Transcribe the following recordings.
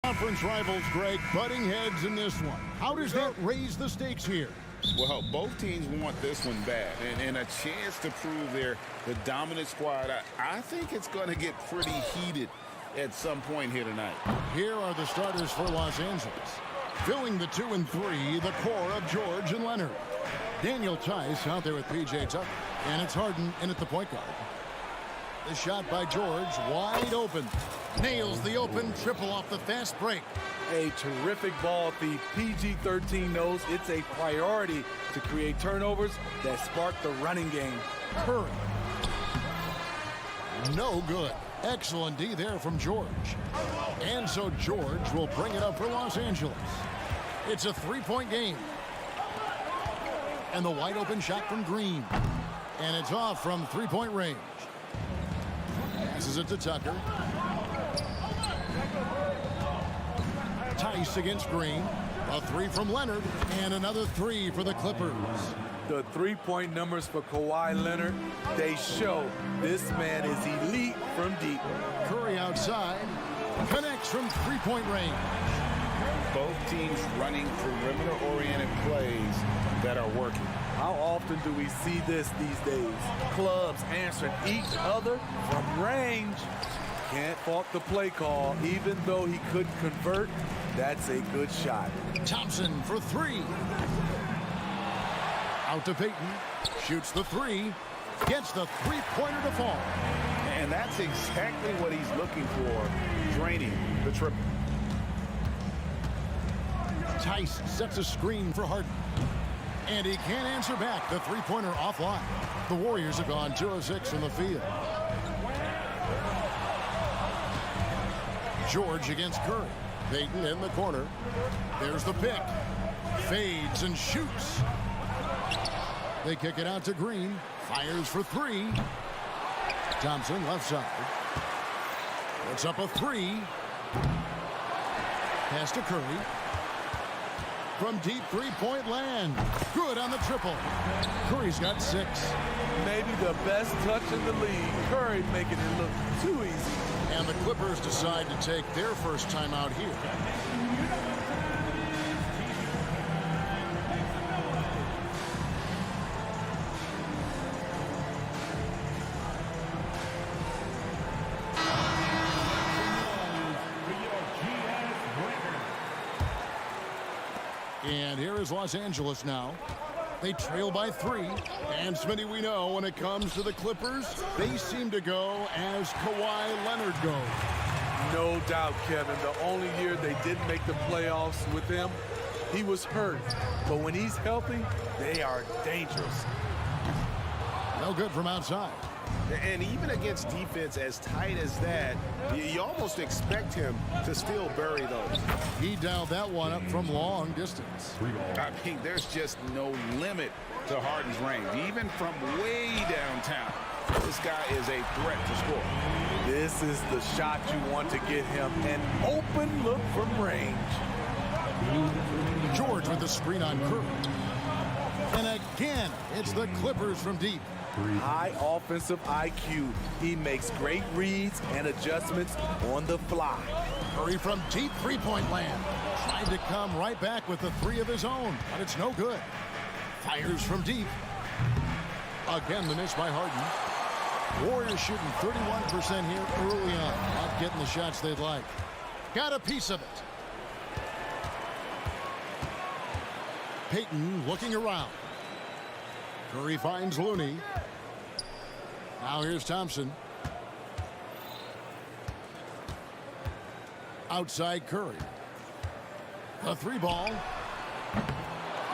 Conference rivals, Greg, butting heads in this one. How does that raise the stakes here? Well, both teams want this one bad, and a chance to prove they're the dominant squad. I think it's going to get pretty heated at some point here tonight. Here are the starters for Los Angeles. Filling the 2 and 3, the core of George and Leonard. Daniel Tice out there with P.J. Tucker, and it's Harden in at the point guard. The shot by George, wide open. Nails the open triple off the fast break. A terrific ball thief. PG-13 knows it's a priority to create turnovers that spark the running game. Curry. No good. Excellent D there from George. And so George will bring it up for Los Angeles. It's a three-point game. And the wide open shot from Green. And it's off from three-point range. Passes it to Tucker. Tice against Green. A three from Leonard. And another three for the Clippers. The three-point numbers for Kawhi Leonard, they show this man is elite from deep. Curry outside. Connects from three-point range. Both teams running perimeter-oriented plays that are working. How often do we see this these days? Clubs answering each other from range. Can't fault the play call. Even though he couldn't convert, that's a good shot. Thompson for three. Out to Payton. Shoots the three. Gets the three-pointer to fall. And that's exactly what he's looking for, draining the triple. Tice sets a screen for Harden. And he can't answer back. The three-pointer offline. The Warriors have gone 2 of 6 from the field. George against Curry. Payton in the corner. There's the pick. Fades and shoots. They kick it out to Green. Fires for three. Thompson left side. Puts up a three. Pass to Curry. From deep three-point land. Good on the triple. Curry's got 6. Maybe the best touch in the league. Curry making it look too easy. And the Clippers decide to take their first time out here. And here is Los Angeles now. They trail by 3. And Smitty, we know when it comes to the Clippers, they seem to go as Kawhi Leonard goes. No doubt, Kevin. The only year they didn't make the playoffs with him, he was hurt. But when he's healthy, they are dangerous. No good from outside. And even against defense as tight as that, you almost expect him to still bury those. He dialed that one up from long distance. I mean, there's just no limit to Harden's range, even from way downtown. This guy is a threat to score. This is the shot you want to get him, an open look from range. George with the screen on Curry. And again, it's the Clippers from deep. High offensive IQ. He makes great reads and adjustments on the fly. Curry from deep three-point land. Tried to come right back with the 3 of his own, but it's no good. Fires from deep. Again, the miss by Harden. Warriors shooting 31% here early on. Not getting the shots they'd like. Got a piece of it. Payton looking around. Curry finds Looney. Now here's Thompson. Outside Curry. The 3 ball.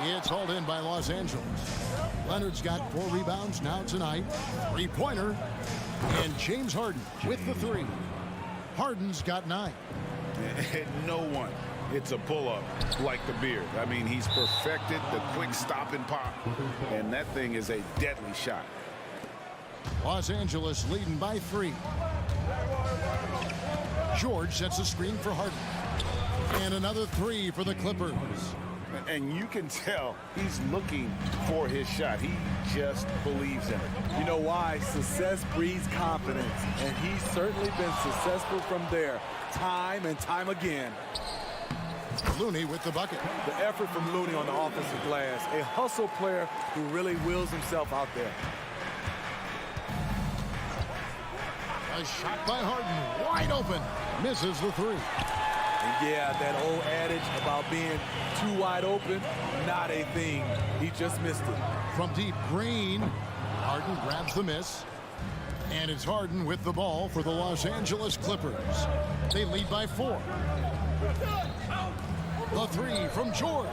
It's hauled in by Los Angeles. Leonard's got 4 rebounds now tonight. 3-pointer. And James Harden with the 3. Harden's got 9. No one hits a pull-up like the Beard. I mean, he's perfected the quick stop and pop. And that thing is a deadly shot. Los Angeles leading by 3. George sets a screen for Harden. And another 3 for the Clippers. And you can tell he's looking for his shot. He just believes in it. You know why? Success breeds confidence, and he's certainly been successful from there, time and time again. Looney with the bucket. The effort from Looney on the offensive glass, a hustle player who really wills himself out there. A shot by Harden, wide open, misses the three. And yeah, that old adage about being too wide open, not a thing. He just missed it. From deep, Green. Harden grabs the miss. And it's Harden with the ball for the Los Angeles Clippers. They lead by 4. The three from George.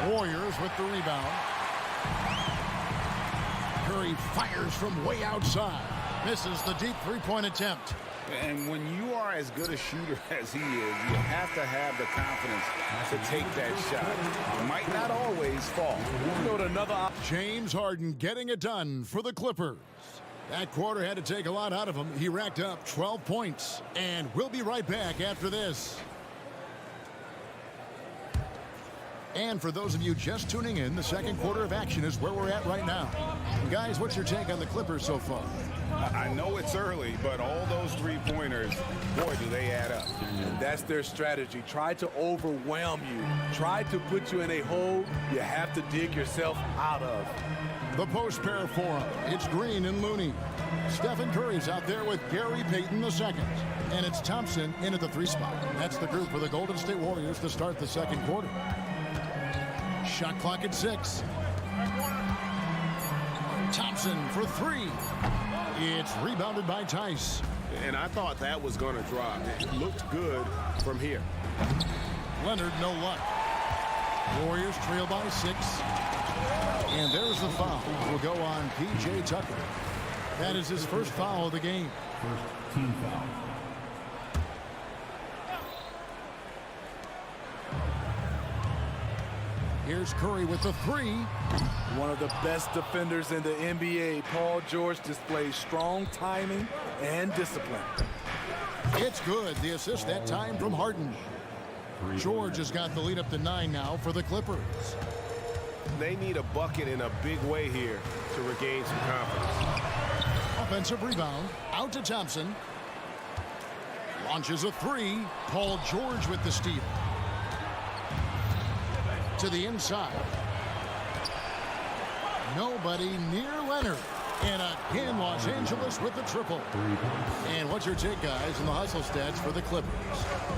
Warriors with the rebound. Curry fires from way outside. Misses the deep three-point attempt. And when you are as good a shooter as he is, you have to have the confidence to take that shot. It might not always fall. James Harden getting it done for the Clippers. That quarter had to take a lot out of him. He racked up 12 points. And we'll be right back after this. And for those of you just tuning in, the second quarter of action is where we're at right now. Guys, what's your take on the Clippers so far? I know it's early, but all those three-pointers, boy, do they add up. That's their strategy. Try to overwhelm you. Try to put you in a hole you have to dig yourself out of. The post pair for him. It's Green and Looney. Stephen Curry's out there with Gary Payton II. And it's Thompson in at the 3 spot. That's the group for the Golden State Warriors to start the second quarter. Shot clock at 6. Thompson for 3. It's rebounded by Tice. And I thought that was going to drop. It looked good from here. Leonard, no luck. Warriors trail by 6. And there's the foul. Will go on P.J. Tucker. That is his first foul of the game. First team foul. Here's Curry with the 3. One of the best defenders in the NBA, Paul George displays strong timing and discipline. It's good. The assist that time from Harden. George has got the lead up to 9 now for the Clippers. They need a bucket in a big way here to regain some confidence. Offensive rebound. Out to Thompson. Launches a 3. Paul George with the steal. To the inside. Nobody near Leonard. And again, Los Angeles with the triple. And what's your take, guys, in the hustle stats for the Clippers?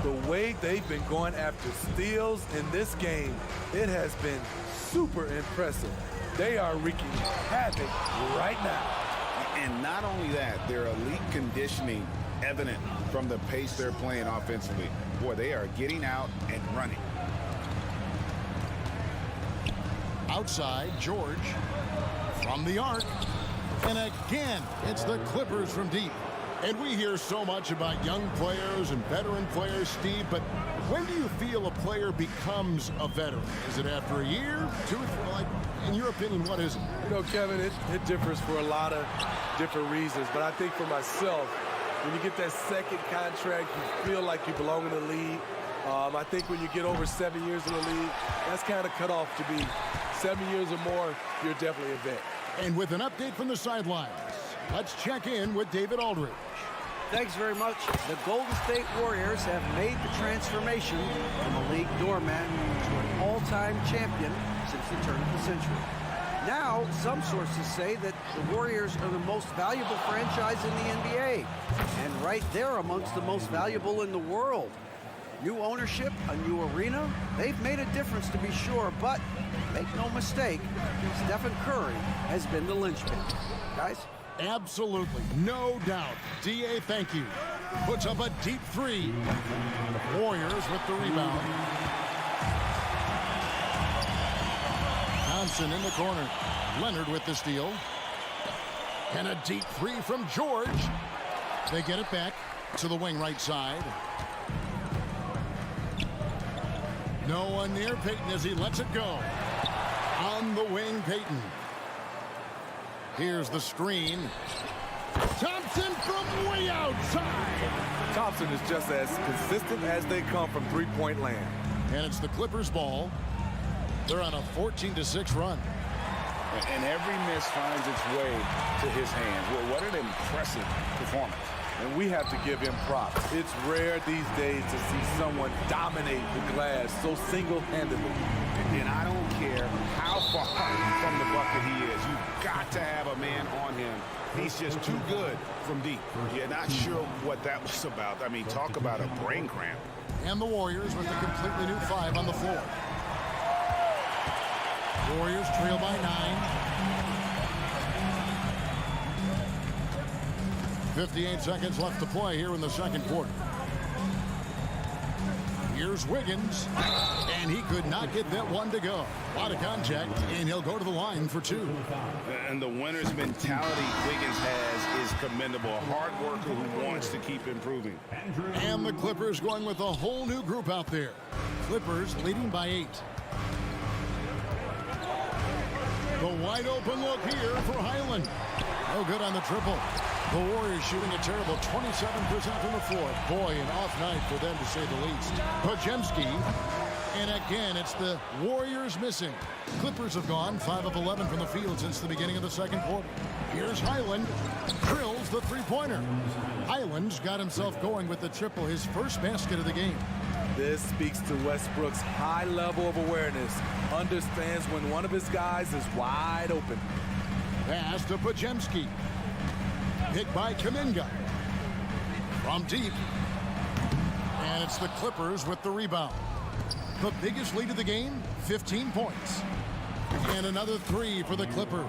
The way they've been going after steals in this game, it has been super impressive. They are wreaking havoc right now. And not only that, their elite conditioning evident from the pace they're playing offensively. Boy, they are getting out and running. Outside, George from the arc. And again, it's the Clippers from deep. And we hear so much about young players and veteran players, Steve, but when do you feel a player becomes a veteran? Is it after a year, 2 or 3? Like, in your opinion, what is it? You know, Kevin, it differs for a lot of different reasons. But I think for myself, when you get that second contract, you feel like you belong in the league. I think when you get over 7 years in the league, that's kind of cut off to be 7 years or more, you're definitely a vet. And with an update from the sidelines, let's check in with David Aldridge. Thanks very much. The Golden State Warriors have made the transformation from a league doormat to an all-time champion since the turn of the century. Now, some sources say that the Warriors are the most valuable franchise in the NBA, and right there amongst the most valuable in the world. New ownership, a new arena, they've made a difference to be sure, but make no mistake, Stephen Curry has been the linchpin. Guys? Absolutely, no doubt. D.A., thank you. Puts up a deep 3. Warriors with the rebound. Thompson in the corner. Leonard with the steal. And a deep 3 from George. They get it back to the wing right side. No one near Payton as he lets it go. On the wing, Payton. Here's the screen. Thompson from way outside. Thompson is just as consistent as they come from three-point land. And it's the Clippers' ball. They're on a 14-6 run. And every miss finds its way to his hands. Well, what an impressive performance. And we have to give him props. It's rare these days to see someone dominate the glass so single-handedly. And I don't care how far from the bucket he is. You've got to have a man on him. He's just too good from deep. You're not sure what that was about. I mean, talk about a brain cramp. And the Warriors with a completely new 5 on the floor. Warriors trail by 9. 58 seconds left to play here in the second quarter. Here's Wiggins, and he could not get that one to go. A lot of contact, and he'll go to the line for 2. And the winner's mentality Wiggins has is commendable. A hard worker who wants to keep improving. And the Clippers going with a whole new group out there. Clippers leading by 8. The wide open look here for Highland. No good on the triple. The Warriors shooting a terrible 27% from the floor. Boy, an off night for them to say the least. Podziemski. And again, it's the Warriors missing. Clippers have gone 5 of 11 from the field since the beginning of the second quarter. Here's Highland. Drills the three-pointer. Highland's got himself going with the triple, his first basket of the game. This speaks to Westbrook's high level of awareness. Understands when one of his guys is wide open. Pass to Podziemski. Hit by Kuminga. From deep. And it's the Clippers with the rebound. The biggest lead of the game, 15 points. And another 3 for the Clippers.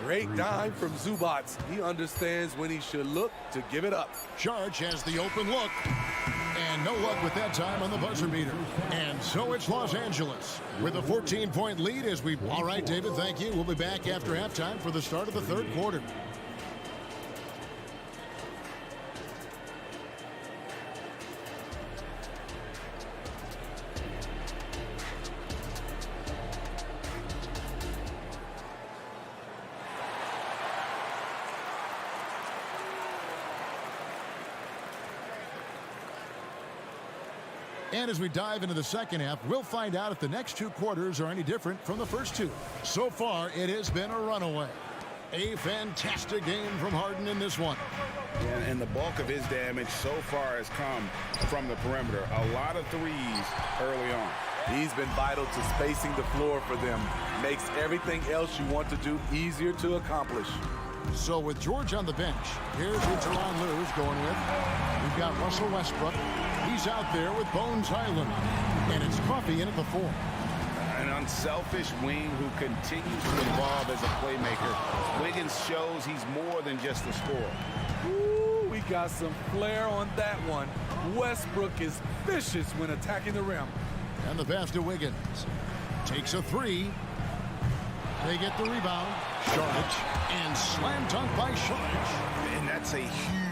Great dime from Zubac. He understands when he should look to give it up. Charge has the open look. And no luck with that time on the buzzer beater. And so it's Los Angeles with a 14-point lead as we... All right, David, thank you. We'll be back after halftime for the start of the third quarter. And as we dive into the second half, we'll find out if the next 2 quarters are any different from the first 2. So far, it has been a runaway. A fantastic game from Harden in this one. And the bulk of his damage so far has come from the perimeter. A lot of threes early on. He's been vital to spacing the floor for them. Makes everything else you want to do easier to accomplish. So with George on the bench, here's who Tyronn Lue is going with. We've got Russell Westbrook. He's out there with Bones Highland. And it's Coffey in at the 4. An unselfish wing who continues to evolve as a playmaker. Wiggins shows he's more than just a scorer. Ooh, we got some flair on that one. Westbrook is vicious when attacking the rim. And the pass to Wiggins. Takes a 3. They get the rebound. Sharich. And slam dunk by Sharich. And that's a huge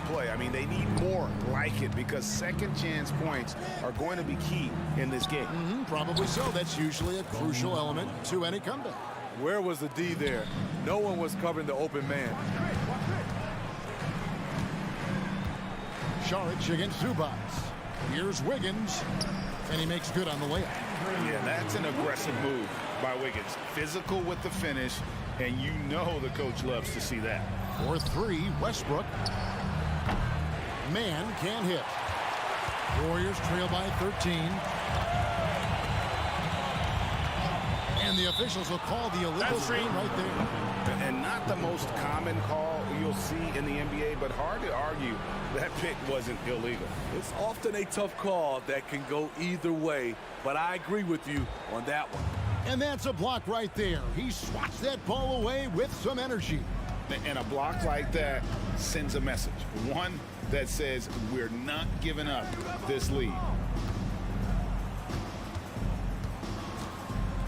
play. I mean, they need more like it because second chance points are going to be key in this game. Probably so. That's usually a crucial element to any comeback. Where was the D there? No one was covering the open man. Sharich against Zubac. Here's Wiggins. And he makes good on the layup. Yeah, that's an aggressive move by Wiggins. Physical with the finish, and you know the coach loves to see that. 4-3, Westbrook. Man can't hit. Warriors trail by 13. And the officials will call the illegal screen right there. And not the most common call you'll see in the NBA, but hard to argue that pick wasn't illegal. It's often a tough call that can go either way, but I agree with you on that one. And that's a block right there. He swats that ball away with some energy. And a block like that sends a message. One that says we're not giving up this lead.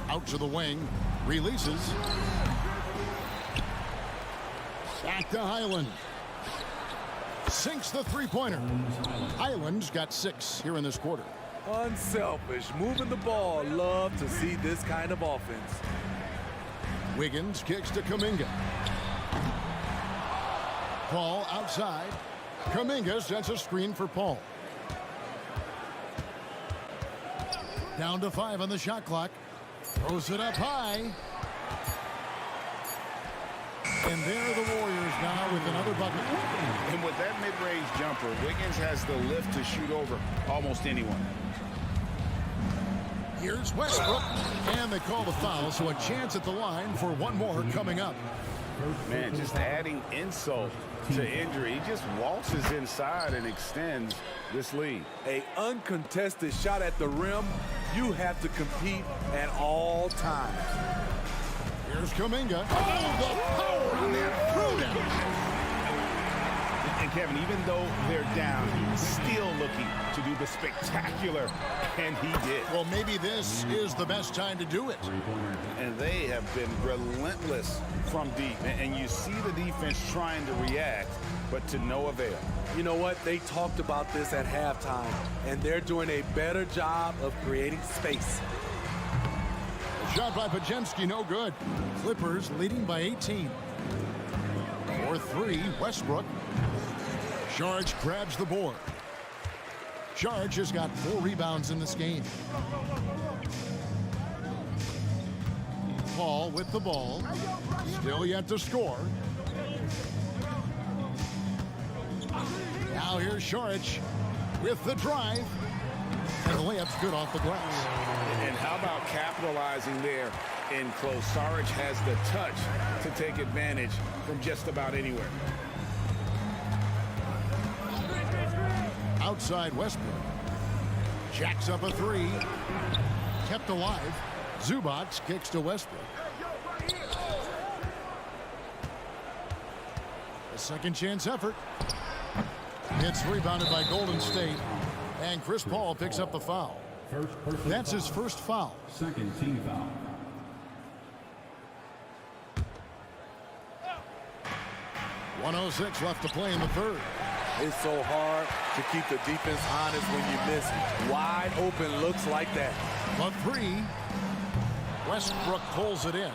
Out to the wing. Releases. Back to Highland. Sinks the three-pointer. Highland's got 6 here in this quarter. Unselfish, moving the ball. Love to see this kind of offense. Wiggins kicks to Kuminga. Paul outside. Kuminga sets a screen for Paul. Down to 5 on the shot clock. Throws it up high. And there are the Warriors now with another bucket. And with that mid-range jumper, Wiggins has the lift to shoot over almost anyone. Here's Westbrook. And they call the foul, so a chance at the line for one more coming up. Man, just adding insult to injury. He just waltzes inside and extends this lead. An uncontested shot at the rim. You have to compete at all times. Here's Kuminga. Oh, the power on that throwdown. And Kevin, even though they're down, he's still looking to do the spectacular, and he did. Well, maybe this is the best time to do it. And they have been relentless from deep. And you see the defense trying to react, but to no avail. You know what? They talked about this at halftime, and they're doing a better job of creating space. Shot by Pajemski, no good. Clippers leading by 18. 4-3, Westbrook. Sharge grabs the board. Sharge has got 4 rebounds in this game. Paul with the ball. Still yet to score. Now here's Sharge with the drive. And the layup's good off the glass. And how about capitalizing there in close? Saric has the touch to take advantage from just about anywhere. Outside Westbrook. Jacks up a 3. Kept alive. Zubac kicks to Westbrook. A second chance effort. It's rebounded by Golden State. And Chris Paul picks up the foul. That's his first foul. Second team foul. .106 left to play in the third. It's so hard to keep the defense honest when you miss wide open looks like that. But 3. Westbrook pulls it in.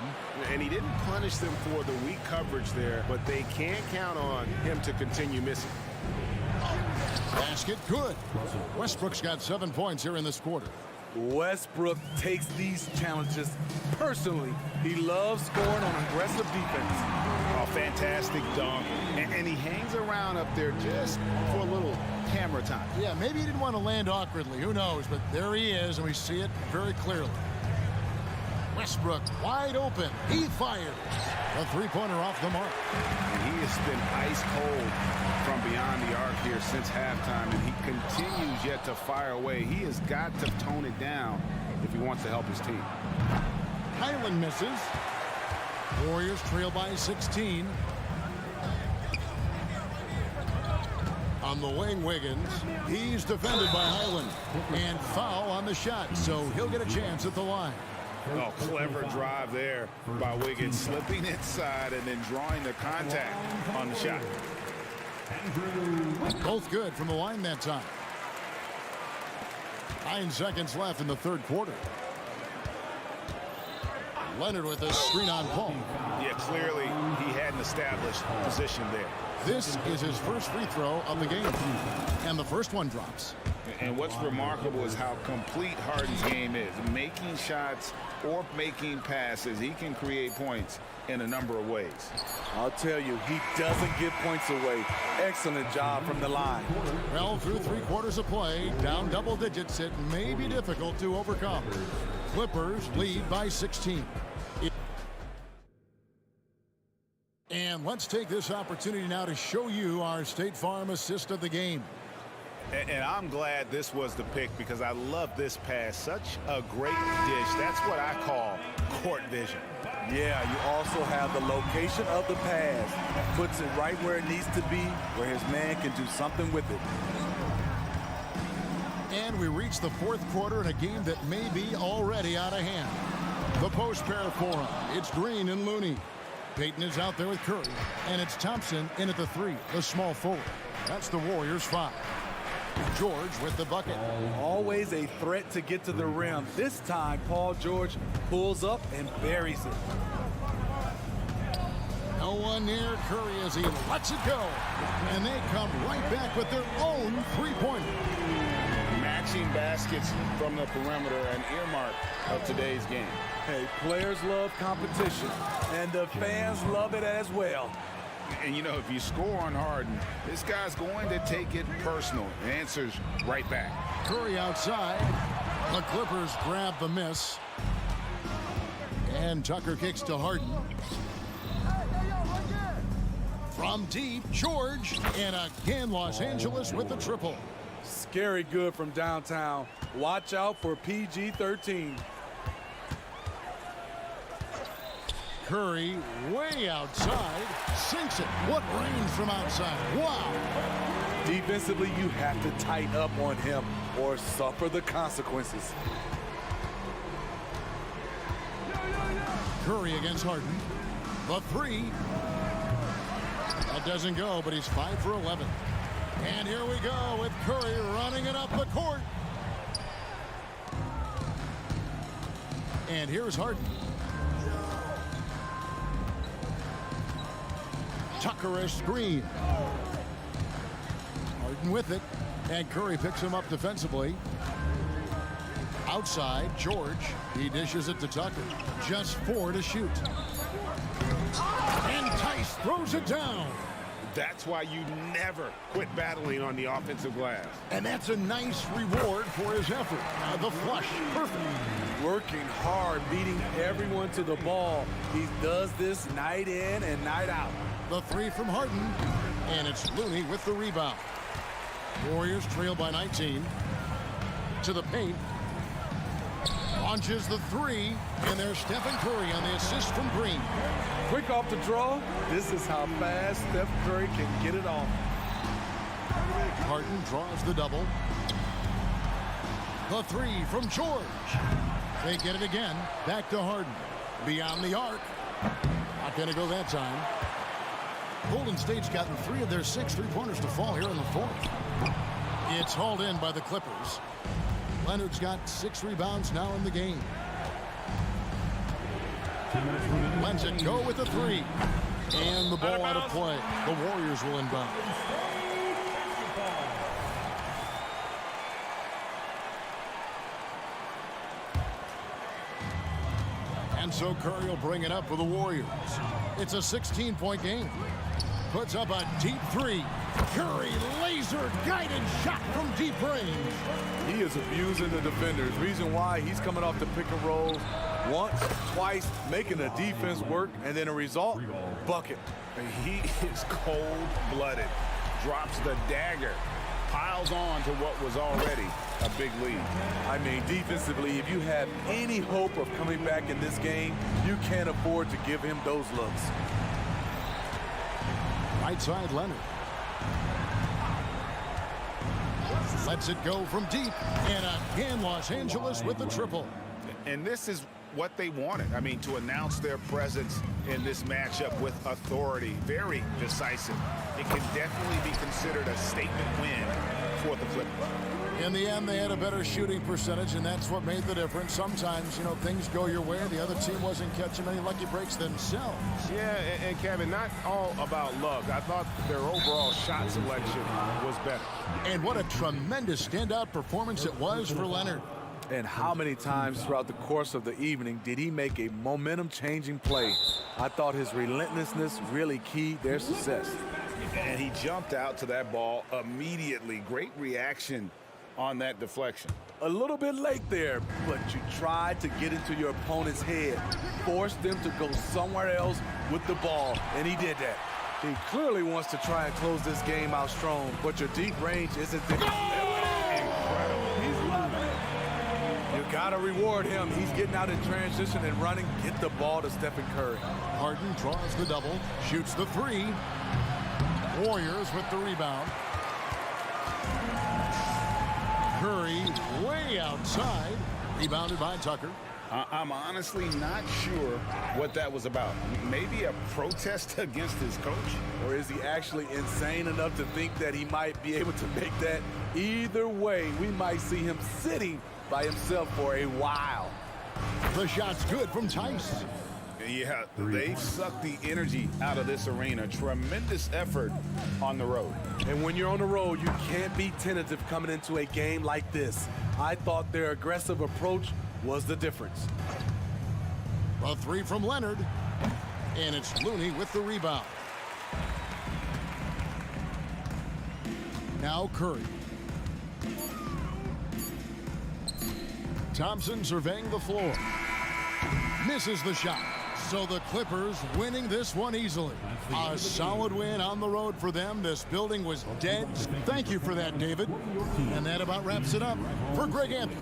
And he didn't punish them for the weak coverage there, but they can't count on him to continue missing. Basket good. Westbrook's got 7 points here in this quarter. Westbrook takes these challenges personally. He loves scoring on aggressive defense. A fantastic dunk. And he hangs around up there just for a little camera time. Yeah, maybe he didn't want to land awkwardly. Who knows? But there he is, and we see it very clearly. Westbrook wide open. He fires. A 3-pointer off the mark. And he has been ice cold from beyond the arc here since halftime, and he continues yet to fire away. He has got to tone it down if he wants to help his team. Highland misses. Warriors trail by 16. On the wing, Wiggins. He's defended by Highland. And foul on the shot, so he'll get a chance at the line. Oh, clever drive there by Wiggins, slipping inside and then drawing the contact on the shot. Both good from the line that time. 9 seconds left in the third quarter. Leonard with a screen on Paul. Yeah, clearly he hadn't established position there. This is his first free throw of the game. And the first one drops. And what's remarkable is how complete Harden's game is. Making shots or making passes, he can create points in a number of ways. I'll tell you, he doesn't give points away. Excellent job from the line. Well, through 3 quarters of play, down double digits, it may be difficult to overcome. Clippers lead by 16. And let's take this opportunity now to show you our State Farm assist of the game. And I'm glad this was the pick because I love this pass. Such a great dish. That's what I call court vision. Yeah, you also have the location of the pass. Puts it right where it needs to be, where his man can do something with it. And we reach the fourth quarter in a game that may be already out of hand. The post pair for him. It's Green and Looney. Payton is out there with Curry. And it's Thompson in at the 3, the small forward. That's the Warriors' 5. George with the bucket. Always a threat to get to the rim. This time, Paul George pulls up and buries it. No one near Curry as he lets it go. And they come right back with their own 3-pointer. Match catching baskets from the perimeter, an earmark of today's game. Hey, players love competition, and the fans love it as well. And, you know, if you score on Harden, this guy's going to take it personal. The answer's right back. Curry outside. The Clippers grab the miss. And Tucker kicks to Harden. From deep, George. And again, Los Angeles with the triple. Scary good from downtown. Watch out for PG-13. Curry way outside. Sinks it. What range from outside. Wow. Defensively, you have to tighten up on him or suffer the consequences. Curry against Harden. The three. That doesn't go, but he's 5 for 11. And here we go with Curry running it up the court. And here's Harden. Tucker a screen. Harden with it. And Curry picks him up defensively. Outside, George. He dishes it to Tucker. Just 4 to shoot. And Tice throws it down. That's why you never quit battling on the offensive glass. And that's a nice reward for his effort. The flush, perfect. Working hard, beating everyone to the ball. He does this night in and night out. The three from Harden. And it's Looney with the rebound. Warriors trail by 19. To the paint. Launches the three. And there's Stephen Curry on the assist from Green. Quick off the draw. This is how fast Steph Curry can get it off. Harden draws the double. The three from George. They get it again. Back to Harden. Beyond the arc. Not going to go that time. Golden State's gotten 3 of their 6 three-pointers to fall here in the fourth. It's hauled in by the Clippers. Leonard's got 6 rebounds now in the game. Lets it go with the three. And the ball out of play. The Warriors will inbound. And so Curry will bring it up for the Warriors. It's a 16-point game. Puts up a deep three. Curry laser-guided shot from deep range. He is abusing the defenders. Reason why he's coming off the pick and roll once, twice, making the defense work, and then a result, bucket. He is cold-blooded. Drops the dagger. Piles on to what was already a big lead. I mean, defensively, if you have any hope of coming back in this game, you can't afford to give him those looks. Right side, Leonard. Lets it go from deep. And again, Los Angeles with the triple. And this is what they wanted. I mean, to announce their presence in this matchup with authority. Very decisive. It can definitely be considered a statement win for the Clippers. In the end, they had a better shooting percentage, and that's what made the difference. Sometimes, you know, things go your way. The other team wasn't catching any lucky breaks themselves. Yeah, and Kevin, not all about luck. I thought their overall shot selection was better. And what a tremendous standout performance it was for Leonard. And how many times throughout the course of the evening did he make a momentum-changing play? I thought his relentlessness really keyed their success. And he jumped out to that ball immediately. Great reaction on that deflection. A little bit late there, but you tried to get into your opponent's head, force them to go somewhere else with the ball, and he did that. He clearly wants to try and close this game out strong, but your deep range isn't there. Incredible. He's loving it. You gotta reward him. He's getting out in transition and running. Get the ball to Stephen Curry. Harden draws the double, shoots the three. Warriors with the rebound. Curry way outside. Rebounded by Tucker. I'm honestly not sure what that was about. Maybe a protest against his coach? Or is he actually insane enough to think that he might be able to make that? Either way, we might see him sitting by himself for a while. The shot's good from Tice. Yeah, they've sucked the energy out of this arena. Tremendous effort on the road. And when you're on the road, you can't be tentative coming into a game like this. I thought their aggressive approach was the difference. A three from Leonard. And it's Looney with the rebound. Now Curry. Thompson surveying the floor. Misses the shot. So the Clippers winning this one easily. A solid win on the road for them. This building was dead. Thank you for that, David. And that about wraps it up for Greg Anthony.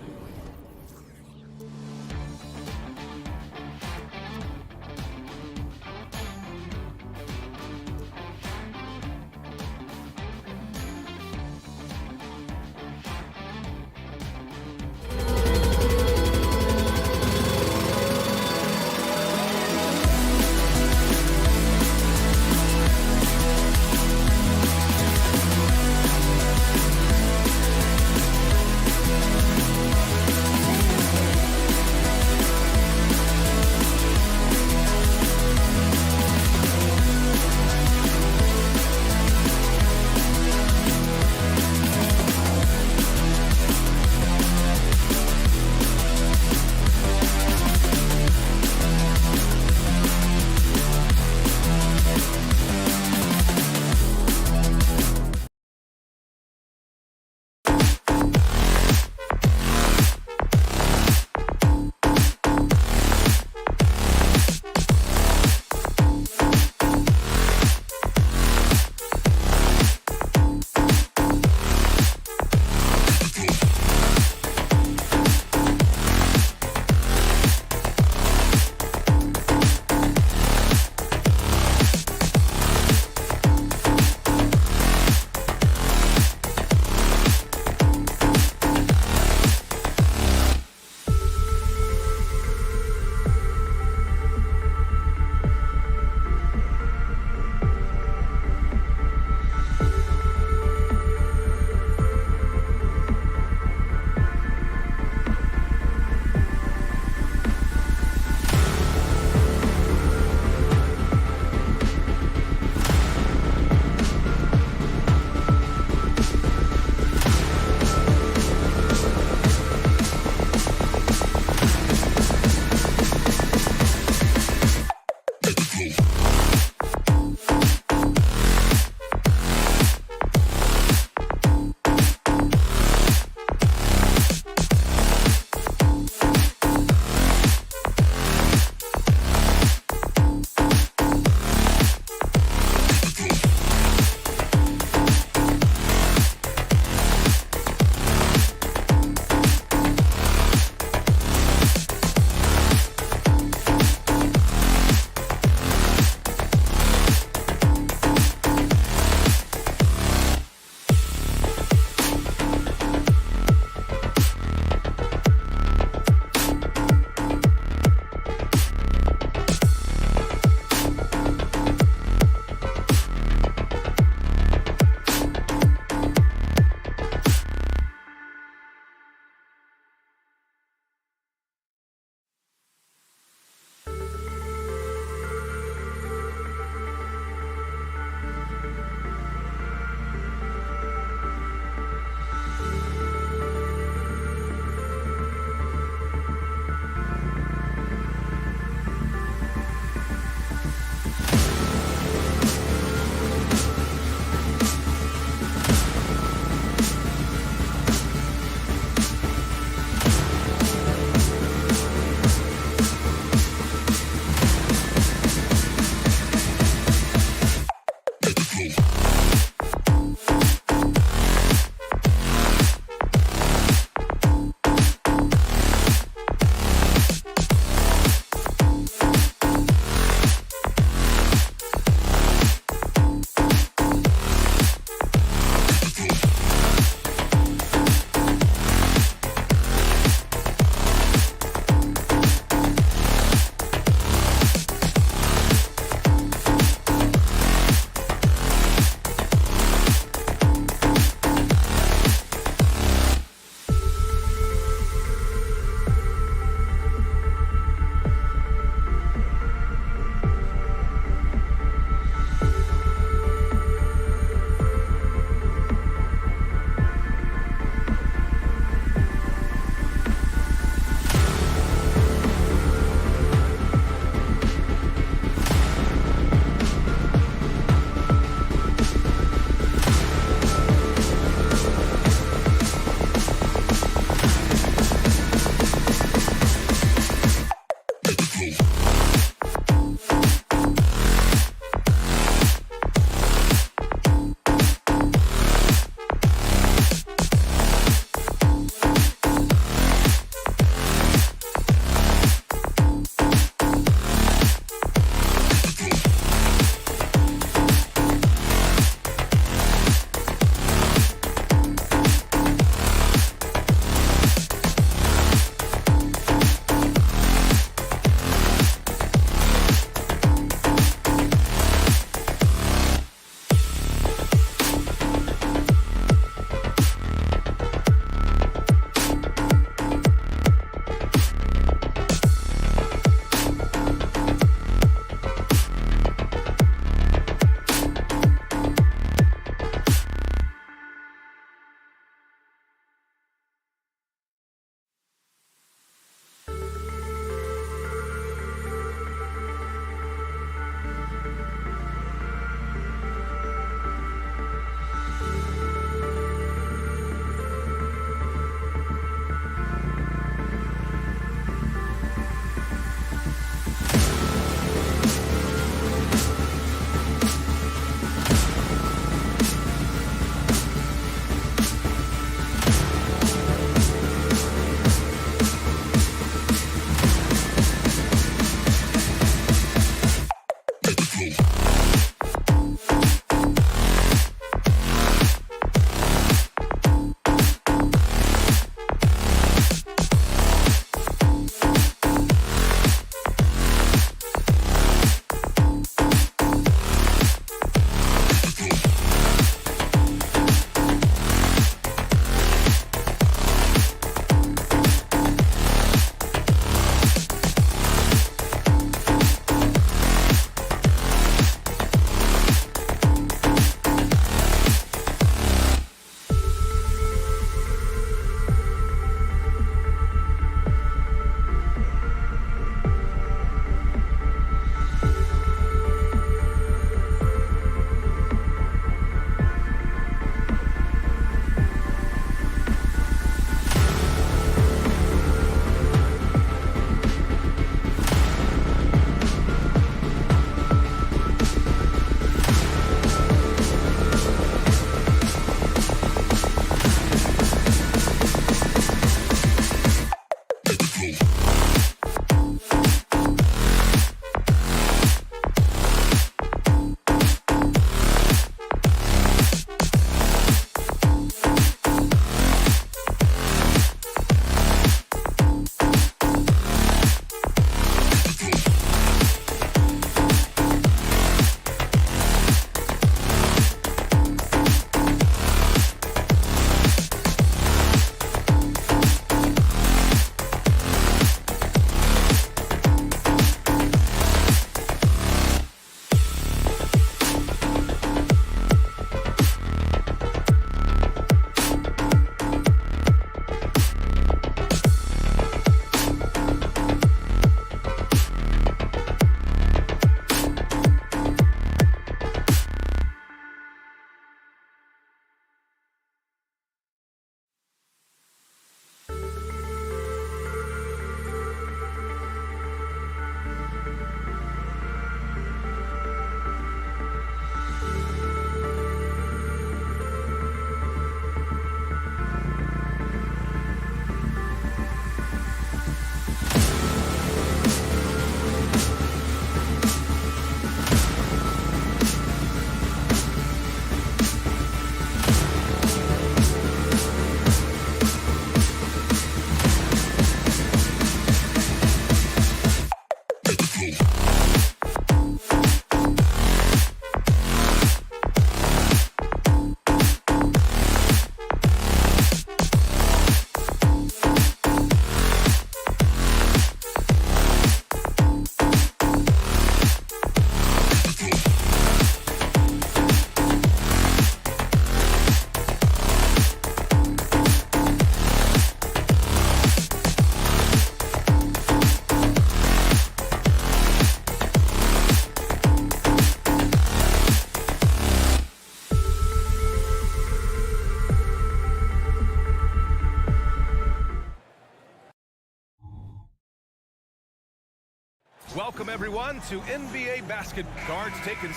welcome everyone to NBA basket. Guards taking...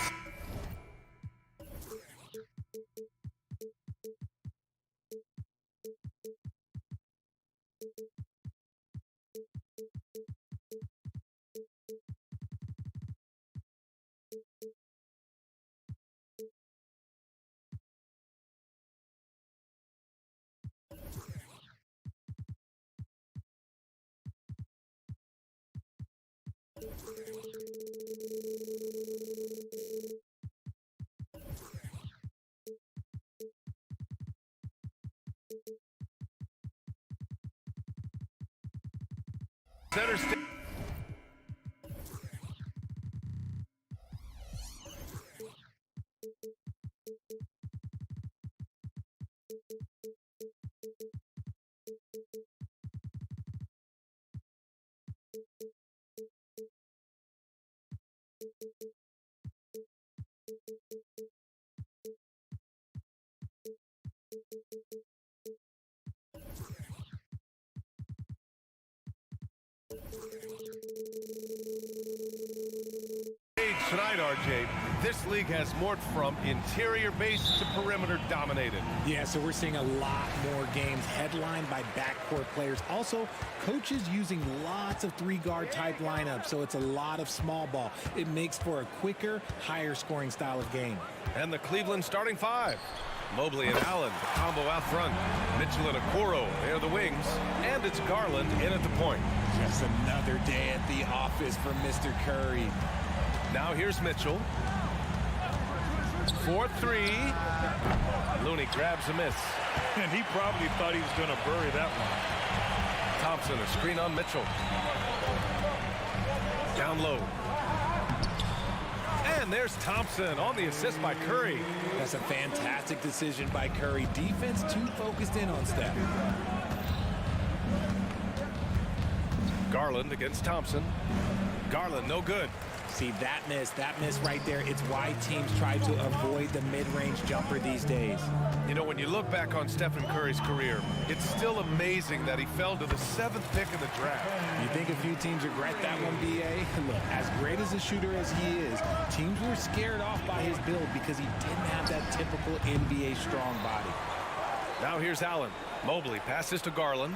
Center stage. Tonight, RJ, this league has morphed from interior base to perimeter dominated. Yeah, so we're seeing a lot more games headlined by backcourt players. Also, coaches using lots of three-guard type lineups, so it's a lot of small ball. It makes for a quicker, higher-scoring style of game. And the Cleveland starting five. Mobley and Allen, the combo out front. Mitchell and Okoro, they're the wings. And it's Garland in at the point. Just another day at the office for Mr. Curry. Now here's Mitchell. 4-3. Looney grabs a miss. And he probably thought he was going to bury that one. Thompson, a screen on Mitchell. Down low. And there's Thompson on the assist by Curry. That's a fantastic decision by Curry. Defense too focused in on Steph. Garland against Thompson. Garland, no good. See, that miss right there, it's why teams try to avoid the mid-range jumper these days. You know, when you look back on Stephen Curry's career, it's still amazing that he fell to the 7th pick in the draft. You think a few teams regret that one, B.A.? Look, as great as a shooter as he is, teams were scared off by his build because he didn't have that typical NBA strong body. Now here's Allen. Mobley passes to Garland.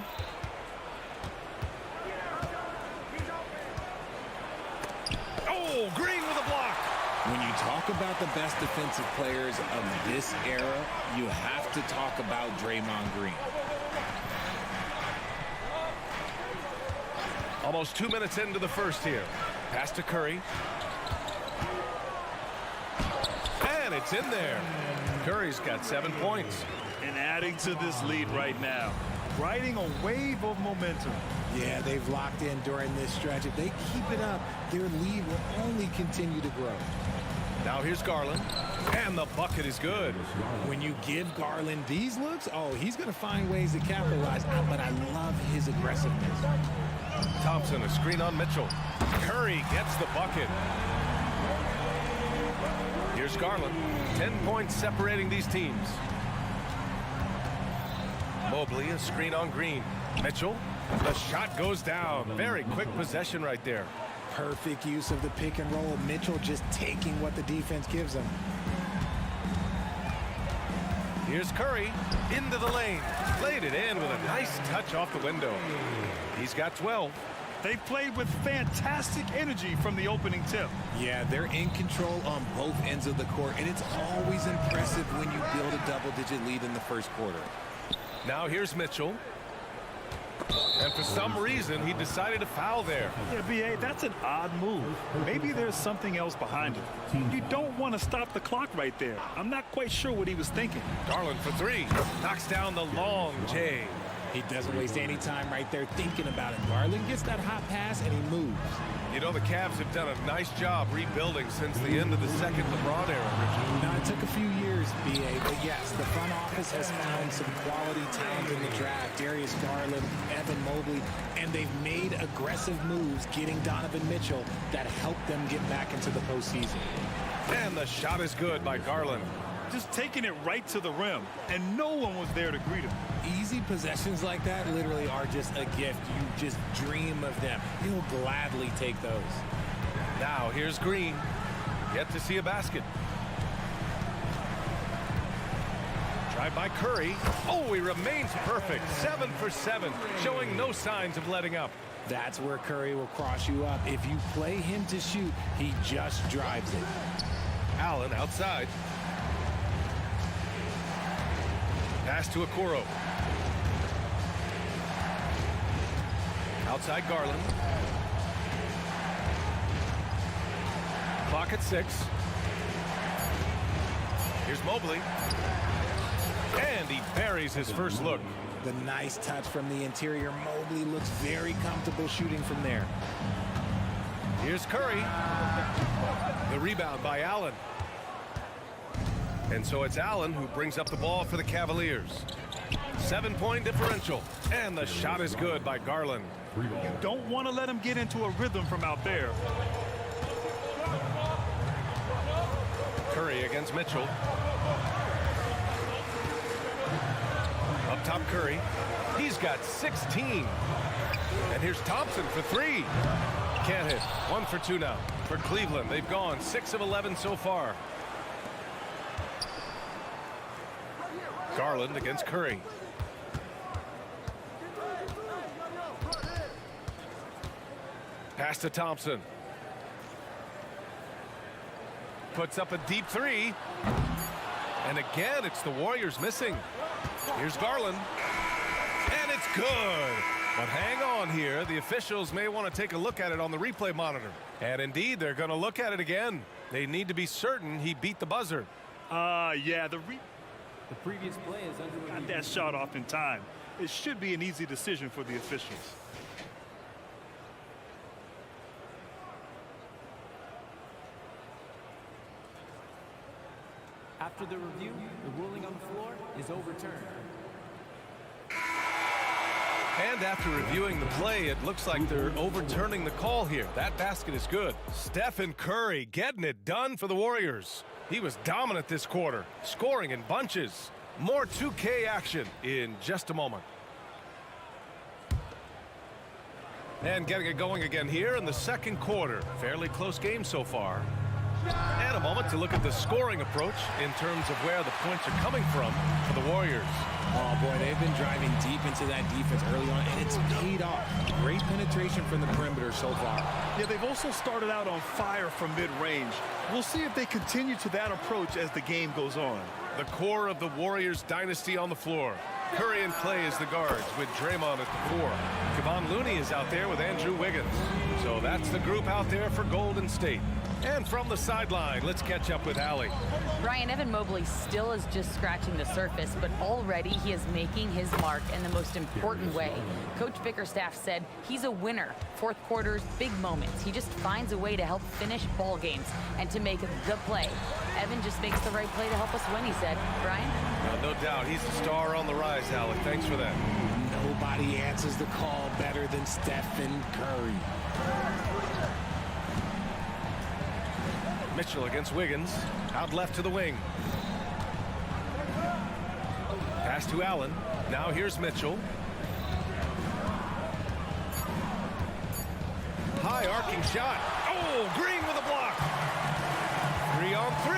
Oh, Green with a block. When you talk about the best defensive players of this era, you have to talk about Draymond Green. Almost 2 minutes into the first here. Pass to Curry. And it's in there. Curry's got 7 points. And adding to this lead right now. Riding a wave of momentum. Yeah, they've locked in during this stretch. If they keep it up, their lead will only continue to grow. Now here's Garland. And the bucket is good. When you give Garland these looks, oh, he's going to find ways to capitalize. But I love his aggressiveness. Thompson, a screen on Mitchell. Curry gets the bucket. Here's Garland. 10 points separating these teams. Mobley, a screen on Green. Mitchell, the shot goes down. Very quick possession right there. Perfect use of the pick and roll. Mitchell just taking what the defense gives him. Here's Curry into the lane. Played it in with a nice touch off the window. He's got 12. They played with fantastic energy from the opening tip. Yeah, they're in control on both ends of the court, and it's always impressive when you build a double-digit lead in the first quarter. Now here's Mitchell. And for some reason, he decided to foul there. Yeah, B.A., that's an odd move. Maybe there's something else behind it. You don't want to stop the clock right there. I'm not quite sure what he was thinking. Garland for 3. Knocks down the long J. He doesn't waste any time right there thinking about it. Garland gets that hot pass, and he moves. You know, the Cavs have done a nice job rebuilding since the end of the second LeBron era, Richard. Now, it took a few years, B.A., but yes, the front office has found some quality talent in the draft. Darius Garland, Evan Mobley, and they've made aggressive moves getting Donovan Mitchell that helped them get back into the postseason. And the shot is good by Garland. Just taking it right to the rim, and no one was there to greet him. Easy possessions like that literally are just a gift. You just dream of them. You'll gladly take those. Now here's Green. Yet to see a basket. Drive by Curry. Oh, he remains perfect. 7 for 7, showing no signs of letting up. That's where Curry will cross you up. If you play him to shoot, he just drives it. Allen outside. Pass to Okoro. Outside Garland. Clock at 6. Here's Mobley. And he buries his first look. The nice touch from the interior. Mobley looks very comfortable shooting from there. Here's Curry. The rebound by Allen. And so it's Allen who brings up the ball for the Cavaliers. 7-point differential. And the shot is good by Garland. You don't want to let him get into a rhythm from out there. Curry against Mitchell. Up top Curry. He's got 16. And here's Thompson for 3. Can't hit. 1 for 2 now for Cleveland. They've gone 6 of 11 so far. Garland against Curry. Pass to Thompson. Puts up a deep 3. And again, it's the Warriors missing. Here's Garland. And it's good. But hang on here. The officials may want to take a look at it on the replay monitor. And indeed, they're going to look at it again. They need to be certain he beat the buzzer. Yeah, the previous play is under got that shot off in time. It should be an easy decision for the officials. After the review, the ruling on the floor is overturned. And after reviewing the play, it looks like they're overturning the call here. That basket is good. Stephen Curry getting it done for the Warriors. He was dominant this quarter, scoring in bunches. More 2K action in just a moment. And getting it going again here in the second quarter. Fairly close game so far. And a moment to look at the scoring approach in terms of where the points are coming from for the Warriors. Oh, boy, they've been driving deep into that defense early on, and it's paid off. Great penetration from the perimeter so far. Yeah, they've also started out on fire from mid-range. We'll see if they continue to that approach as the game goes on. The core of the Warriors dynasty on the floor. Curry and Clay as the guards with Draymond at the 4. Kevon Looney is out there with Andrew Wiggins. So that's the group out there for Golden State. And from the sideline, let's catch up with Allie. Brian, Evan Mobley still is just scratching the surface, but already he is making his mark in the most important way. Coach Bickerstaff said he's a winner. Fourth quarters, big moments. He just finds a way to help finish ball games and to make the play. Evan just makes the right play to help us win, he said. Brian? No doubt. He's the star on the rise, Allie. Thanks for that. Nobody answers the call better than Stephen Curry. Mitchell against Wiggins. Out left to the wing. Pass to Allen. Now here's Mitchell. High arcing shot. Oh, Green with a block. 3 on 3.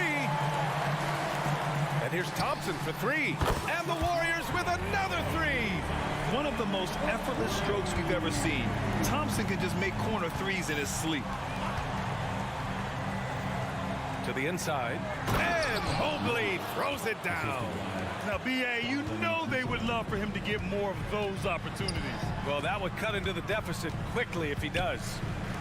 And here's Thompson for 3. And the Warriors with another 3. One of the most effortless strokes we've ever seen. Thompson can just make corner threes in his sleep. To the inside. And Mobley throws it down. Now, B.A., you know they would love for him to get more of those opportunities. Well, that would cut into the deficit quickly if he does.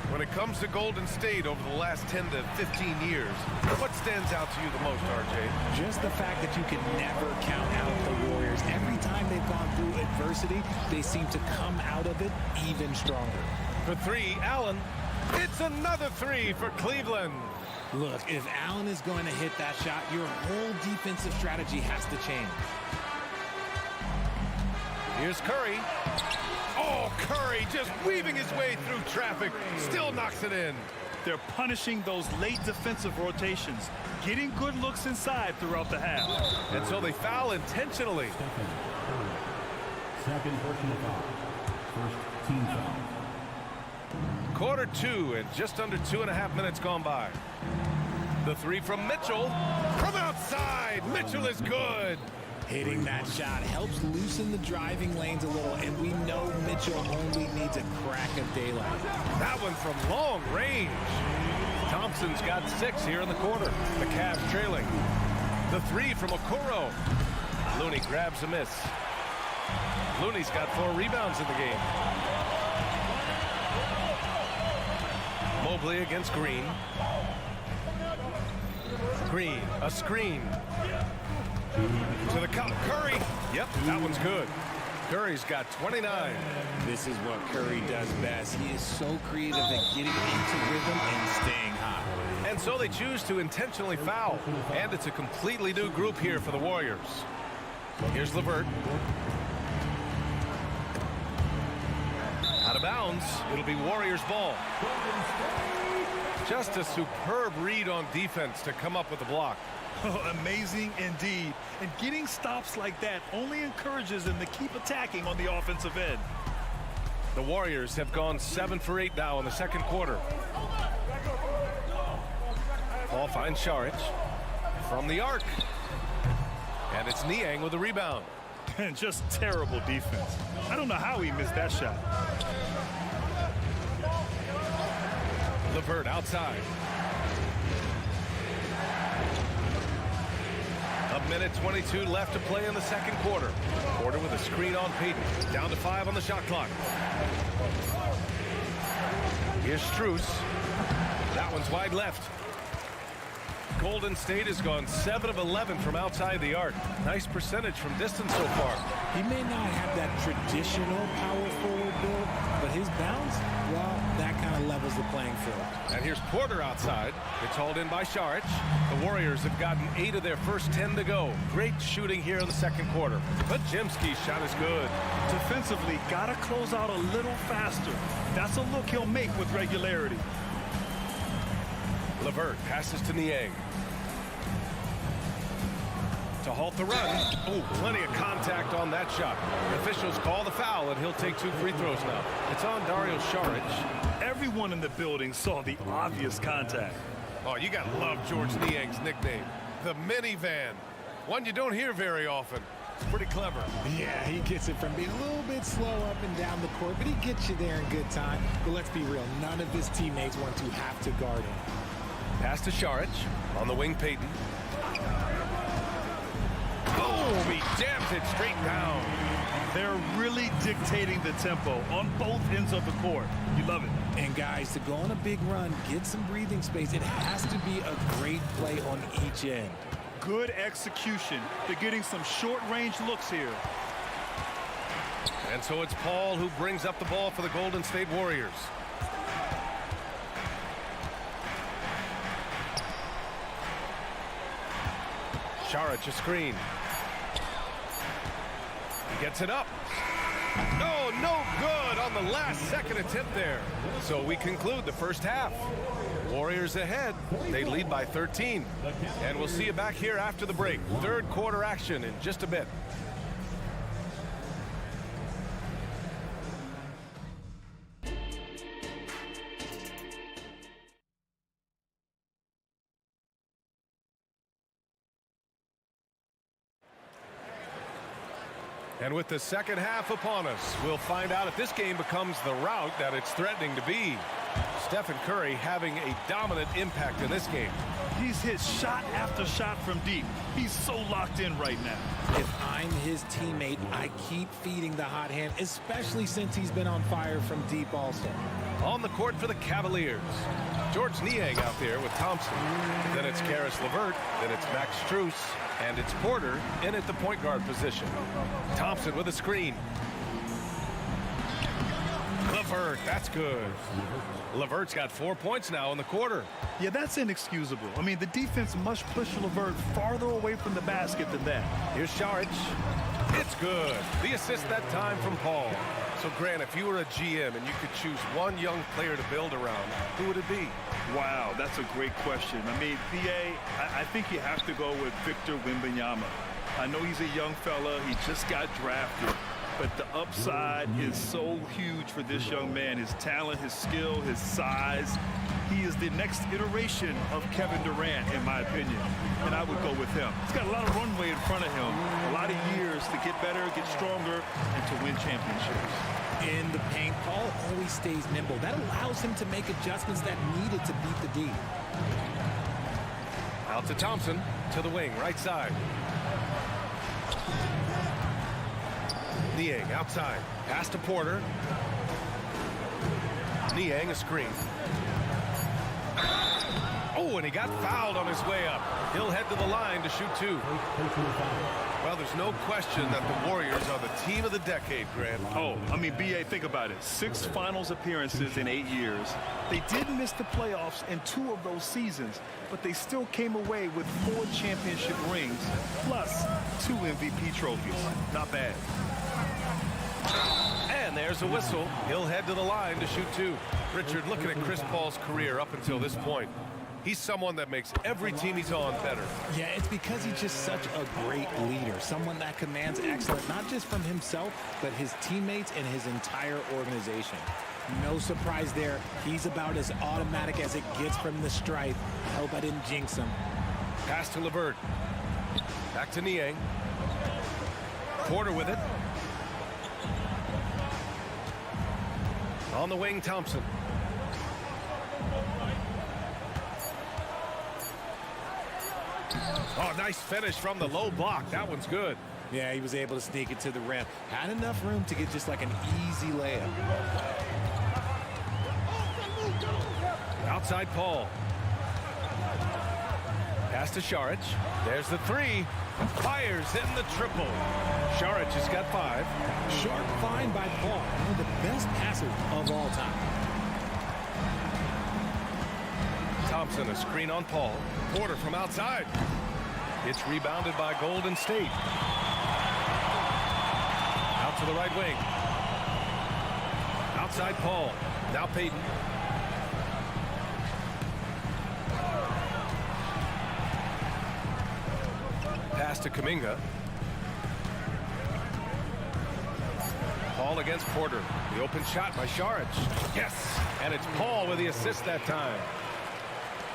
When it comes to Golden State over the last 10 to 15 years, what stands out to you the most, RJ? Just the fact that you can never count out the Warriors. Every time they've gone through adversity, they seem to come out of it even stronger. For 3, Allen. It's another 3 for Cleveland. Look, if Allen is going to hit that shot, your whole defensive strategy has to change. Here's Curry. Oh, Curry just weaving his way through traffic. Still knocks it in. They're punishing those late defensive rotations, getting good looks inside throughout the half. And so they foul intentionally. Second personal foul. First team foul. Quarter 2 and just under 2.5 minutes gone by. The three from Mitchell. From outside, Mitchell is good. Hitting that shot helps loosen the driving lanes a little, and we know Mitchell only needs a crack of daylight. That one from long range. Thompson's got 6 here in the quarter. The Cavs trailing. The three from Okoro. Looney grabs a miss. Looney's got 4 rebounds in the game. Mobley against Green. Green, a screen. To the cup, Curry. Yep, that one's good. Curry's got 29. This is what Curry does best. He is so creative at getting into rhythm and staying hot. And so they choose to intentionally foul. And it's a completely new group here for the Warriors. Here's LeVert. Out of bounds. It'll be Warriors ball. Just a superb read on defense to come up with the block. Oh, amazing indeed. And getting stops like that only encourages them to keep attacking on the offensive end. The Warriors have gone 7 for 8 now in the second quarter. Paul finds Saric from the arc. And it's Niang with the rebound. And just terrible defense. I don't know how he missed that shot. LeVert outside. A minute 22 left to play in the second quarter. Porter with a screen on Payton. Down to 5 on the shot clock. Here's Strus. That one's wide left. Golden State has gone 7 of 11 from outside the arc. Nice percentage from distance so far. He may not have that traditional power forward build, but his bounce, well, that kind of levels the playing field. And here's Porter outside. It's hauled in by Saric. The Warriors have gotten 8 of their first 10 to go. Great shooting here in the second quarter. But Jimsky's shot is good. Defensively, got to close out a little faster. That's a look he'll make with regularity. LeVert passes to Niang. To halt the run. Oh, plenty of contact on that shot. The officials call the foul, and he'll take 2 free throws now. It's on Dario Saric. Everyone in the building saw the obvious contact. Oh, you got to love George Niang's nickname. The minivan. One you don't hear very often. It's pretty clever. Yeah, he gets it from being a little bit slow up and down the court, but he gets you there in good time. But let's be real, none of his teammates want to have to guard him. Pass to Saric. On the wing, Payton. Oh, he jams it straight down. They're really dictating the tempo on both ends of the court. You love it. And guys, to go on a big run, get some breathing space, it has to be a great play on each end. Good execution. They're getting some short-range looks here. And so it's Paul who brings up the ball for the Golden State Warriors. Saric a screen. He gets it up. Oh, no good on the last second attempt there. So we conclude the first half. Warriors ahead. They lead by 13. And we'll see you back here after the break. Third quarter action in just a bit. And with the second half upon us, we'll find out if this game becomes the rout that it's threatening to be. Stephen Curry having a dominant impact in this game. He's hit shot after shot from deep. He's so locked in right now. If I'm his teammate, I keep feeding the hot hand, especially since he's been on fire from deep also. On the court for the Cavaliers. George Niang out there with Thompson. Then it's Caris LeVert. Then it's Max Strus. And it's Porter in at the point guard position. Thompson with a screen. LeVert, that's good. LeVert's got 4 points now in the quarter. Yeah, that's inexcusable. I mean, the defense must push LeVert farther away from the basket than that. Here's Saric. It's good. The assist that time from Paul. So, Grant, if you were a GM and you could choose one young player to build around, who would it be? Wow, that's a great question. I mean, I think you have to go with Victor Wembanyama. I know he's a young fella. He just got drafted. but the upside is so huge for this young man. His talent, his skill, his size. He is the next iteration of Kevin Durant, in my opinion, and I would go with him. He's got a lot of runway in front of him, a lot of years to get better, get stronger, and to win championships. In the paint, Paul always stays nimble. That allows him to make adjustments that needed to beat the D. Out to Thompson, to the wing, right side. Niang outside. Pass to Porter. Niang a screen. Oh, and he got fouled on his way up. He'll head to the line to shoot two. Well, there's no question that the Warriors are the team of the decade, Grant. Oh, I mean, B.A., think about it. 6 finals appearances in 8 years. They did miss the playoffs in 2 of those seasons, but they still came away with 4 championship rings, plus 2 MVP trophies. Not bad. And there's a whistle. He'll head to the line to shoot two. Richard, looking at Chris Paul's career up until this point, he's someone that makes every team he's on better. Yeah, it's because he's just such a great leader, someone that commands excellence, not just from himself, but his teammates and his entire organization. No surprise there. He's about as automatic as it gets from the stripe. I hope I didn't jinx him. Pass to LeVert. Back to Niang. Porter with it. On the wing, Thompson. Oh, nice finish from the low block. That one's good. Yeah, he was able to sneak it to the rim. Had enough room to get just like an easy layup. Outside Paul. Pass to Šarić. There's the three. Fires in the triple. Šarić has got 5. Sharp find by Paul, one of the best passers of all time. Thompson, a screen on Paul. Porter from outside. It's rebounded by Golden State. Out to the right wing. Outside Paul. Now Payton. Pass to Kuminga. Paul against Porter. The open shot by Šarić. Yes! And it's Paul with the assist that time.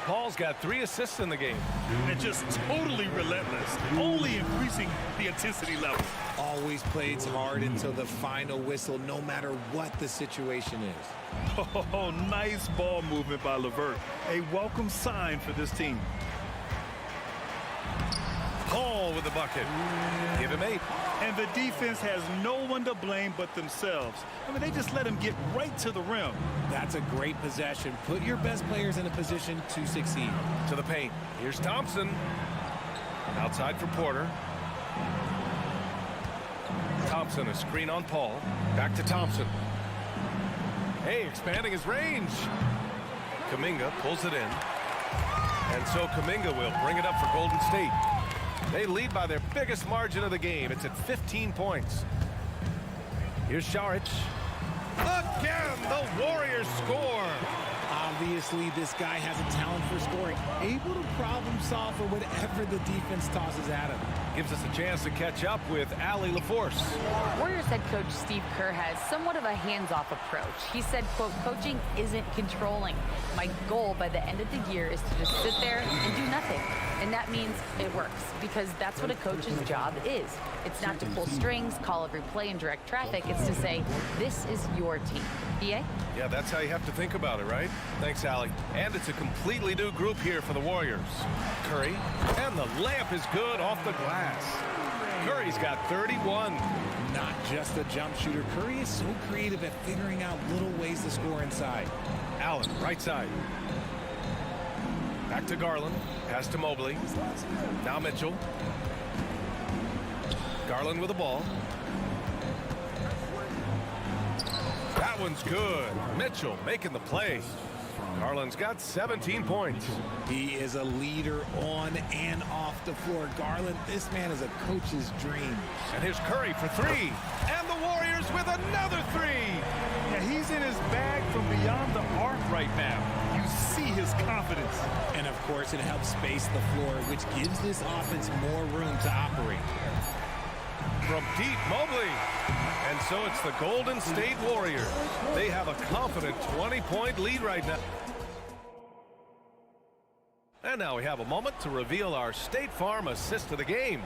Paul's got 3 assists in the game. And just totally relentless, only increasing the intensity level. Always plays hard until the final whistle, no matter what the situation is. Oh, nice ball movement by LeVert. A welcome sign for this team. Paul with the bucket. Give him 8. And the defense has no one to blame but themselves. I mean, they just let him get right to the rim. That's a great possession. Put your best players in a position to succeed. To the paint. Here's Thompson. Outside for Porter. Thompson, a screen on Paul. Back to Thompson. Hey, expanding his range. Kuminga pulls it in. And so Kuminga will bring it up for Golden State. They lead by their biggest margin of the game. It's at 15 points. Here's Šarić. Again, the Warriors score. Obviously, this guy has a talent for scoring, able to problem solve for whatever the defense tosses at him. Gives us a chance to catch up with Allie LaForce. Warriors head coach Steve Kerr has somewhat of a hands-off approach. He said, quote, coaching isn't controlling. My goal by the end of the year is to just sit there and do nothing. And that means it works, because that's what a coach's job is. It's not to pull strings, call every play, and direct traffic. It's to say, this is your team. EA? Yeah, that's how you have to think about it, right? Thanks, Allie. And it's a completely new group here for the Warriors. Curry, and the layup is good off the glass. Curry's got 31. Not just a jump shooter. Curry is so creative at figuring out little ways to score inside. Allen, right side. Back to Garland. Pass to Mobley. Now Mitchell. Garland with the ball. That one's good. Mitchell making the play. Garland's got 17 points. He is a leader on and off the floor. Garland, this man is a coach's dream. And here's Curry for 3. And the Warriors with another 3. Yeah, he's in his bag from beyond the arc right now. You see his confidence. And of course, it helps space the floor, which gives this offense more room to operate. From deep, Mobley. And so it's the Golden State Warriors. They have a confident 20-point lead right now. And now we have a moment to reveal our State Farm assist of the game.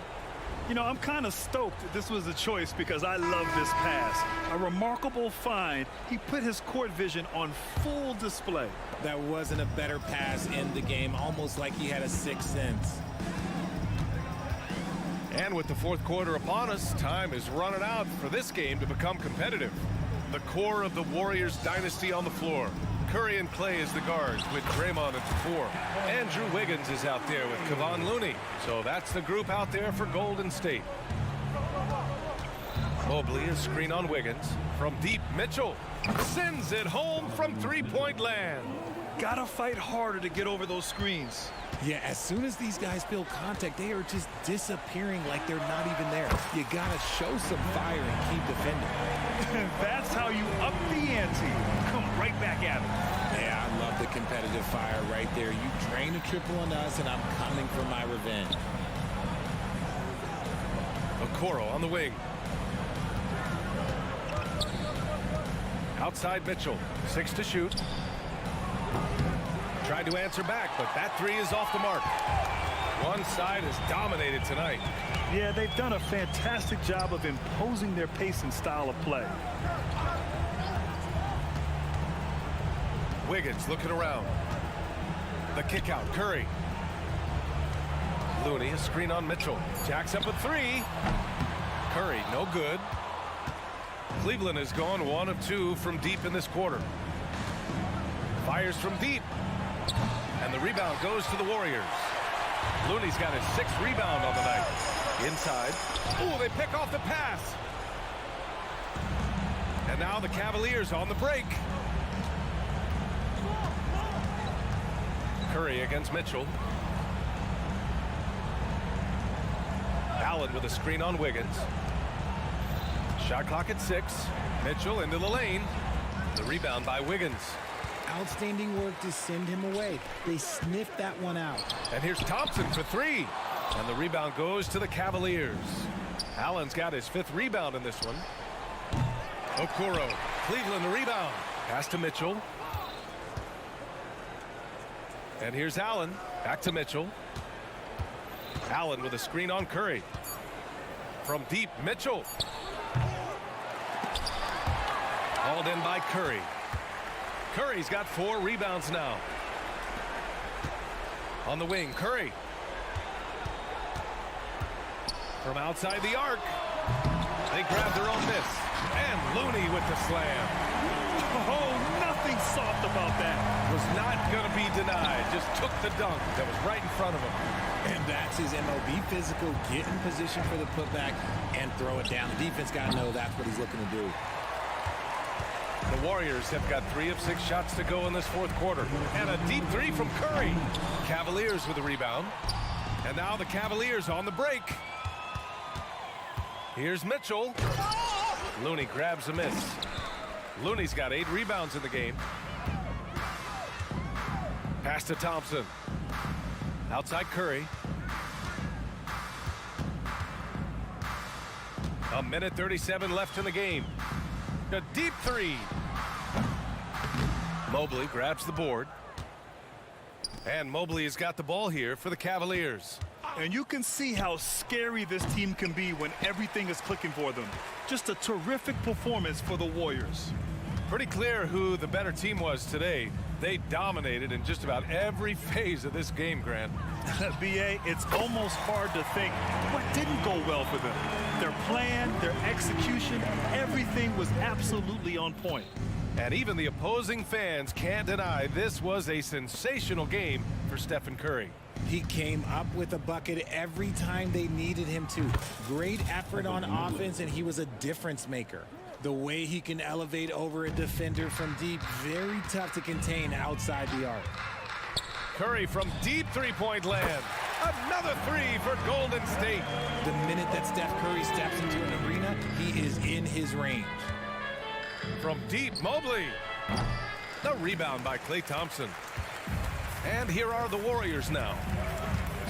You know, I'm kind of stoked this was a choice because I love this pass. A remarkable find. He put his court vision on full display. That wasn't a better pass in the game, almost like he had a sixth sense. And with the fourth quarter upon us, time is running out for this game to become competitive. The core of the Warriors dynasty on the floor. Curry and Clay as the guards with Draymond at the 4. Andrew Wiggins is out there with Kevon Looney. So that's the group out there for Golden State. Mobley is screen on Wiggins. From deep, Mitchell sends it home from three-point land. Gotta fight harder to get over those screens. Yeah, as soon as these guys feel contact, they are just disappearing like they're not even there. You gotta show some fire and keep defending. That's how you up the ante. Come right back at it. Yeah, I love the competitive fire right there. You drain a triple on us, and I'm coming for my revenge. Okoro on the wing. Outside Mitchell. 6 to shoot. Tried to answer back, but that three is off the mark. One side is dominated tonight. Yeah, they've done a fantastic job of imposing their pace and style of play. Wiggins looking around. The kick out, Curry. Looney, a screen on Mitchell. Jacks up a three. Curry, no good. Cleveland has gone 1 of 2 from deep in this quarter. Fires from deep. And the rebound goes to the Warriors. Looney's got his 6th rebound on the night. Inside. Ooh, they pick off the pass. And now the Cavaliers on the break. Curry against Mitchell. Allen with a screen on Wiggins. Shot clock at 6. Mitchell into the lane. The rebound by Wiggins. Outstanding work to send him away. They sniffed that one out. And here's Thompson for 3. And the rebound goes to the Cavaliers. Allen's got his 5th rebound in this one. Okoro, Cleveland the rebound. Pass to Mitchell. And here's Allen. Back to Mitchell. Allen with a screen on Curry. From deep, Mitchell. Hauled in by Curry. Curry's got 4 rebounds now. On the wing, Curry. From outside the arc. They grab their own miss. And Looney with the slam. Oh, nothing soft about that. Was not going to be denied. Just took the dunk that was right in front of him. And that's his MO. Be physical, get in position for the putback, and throw it down. The defense got to know that's what he's looking to do. The Warriors have got 3 of 6 shots to go in this fourth quarter. And a deep 3 from Curry. Cavaliers with a rebound. And now the Cavaliers on the break. Here's Mitchell. Looney grabs a miss. Looney's got 8 rebounds in the game. Pass to Thompson. Outside Curry. A minute 37 left in the game. A deep 3. Mobley grabs the board. And Mobley has got the ball here for the Cavaliers. And you can see how scary this team can be when everything is clicking for them. Just a terrific performance for the Warriors. Pretty clear who the better team was today. They dominated in just about every phase of this game, Grant. B.A., it's almost hard to think what didn't go well for them. Their plan, their execution, everything was absolutely on point. And even the opposing fans can't deny this was a sensational game for Stephen Curry. He came up with a bucket every time they needed him to. Great effort on offense, and he was a difference maker. The way he can elevate over a defender from deep, very tough to contain outside the arc. Curry from deep three-point land. Another 3 for Golden State. The minute that Steph Curry steps into an arena, he is in his range. From deep, Mobley. The rebound by Klay Thompson. And here are the Warriors now.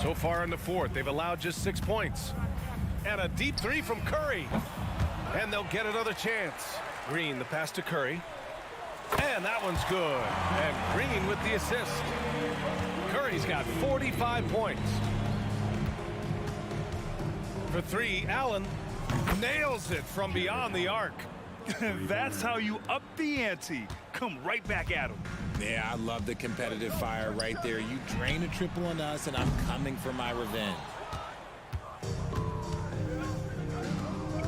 So far in the fourth, they've allowed just 6 points. And a deep three from Curry. And they'll get another chance. Green, the pass to Curry. And that one's good. And Green with the assist. Curry's got 45 points. For three, Allen nails it from beyond the arc. That's how you up the ante. Come right back at him. Yeah, I love the competitive fire right there. You drain a triple on us, and I'm coming for my revenge.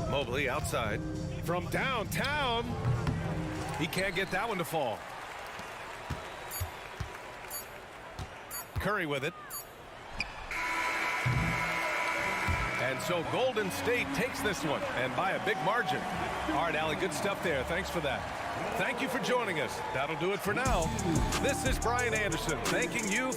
Mobley outside. From downtown. He can't get that one to fall. Curry with it. And so Golden State takes this one, and by a big margin. All right, Allie, good stuff there. Thanks for that. Thank you for joining us. That'll do it for now. This is Brian Anderson thanking you.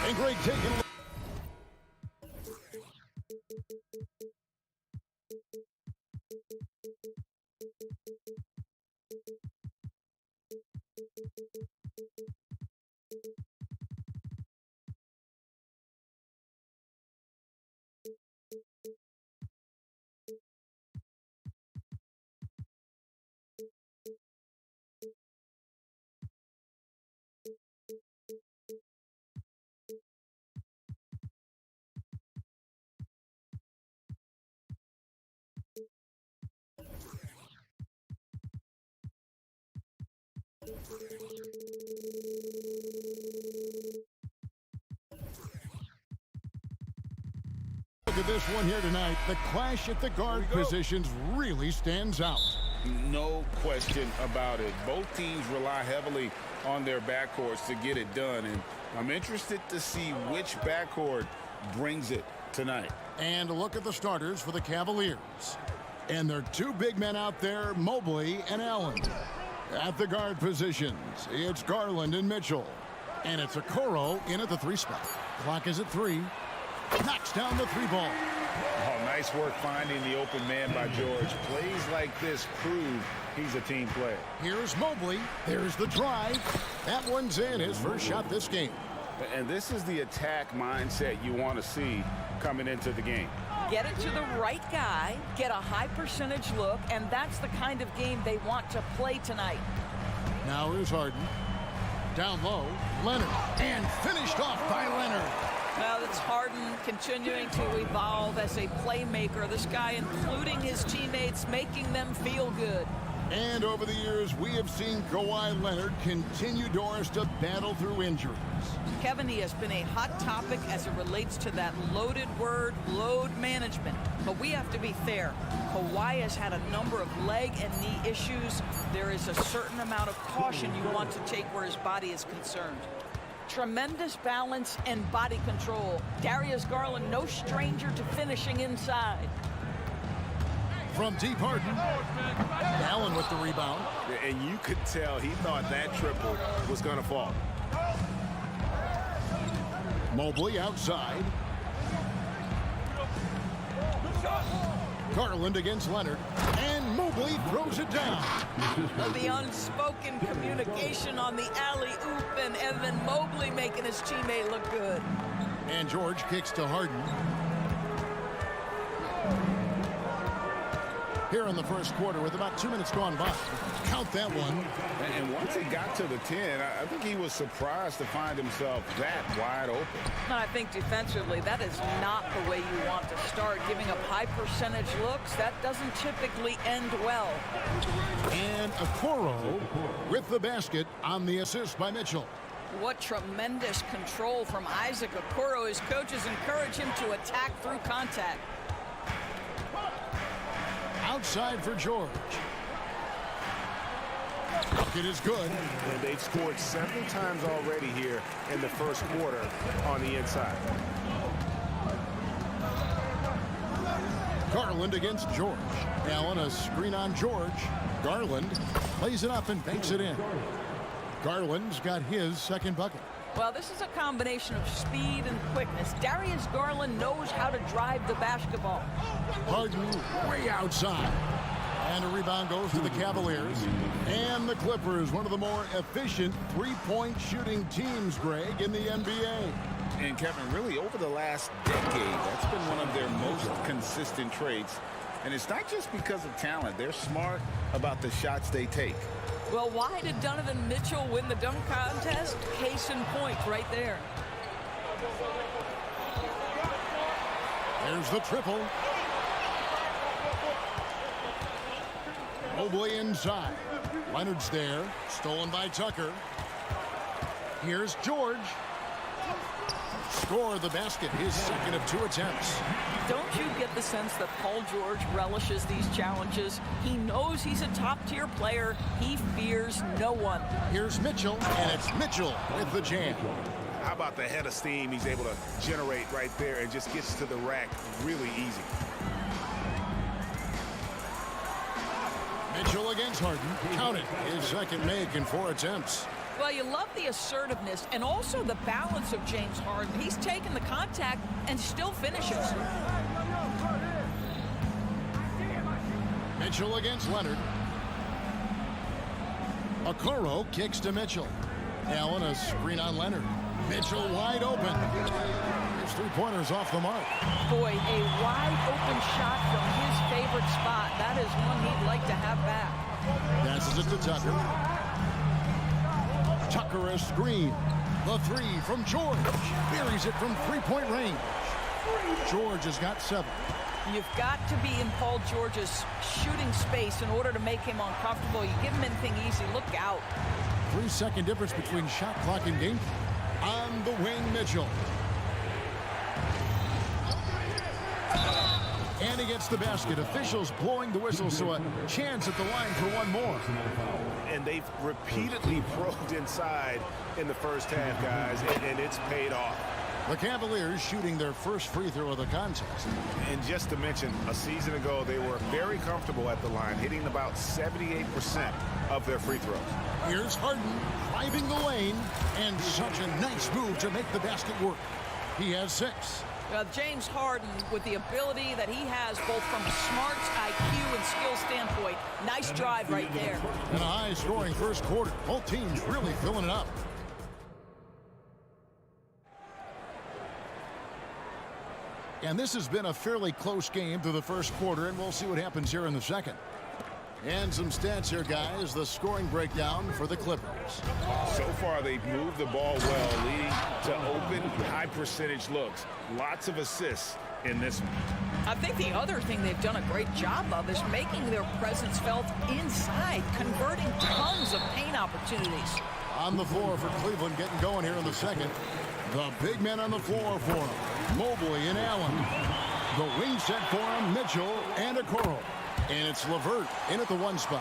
And Greg taking a look at this one here tonight. The clash at the guard positions really stands out. No question about it. Both teams rely heavily on their backcourts to get it done, and I'm interested to see which backcourt brings it tonight. And a look at the starters for the Cavaliers. And there are two big men out there, Mobley and Allen. At the guard positions, it's Garland and Mitchell. And it's Okoro in at the 3 spot. Clock is at 3. Knocks down the 3 ball. Oh, nice work finding the open man by George. Plays like this prove he's a team player. Here's Mobley. There's the drive. That one's in, his first shot this game. And this is the attack mindset you want to see coming into the game. Get it to the right guy, get a high percentage look, and that's the kind of game they want to play tonight. Now here's Harden. Down low, Leonard. And finished off by Leonard. Now that's Harden continuing to evolve as a playmaker. This guy, including his teammates, making them feel good. And over the years, we have seen Kawhi Leonard continue, Doris, to battle through injuries. Kevin, he has been a hot topic as it relates to that loaded word, load management. But we have to be fair. Kawhi has had a number of leg and knee issues. There is a certain amount of caution you want to take where his body is concerned. Tremendous balance and body control. Darius Garland, no stranger to finishing inside. From deep, Harden. Allen with the rebound. And you could tell he thought that triple was going to fall. Mobley outside. Garland against Leonard. And Mobley throws it down. The unspoken communication on the alley-oop, and Evan Mobley making his teammate look good. And George kicks to Harden. Here in the first quarter with about 2 minutes gone by. Count that one. And once he got to the 10, I think he was surprised to find himself that wide open. I think defensively, that is not the way you want to start. Giving up high percentage looks, that doesn't typically end well. And Okoro with the basket on the assist by Mitchell. What tremendous control from Isaac Okoro. His coaches encourage him to attack through contact. Outside for George. Bucket is good. And they've scored several times already here in the first quarter on the inside. Garland against George. Allen, a screen on George. Garland plays it up and banks it in. Garland's got his second bucket. Well, this is a combination of speed and quickness. Darius Garland knows how to drive the basketball. Harden way outside. And a rebound goes to the Cavaliers. And the Clippers, one of the more efficient three-point shooting teams, Greg, in the NBA. And Kevin, really over the last decade, that's been one of their most consistent traits. And it's not just because of talent. They're smart about the shots they take. Well, why did Donovan Mitchell win the dunk contest? Case in point right there. There's the triple. Mobley inside. Leonard's there. Stolen by Tucker. Here's George. Score the basket. His second of 2 attempts. Don't you get the sense that Paul George relishes these challenges? He knows he's a top-tier player. He fears no one. Here's Mitchell, and it's Mitchell with the jam. How about the head of steam he's able to generate right there and just gets to the rack really easy. Mitchell against Harden. Count it. His second make in 4 attempts. Well, you love the assertiveness and also the balance of James Harden. He's taken the contact and still finishes. Mitchell against Leonard. Okoro kicks to Mitchell. Allen, a screen on Leonard. Mitchell wide open. His 3-pointers off the mark. Boy, a wide open shot from his favorite spot. That is one he'd like to have back. Passes it to Tucker. Tucker a screen. The 3 from George. Buries it from 3-point range. George has got 7. You've got to be in Paul George's shooting space in order to make him uncomfortable. You give him anything easy, look out. 3-second difference between shot clock and game clock. On the wing, Mitchell. And he gets the basket. Officials blowing the whistle, so a chance at the line for one more. And they've repeatedly probed inside in the first half, guys, and it's paid off. The Cavaliers shooting their first free throw of the contest. And just to mention, a season ago, they were very comfortable at the line, hitting about 78% of their free throws. Here's Harden driving the lane, and such a nice move to make the basket work. He has 6. James Harden, with the ability that he has both from a smarts, IQ, and skill standpoint, nice drive right there. And a high-scoring first quarter. Both teams really filling it up. And this has been a fairly close game through the first quarter, and we'll see what happens here in the second. And some stats here, guys. The scoring breakdown for the Clippers. So far, they've moved the ball well, leading to open, high-percentage looks. Lots of assists in this one. I think the other thing they've done a great job of is making their presence felt inside, converting tons of paint opportunities. On the floor for Cleveland, getting going here in the second. The big men on the floor for him. Mobley and Allen. The wing set for him, Mitchell and Okoro. And it's LeVert in at the 1 spot.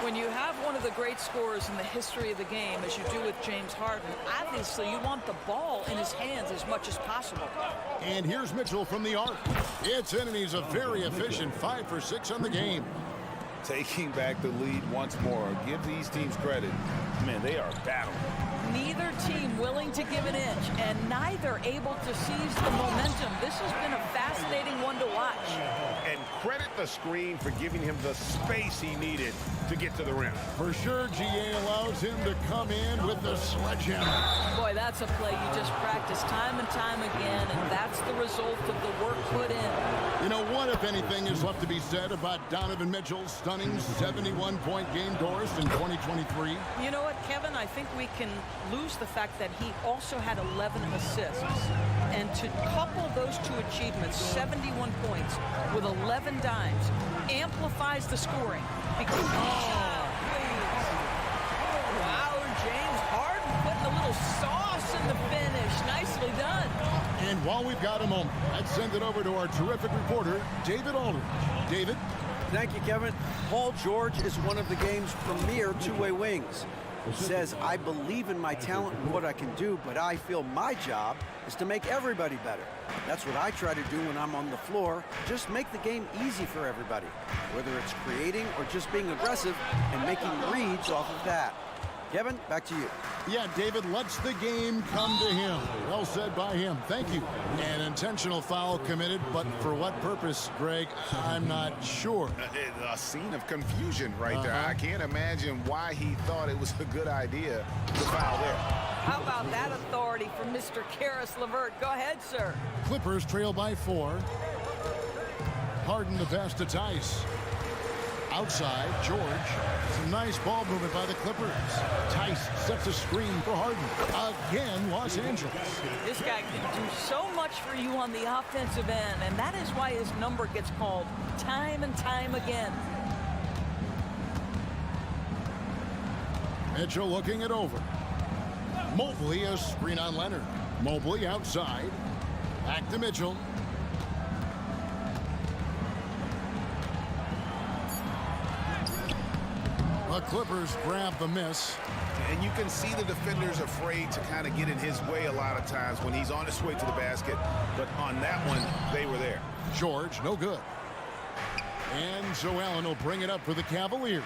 When you have one of the great scorers in the history of the game, as you do with James Harden, obviously you want the ball in his hands as much as possible. And here's Mitchell from the arc. It's in, and he's a very efficient 5 for 6 on the game. Taking back the lead once more. Give these teams credit. Man, they are battling. Neither team willing to give an inch, and neither able to seize the momentum. This has been a fascinating one to watch. And credit the screen for giving him the space he needed to get to the rim. For sure, GA allows him to come in with the sledgehammer. Boy, that's a play you just practice time and time again, and that's the result of the work put in. You know, what, if anything, is left to be said about Donovan Mitchell's stunning 71-point game, Doris, in 2023? You know what, Kevin? I think we can lose the fact that he also had 11 assists. And to couple those two achievements, 71 points with 11 dimes, amplifies the scoring. Because, wow, James Harden putting a little sauce in the finish. Nicely done. And while we've got a moment, let's send it over to our terrific reporter, David Aldridge. David? Thank you, Kevin. Paul George is one of the game's premier two-way wings. Says, I believe in my talent and what I can do, but I feel my job is to make everybody better. That's what I try to do when I'm on the floor. Just make the game easy for everybody, whether it's creating or just being aggressive and making reads off of that. Kevin, back to you. Yeah, David lets the game come to him. Well said by him. Thank you. An intentional foul committed, but for what purpose, Greg? I'm not sure. A scene of confusion right there. I can't imagine why he thought it was a good idea to foul there. How about that authority from Mr. Karis LeVert? Go ahead, sir. Clippers trail by 4. Harden the pass to Tice. Outside, George. Some nice ball movement by the Clippers. Tice sets a screen for Harden. Again, Los Angeles. This guy can do so much for you on the offensive end, and that is why his number gets called time and time again. Mitchell looking it over. Mobley, a screen on Leonard. Mobley outside. Back to Mitchell. The Clippers grab the miss. And you can see the defenders afraid to kind of get in his way a lot of times when he's on his way to the basket. But on that one, they were there. George, no good. And so Allen will bring it up for the Cavaliers.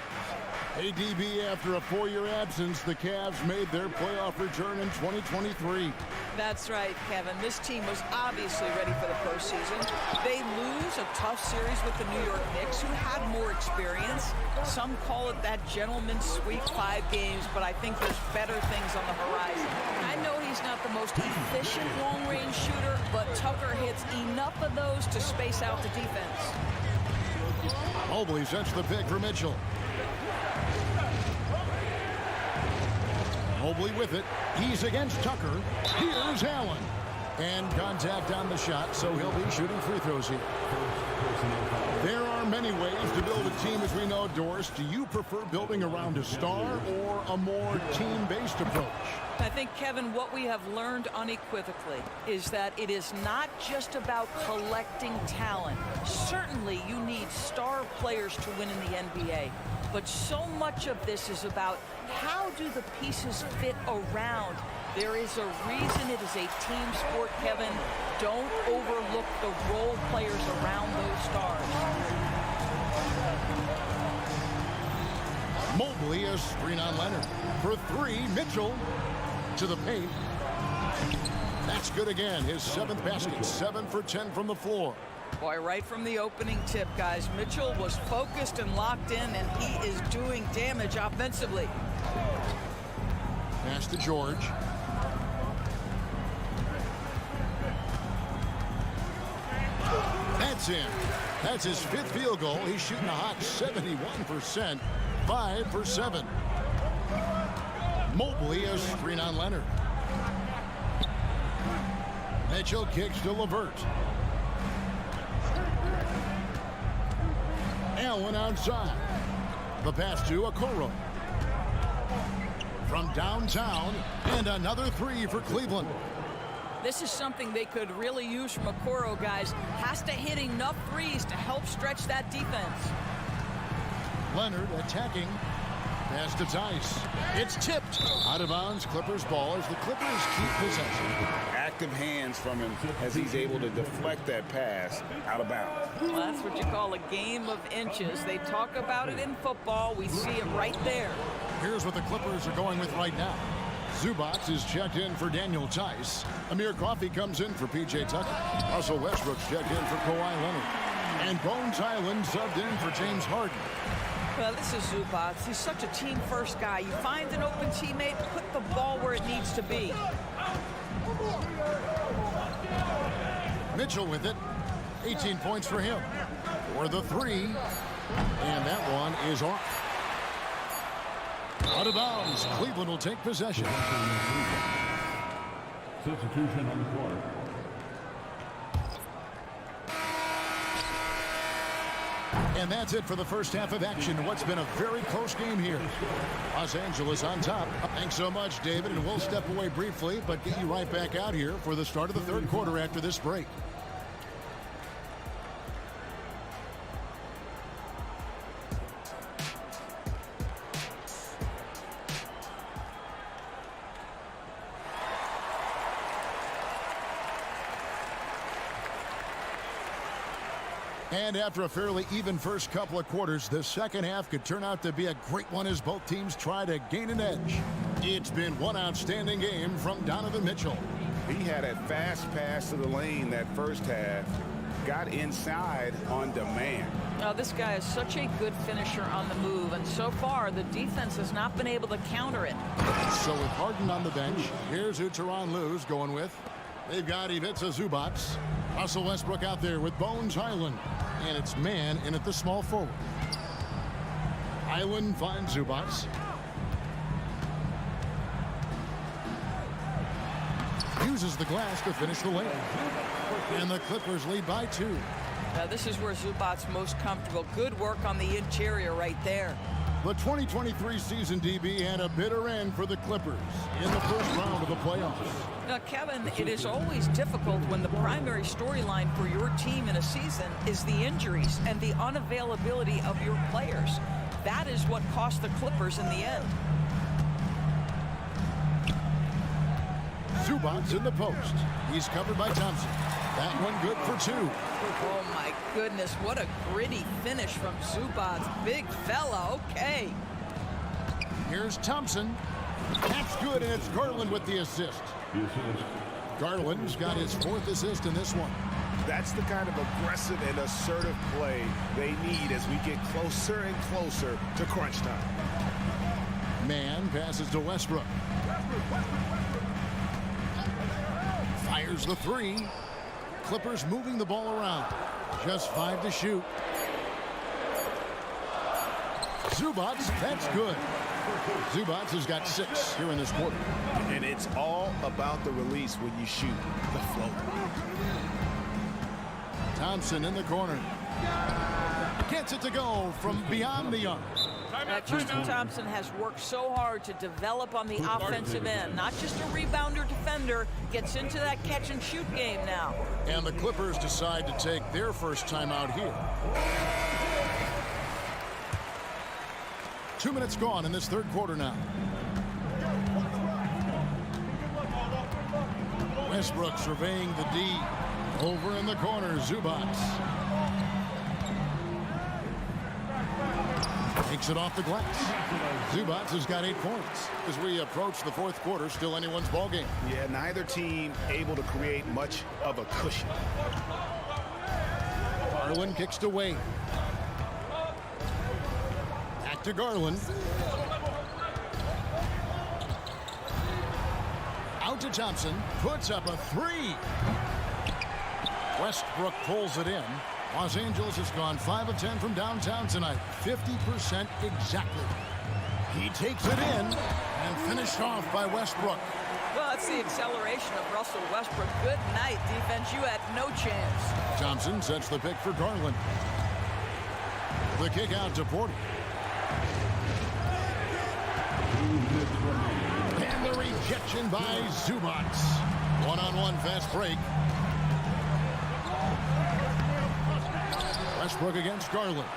ADB, after a 4-year absence, the Cavs made their playoff return in 2023. That's right, Kevin. This team was obviously ready for the postseason. They lose a tough series with the New York Knicks, who had more experience. Some call it that gentleman's sweep, 5 games, but I think there's better things on the horizon. I know he's not the most efficient long-range shooter, but Tucker hits enough of those to space out the defense. Mobley sets the pick for Mitchell. Mobley with it. He's against Tucker. Here's Allen. And contact on the shot, so he'll be shooting free throws here. There are many ways to build a team, as we know, Doris. Do you prefer building around a star or a more team-based approach? I think, Kevin, what we have learned unequivocally is that it is not just about collecting talent. Certainly, you need star players to win in the NBA. But so much of this is about how do the pieces fit around There is a reason it is a team sport, Kevin. Don't overlook the role players around those stars. Mobley a screen on Leonard. For three, Mitchell to the paint. That's good again. His 7th basket. 7 for 10 from the floor. Boy, right from the opening tip, guys, Mitchell was focused and locked in, and he is doing damage offensively. Pass to George. That's in. That's his 5th field goal. He's shooting a hot 71%. 5 for 7. Mobley a screen on Leonard. Mitchell kicks to LeVert. Allen outside. The pass to Okoro. From downtown, and another 3 for Cleveland. This is something they could really use from Okoro, guys. Has to hit enough threes to help stretch that defense. Leonard attacking. Pass to Tice. It's tipped. Out of bounds, Clippers ball as the Clippers keep possession. Active hands from him as he's able to deflect that pass out of bounds. Well, that's what you call a game of inches. They talk about it in football. We see it right there. Here's what the Clippers are going with right now. Zubac is checked in for Daniel Tice. Amir Coffey comes in for P.J. Tucker. Russell Westbrook's checked in for Kawhi Leonard. And Bones Highland subbed in for James Harden. Well, this is Zubac. He's such a team-first guy. You find an open teammate, put the ball where it needs to be. Mitchell with it. 18 points for him. For the 3. And that one is off. Out of bounds. Cleveland will take possession. Substitution on the court. And that's it for the first half of action. What's been a very close game here. Los Angeles on top. Thanks so much, David. And we'll step away briefly, but get you right back out here for the start of the third quarter after this break. And after a fairly even first couple of quarters, the second half could turn out to be a great one as both teams try to gain an edge. It's been one outstanding game from Donovan Mitchell. He had a fast pass to the lane that first half. Got inside on demand. Now, this guy is such a good finisher on the move, and so far the defense has not been able to counter it. So with Harden on the bench, here's who Tyronn Lue's going with. They've got Ivica Zubac. Russell Westbrook out there with Bones Highland. And it's man in at the small forward. Highland finds Zubac. Uses the glass to finish the lane. And the Clippers lead by 2. Now, this is where Zubac's most comfortable. Good work on the interior right there. The 2023 season, DB, had a bitter end for the Clippers in the first round of the playoffs. Now, Kevin, it is always difficult when the primary storyline for your team in a season is the injuries and the unavailability of your players. That is what cost the Clippers in the end. Zubac in the post. He's covered by Thompson. That one good for 2. Oh, my goodness. What a gritty finish from Zubac. Big fella. Okay. Here's Thompson. That's good, and it's Garland with the assist. Garland's got his 4th assist in this one. That's the kind of aggressive and assertive play they need as we get closer and closer to crunch time. Man passes to Westbrook. Fires the 3. Clippers moving the ball around. Just 5 to shoot. Zubac, that's good. Zubac has got 6 here in this quarter. And it's all about the release when you shoot the floater. Thompson in the corner. Gets it to go from beyond the arc. Tristan Thompson has worked so hard to develop on the offensive end. Not just a rebounder defender, gets into that catch-and-shoot game now. And the Clippers decide to take their first time out here. 2 minutes gone in this third quarter now. Westbrook surveying the D. Over in the corner, Zubats. Takes it off the glass. Zubats has got 8 points. As we approach the fourth quarter, still anyone's ballgame. Yeah, neither team able to create much of a cushion. Garland kicks to Wade. Back to Garland. Out to Thompson. Puts up a 3. Westbrook pulls it in. Los Angeles has gone 5 of 10 from downtown tonight. 50% exactly. He takes it in and finished off by Westbrook. Well, that's the acceleration of Russell Westbrook. Good night, defense. You had no chance. Thompson sets the pick for Garland. The kick out to Porter. And the rejection by Zubats. One-on-one fast break. Westbrook against Garland.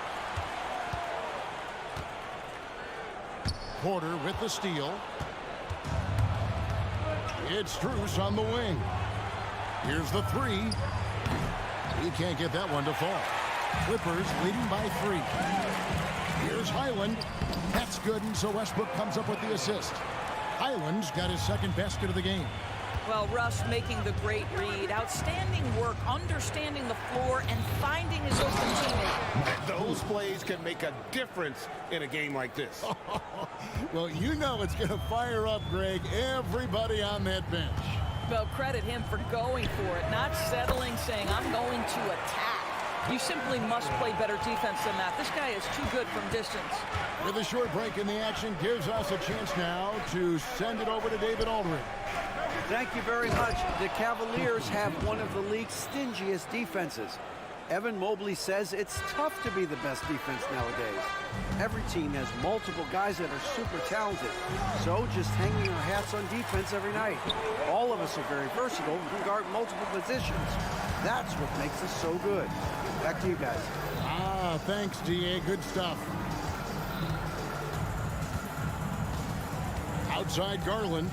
Porter with the steal. It's Strus on the wing. Here's the 3. He can't get that one to fall. Clippers leading by 3. Here's Highland. That's good, and so Westbrook comes up with the assist. Highland's got his second basket of the game. Well, Russ making the great read. Outstanding work, understanding the floor, and finding his open teammate. Those plays can make a difference in a game like this. Well, you know it's going to fire up, Greg, everybody on that bench. Well, credit him for going for it, not settling, saying, I'm going to attack. You simply must play better defense than that. This guy is too good from distance. With a short break in the action, gives us a chance now to send it over to David Aldridge. Thank you very much. The Cavaliers have one of the league's stingiest defenses. Evan Mobley says it's tough to be the best defense nowadays. Every team has multiple guys that are super talented. So just hanging our hats on defense every night. All of us are very versatile and can guard multiple positions. That's what makes us so good. Back to you guys. Thanks, DA. Good stuff. Outside Garland.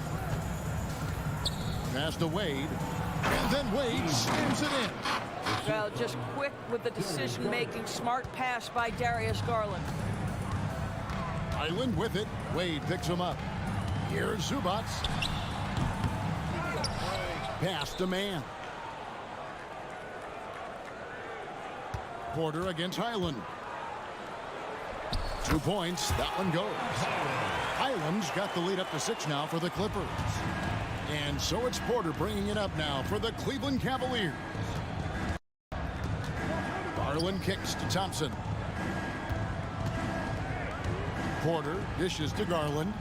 Pass to Wade. And then Wade slams it in. Well, just quick with the decision-making. Smart pass by Darius Garland. Island with it. Wade picks him up. Here's Zubats. Pass to man. Porter against Highland. 2 points. That one goes. Highland's got the lead up to 6 now for the Clippers. And so it's Porter bringing it up now for the Cleveland Cavaliers. Garland kicks to Thompson. Porter dishes to Garland.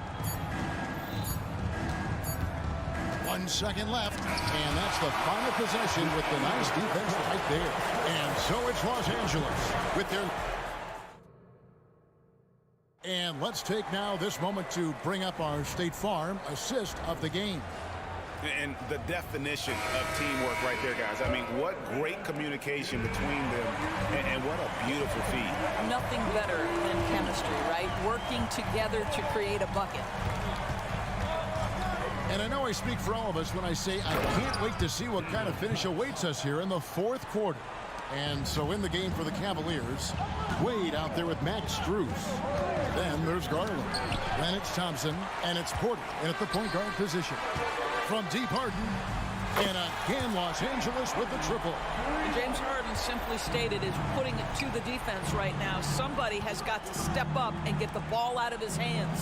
1 second left, and that's the final possession with the nice defense right there. And so it's Los Angeles with their... And let's take now this moment to bring up our State Farm assist of the game. And the definition of teamwork right there, guys. I mean, what great communication between them, and what a beautiful feed. Nothing better than chemistry, right? Working together to create a bucket. And I know I speak for all of us when I say I can't wait to see what kind of finish awaits us here in the fourth quarter. And so in the game for the Cavaliers, Wade out there with Max Strus. Then there's Garland. Then it's Thompson, and it's Porter in at the point guard position. From deep Harden, and again Los Angeles with the triple. And James Harden simply stated is putting it to the defense right now. Somebody has got to step up and get the ball out of his hands.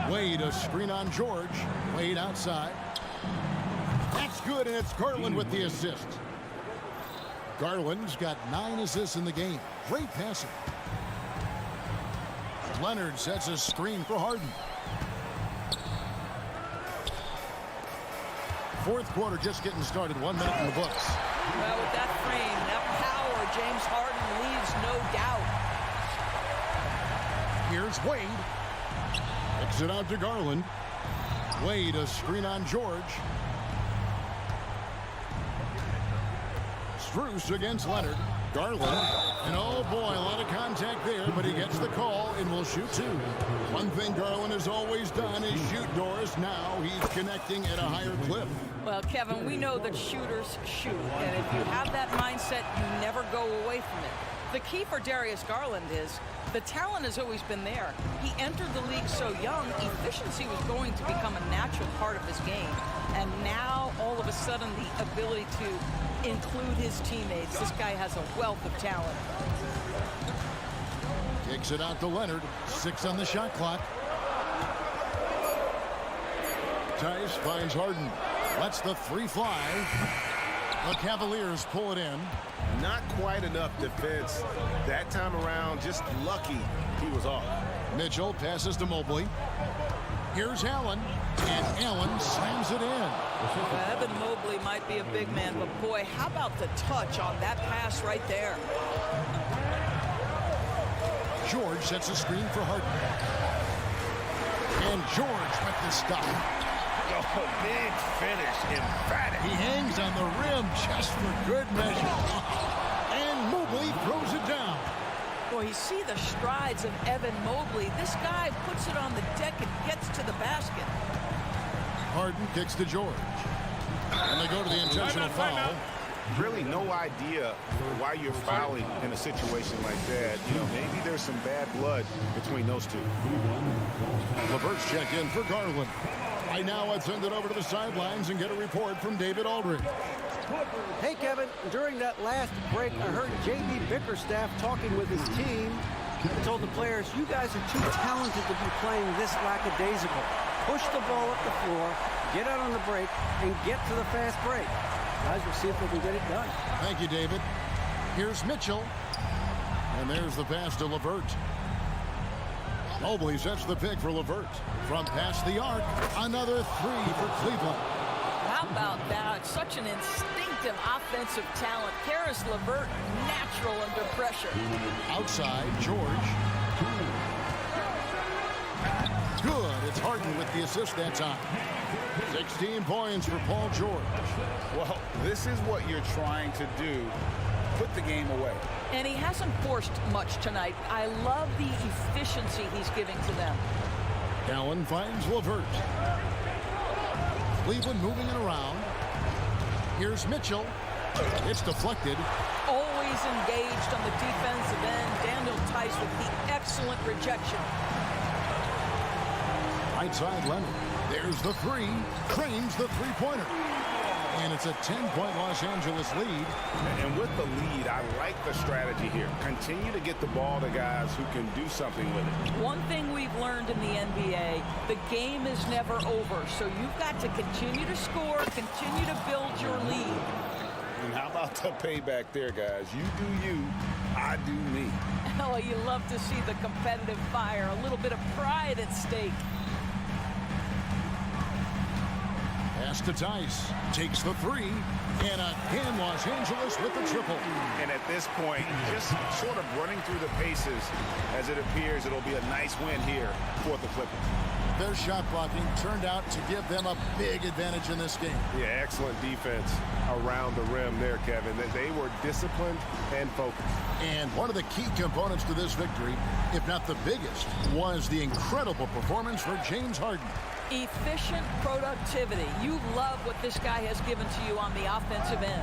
Wade, a screen on George. Wade outside. That's good, and it's Garland with the assist. Garland's got 9 assists in the game. Great passing. Leonard sets a screen for Harden. Fourth quarter just getting started. 1 minute in the books. Well, with that frame, that power, James Harden leaves no doubt. Here's Wade. Kicks it out to Garland. Wade, a screen on George. Strus against Leonard. Garland. And oh boy, a lot of contact there, but but he gets the call and will shoot 2. One thing Garland has always done is shoot, Doris. Now he's connecting at a higher clip. Well, Kevin, we know that shooters shoot, and if you have that mindset, you never go away from it. The key for Darius Garland is the talent has always been there. He entered the league so young, efficiency was going to become a natural part of his game. And now, all of a sudden, the ability to include his teammates. This guy has a wealth of talent. Kicks it out to Leonard. 6 on the shot clock. Tice finds Harden. Lets the 3 fly. The Cavaliers pull it in. Not quite enough defense that time around. Just lucky he was off. Mitchell passes to Mobley. Here's Allen, and Allen slams it in. Evan Mobley might be a big man, but boy, how about the touch on that pass right there? George sets a screen for Harden. And George with the stop. Oh, big finish, emphatic. He hangs on the rim just for good measure. And Mobley throws it down. Boy, you see the strides of Evan Mobley. This guy puts it on the deck and gets to the basket. Harden kicks to George. And they go to the intentional foul. Really no idea why you're fouling in a situation like that. You know, maybe there's some bad blood between those two. LeVert's check in for Garland. I now send it over to the sidelines and get a report from David Aldridge. Hey, Kevin, during that last break, I heard J.B. Bickerstaff talking with his team. He told the players, you guys are too talented to be playing this lackadaisical. Push the ball up the floor, get out on the break, and get to the fast break. Guys, we'll see if we can get it done. Thank you, David. Here's Mitchell. And there's the pass to LeVert. Mobley sets the pick for LeVert. From past the arc, another 3 for Cleveland. How about that? Such an instinctive offensive talent. Karis LeVert, natural under pressure. Outside, George. Good. It's Harden with the assist that time. 16 points for Paul George. Well, this is what you're trying to do. Put the game away. And he hasn't forced much tonight. I love the efficiency he's giving to them. Allen finds LeVert. Cleveland moving it around. Here's Mitchell. It's deflected. Always engaged on the defensive end. Daniel Tice with the excellent rejection. Right side Leonard. There's the 3. Cranes the 3-pointer. And it's a 10-point Los Angeles lead. And with the lead, I like the strategy here. Continue to get the ball to guys who can do something with it. One thing we've learned in the NBA, the game is never over. So you've got to continue to score, continue to build your lead. And how about the payback there, guys? You do you, I do me. Oh, you love to see the competitive fire, a little bit of pride at stake. Pass to Tice. Takes the 3. And again, Los Angeles with the triple. And at this point, just sort of running through the paces as it appears it'll be a nice win here for the Clippers. Their shot blocking turned out to give them a big advantage in this game. Yeah, excellent defense around the rim there, Kevin. They were disciplined and focused. And one of the key components to this victory, if not the biggest, was the incredible performance for James Harden. Efficient productivity. You love what this guy has given to you on the offensive end.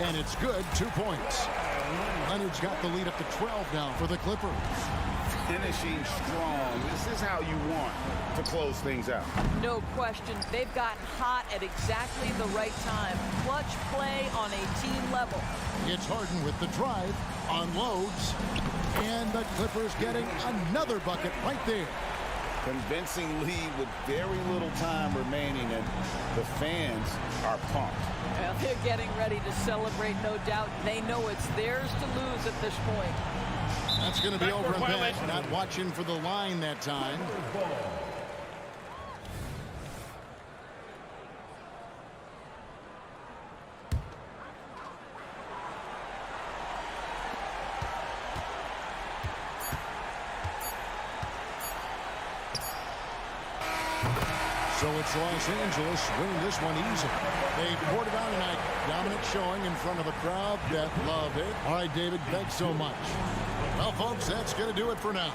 And it's good, 2 points. Leonard's got the lead up to 12 now for the Clippers. Finishing strong. This is how you want to close things out. No question. They've gotten hot at exactly the right time. Clutch play on a team level. It's Harden with the drive, unloads, and the Clippers getting another bucket right there. Convincing lead with very little time remaining, and the fans are pumped. Well, they're getting ready to celebrate, no doubt. They know it's theirs to lose at this point. That's going to be over and back. Not watching for the line that time. So it's Los Angeles winning this one easy. They poured it on tonight. Dominant showing in front of a crowd that loved it. All right, David, thanks so much. Well, Well, folks, that's going to do it for now.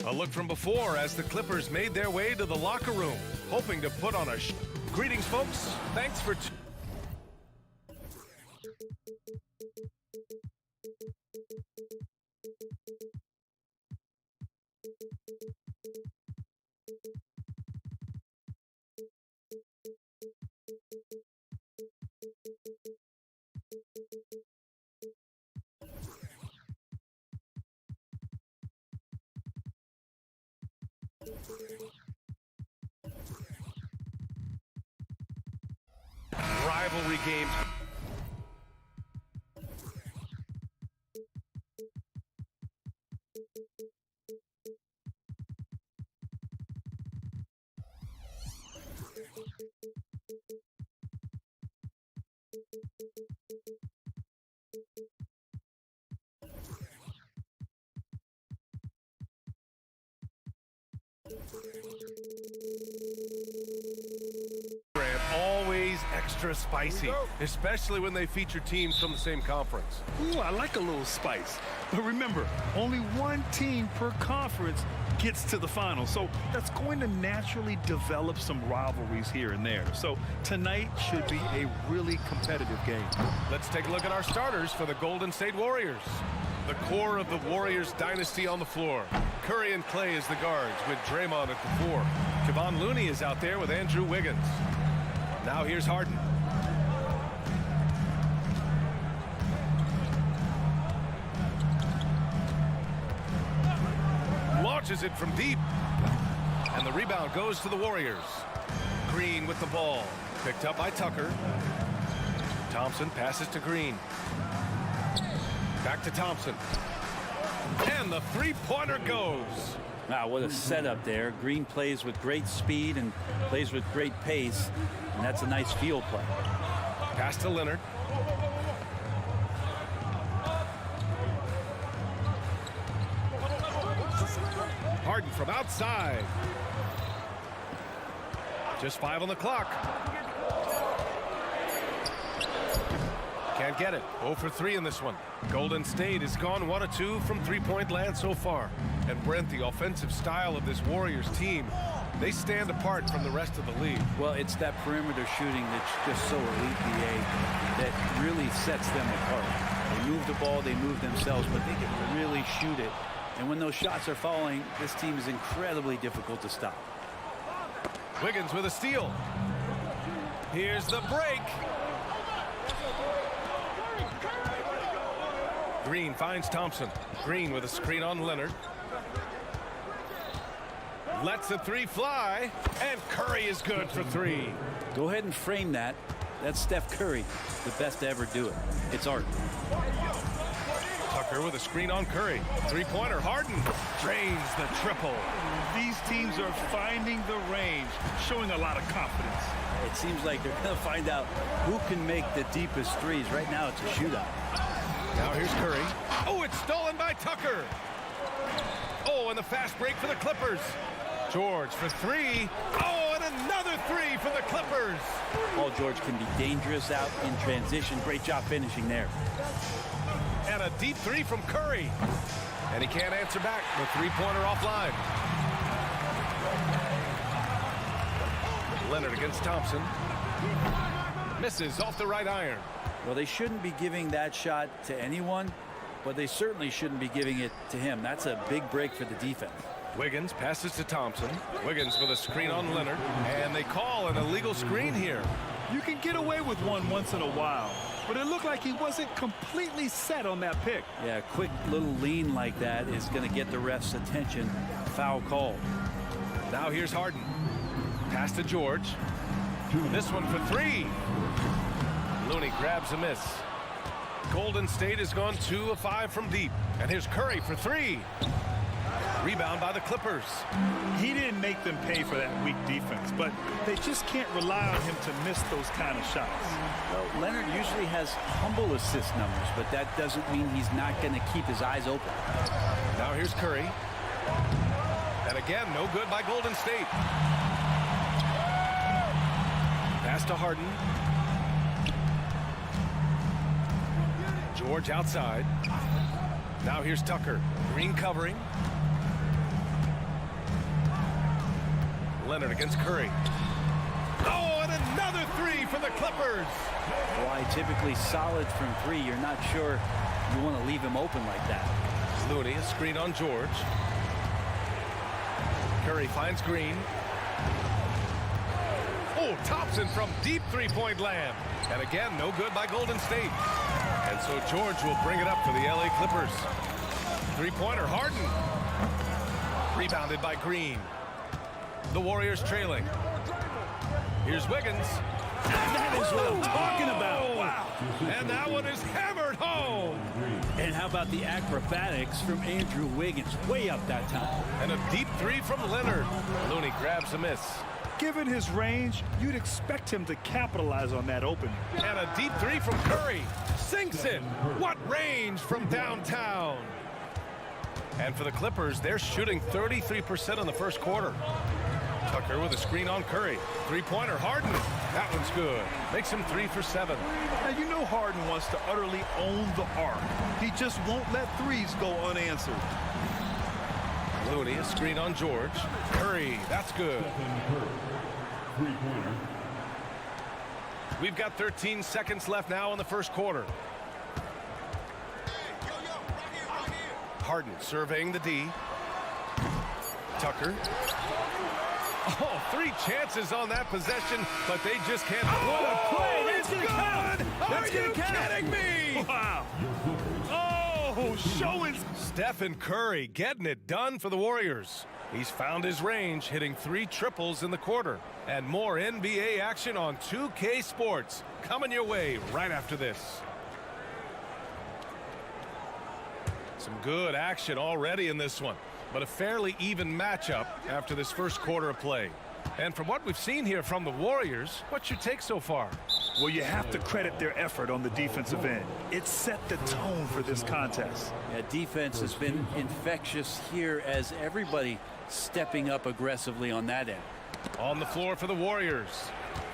A look from before as the Clippers made their way to the locker room, hoping to put on a Greetings, folks. Thanks for... Rivalry games. Always extra spicy, especially when they feature teams from the same conference. Ooh, I like a little spice. But remember, only one team per conference gets to the final. So that's going to naturally develop some rivalries here and there. So tonight should be a really competitive game. Let's take a look at our starters for the Golden State Warriors. The core of the Warriors dynasty on the floor. Curry and Clay as the guards with Draymond at the 4. Kevon Looney is out there with Andrew Wiggins. Now here's Harden. Launches it from deep. And the rebound goes to the Warriors. Green with the ball. Picked up by Tucker. Thompson passes to Green. Back to Thompson. And the three-pointer goes. Wow, what a setup there. Green plays with great speed and plays with great pace, and that's a nice field play. Pass to Leonard. Harden from outside. Just 5 on the clock. Can't get it. 0 for 3 in this one. Golden State has gone 1 of 2 from three-point land so far. And Brent, the offensive style of this Warriors team, they stand apart from the rest of the league. Well, it's that perimeter shooting that's just so elite, BA, that really sets them apart. They move the ball, they move themselves, but they can really shoot it. And when those shots are falling, this team is incredibly difficult to stop. Wiggins with a steal. Here's the break. Green finds Thompson. Green with a screen on Leonard. Lets the 3 fly, and Curry is good for 3. Go ahead and frame that. That's Steph Curry, the best to ever do it. It's art. Tucker with a screen on Curry. Three-pointer, Harden drains the triple. These teams are finding the range, showing a lot of confidence. It seems like they're going to find out who can make the deepest threes. Right now, it's a shootout. Now here's Curry. Oh, it's stolen by Tucker. Oh, and the fast break for the Clippers. George for 3. Oh, and another 3 for the Clippers. Paul George can be dangerous out in transition. Great job finishing there. And a deep 3 from Curry. And he can't answer back. The three-pointer offline. Leonard against Thompson. Misses off the right iron. Well, they shouldn't be giving that shot to anyone, but they certainly shouldn't be giving it to him. That's a big break for the defense. Wiggins passes to Thompson. Wiggins with a screen on Leonard. And they call an illegal screen here. You can get away with one once in a while, but it looked like he wasn't completely set on that pick. Yeah, a quick little lean like that is going to get the ref's attention. Foul called. Now here's Harden. Pass to George. This one for 3. Looney grabs a miss. Golden State has gone 2 of 5 from deep. And here's Curry for 3. Rebound by the Clippers. He didn't make them pay for that weak defense, but they just can't rely on him to miss those kind of shots. Well, Leonard usually has humble assist numbers, but that doesn't mean he's not going to keep his eyes open. Now here's Curry. And again, no good by Golden State. Pass to Harden. George outside. Now here's Tucker. Green covering. Leonard against Curry. Oh, and another three for the Clippers. Why typically solid from three. You're not sure you want to leave him open like that. Looney, a screen on George. Curry finds Green. Oh, Thompson from deep three-point land. And again, no good by Golden State. And so George will bring it up for the LA Clippers. Three-pointer, Harden. Rebounded by Green. The Warriors trailing. Here's Wiggins. That is what I'm talking about. Wow. And that one is hammered home. And how about the acrobatics from Andrew Wiggins? Way up that time. And a deep three from Leonard. Looney grabs a miss. Given his range, you'd expect him to capitalize on that opening. And a deep three from Curry. Sinks it. What range from downtown. And for the Clippers, they're shooting 33% in the first quarter. Tucker with a screen on Curry. Three-pointer, Harden. That one's good. Makes him 3 for 7. Now, you know Harden wants to utterly own the arc. He just won't let threes go unanswered. Looney, a screen on George. Curry, that's good. Three-pointer. We've got 13 seconds left now in the first quarter. Harden surveying the D. Tucker. Oh, 3 chances on that possession, but they just can't. What a play! That's It's good! Are you kidding me? Wow. Oh, showing. Stephen Curry getting it done for the Warriors. He's found his range, hitting 3 triples in the quarter. And more NBA action on 2K Sports coming your way right after this. Some good action already in this one, but a fairly even matchup after this first quarter of play. And from what we've seen here from the Warriors, what's your take so far? Well, you have to credit their effort on the defensive end. It set the tone for this contest. Yeah, defense has been infectious here as everybody stepping up aggressively on that end. On the floor for the Warriors.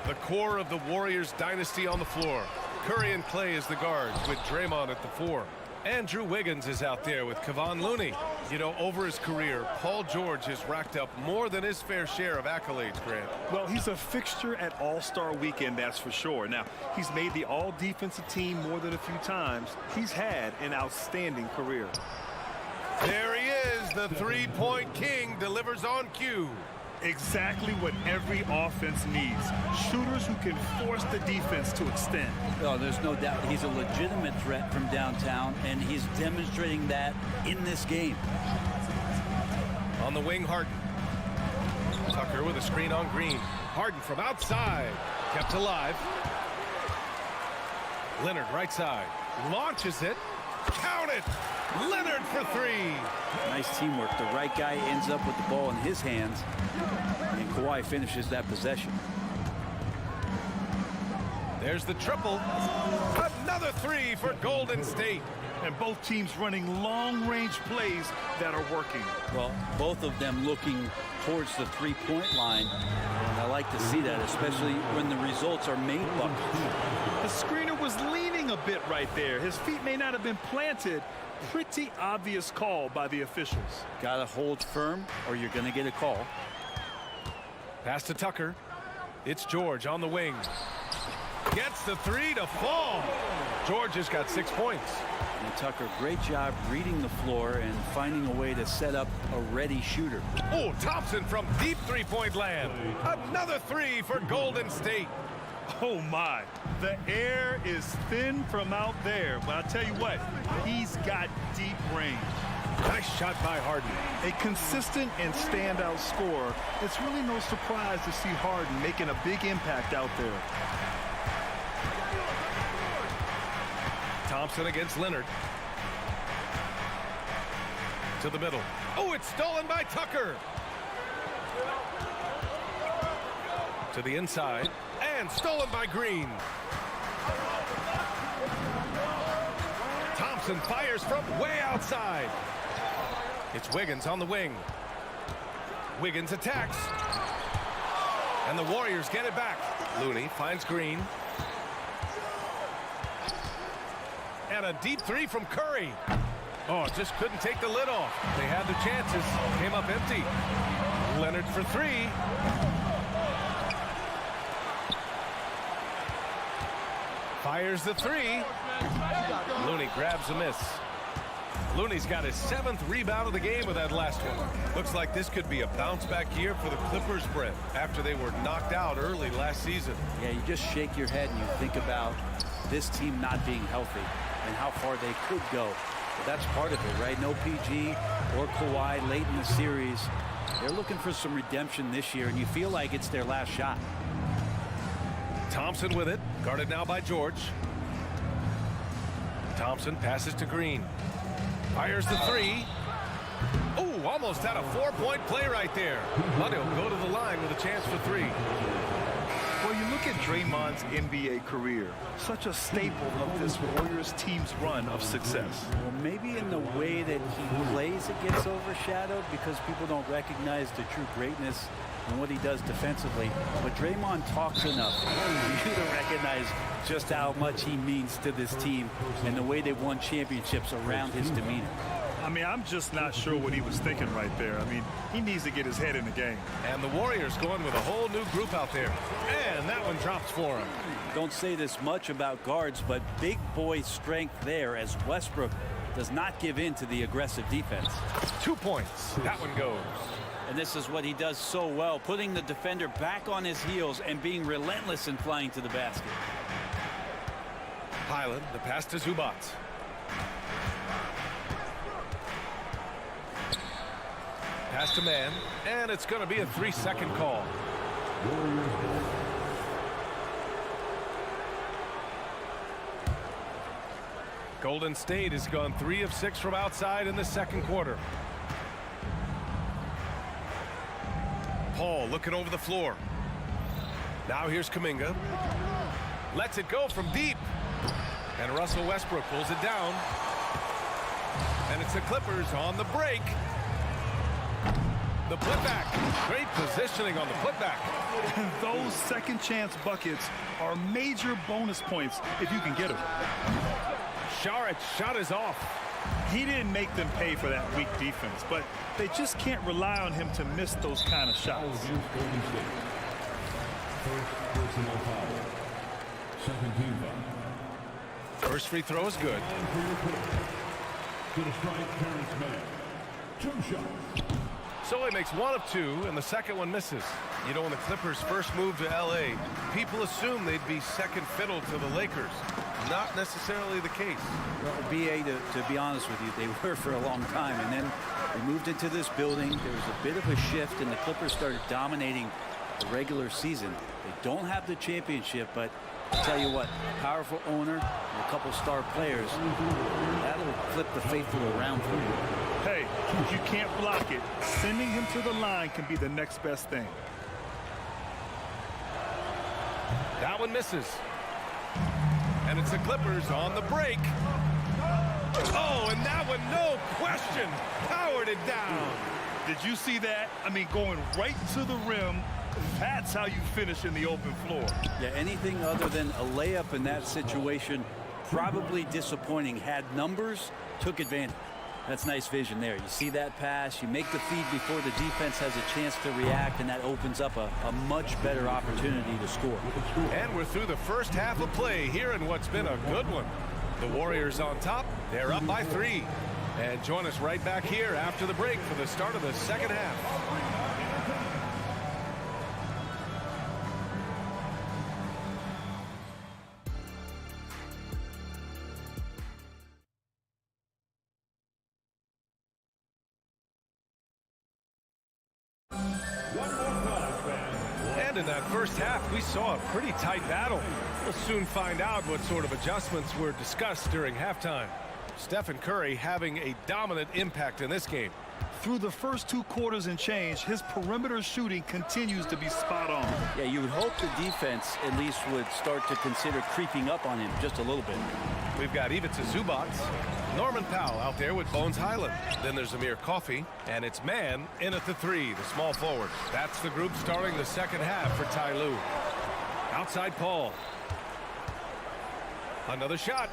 The core of the Warriors dynasty on the floor. Curry and Clay as the guards with Draymond at the 4. Andrew Wiggins is out there with Kevon Looney. You know, over his career, Paul George has racked up more than his fair share of accolades, Grant. Well, he's a fixture at All-Star Weekend, that's for sure. Now, he's made the all-defensive team more than a few times. He's had an outstanding career. There he is, the three-point king, delivers on cue. Exactly what every offense needs. Shooters who can force the defense to extend. Oh, there's no doubt he's a legitimate threat from downtown, and he's demonstrating that in this game. On the wing, Harden. Tucker with a screen on Green. Harden from outside. Kept alive. Leonard right side. Launches it. Count it. Leonard for 3. Nice teamwork. The right guy ends up with the ball in his hands, and Kawhi finishes that possession. There's the triple. Another 3 for Golden State. And both teams running long-range plays that are working. Well, both of them looking towards the three-point line. And I like to see that, especially when the results are made buckets. The screener was leaning a bit right there. His feet may not have been planted. Pretty obvious call by the officials. Got to hold firm or you're going to get a call. Pass to Tucker. It's George on the wing. Gets the 3 to fall. George has got 6 points. And Tucker, great job reading the floor and finding a way to set up a ready shooter. Oh, Thompson from deep three-point land. Another 3 for Golden State. Oh, my. The air is thin from out there. But I'll tell you what, he's got deep range. Nice shot by Harden. A consistent and standout scorer. It's really no surprise to see Harden making a big impact out there. Thompson against Leonard. To the middle. Oh, it's stolen by Tucker. To the inside. And stolen by Green. Thompson fires from way outside. It's Wiggins on the wing. Wiggins attacks. And the Warriors get it back. Looney finds Green. And a deep 3 from Curry. Oh, just couldn't take the lid off. They had the chances. Came up empty. Leonard for three. Fires the three. Looney grabs a miss. Looney's got his 7th rebound of the game with that last one. Looks like this could be a bounce-back year for the Clippers, Brent, after they were knocked out early last season. Yeah, you just shake your head and you think about this team not being healthy and how far they could go. But that's part of it, right? No PG or Kawhi late in the series. They're looking for some redemption this year, and you feel like it's their last shot. Thompson with it, guarded now by George. Thompson passes to Green. Fires the three. Oh, almost had a 4-point play right there. But he'll go to the line with a chance for three. Well, you look at Draymond's NBA career, such a staple of this Warriors team's run of success. Well, maybe in the way that he plays it gets overshadowed because people don't recognize the true greatness and what he does defensively. But Draymond talks enough for you to recognize just how much he means to this team and the way they've won championships around his demeanor. I mean, I'm just not sure what he was thinking right there. I mean, he needs to get his head in the game. And the Warriors going with a whole new group out there. And that one drops for him. Don't say this much about guards, but big boy strength there as Westbrook does not give in to the aggressive defense. 2 points. That one goes. And this is what he does so well, putting the defender back on his heels and being relentless in flying to the basket. Highland, the pass to Zubac. Pass to man, and it's going to be a 3-second call. Golden State has gone 3 of 6 from outside in the second quarter. Paul looking over the floor. Now here's Kuminga. Lets it go from deep. And Russell Westbrook pulls it down. And it's the Clippers on the break. The putback. Great positioning on the putback. Those second chance buckets are major bonus points if you can get them. Sharic's shot is off. He didn't make them pay for that weak defense, but they just can't rely on him to miss those kind of shots. First free throw is good. So he makes 1 of 2, and the second one misses. You know, when the Clippers first moved to L.A., people assumed they'd be second fiddle to the Lakers. Not necessarily the case. Well, B.A., to be honest with you, they were for a long time, and then they moved into this building. There was a bit of a shift, and the Clippers started dominating the regular season. They don't have the championship, but I'll tell you what, powerful owner and a couple star players, that'll flip the faithful around for you. Hey, if you can't block it, sending him to the line can be the next best thing. That one misses. And it's the Clippers on the break. Oh, and that one, no question, powered it down. Did you see that? I mean, going right to the rim. That's how you finish in the open floor. Yeah, anything other than a layup in that situation, probably disappointing. Had numbers, took advantage. That's nice vision there. You see that pass, you make the feed before the defense has a chance to react, and that opens up a much better opportunity to score. And we're through the first half of play here in what's been a good one. The Warriors on top, they're up by 3. And join us right back here after the break for the start of the second half. And in that first half, we saw a pretty tight battle. We'll soon find out what sort of adjustments were discussed during halftime. Stephen Curry having a dominant impact in this game. Through the first 2 quarters and change, his perimeter shooting continues to be spot on. Yeah, you would hope the defense at least would start to consider creeping up on him just a little bit. We've got Ivica Zubac, Norman Powell out there with Bones Highland. Then there's Amir Coffey, and it's man in at the 3, the small forward. That's the group starting the second half for Ty Lue. Outside Paul. Another shot.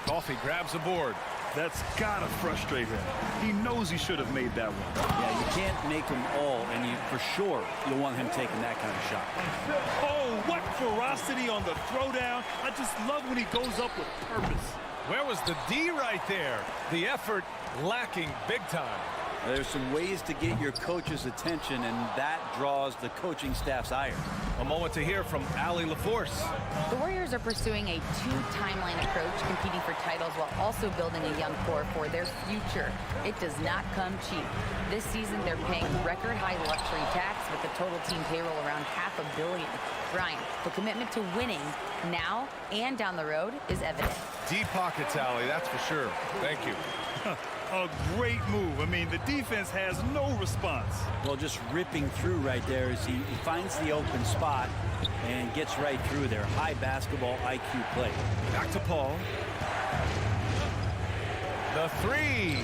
Coffey grabs the board. That's gotta frustrate him. He knows he should have made that one. Yeah, you can't make them all, and you for sure you'll want him taking that kind of shot. Oh, what ferocity on the throwdown. I just love when he goes up with purpose. Where was the D right there? The effort lacking big time. There's some ways to get your coach's attention, and that draws the coaching staff's ire. A moment to hear from Allie LaForce. The Warriors are pursuing a two-timeline approach, competing for titles while also building a young core for their future. It does not come cheap. This season, they're paying record-high luxury tax with the total team payroll around $500 million. Brian, the commitment to winning now and down the road is evident. Deep pockets, Allie, that's for sure. Thank you. A great move. I mean, the defense has no response. Well, just ripping through right there as he finds the open spot and gets right through there. High basketball IQ play. Back to Paul. The three.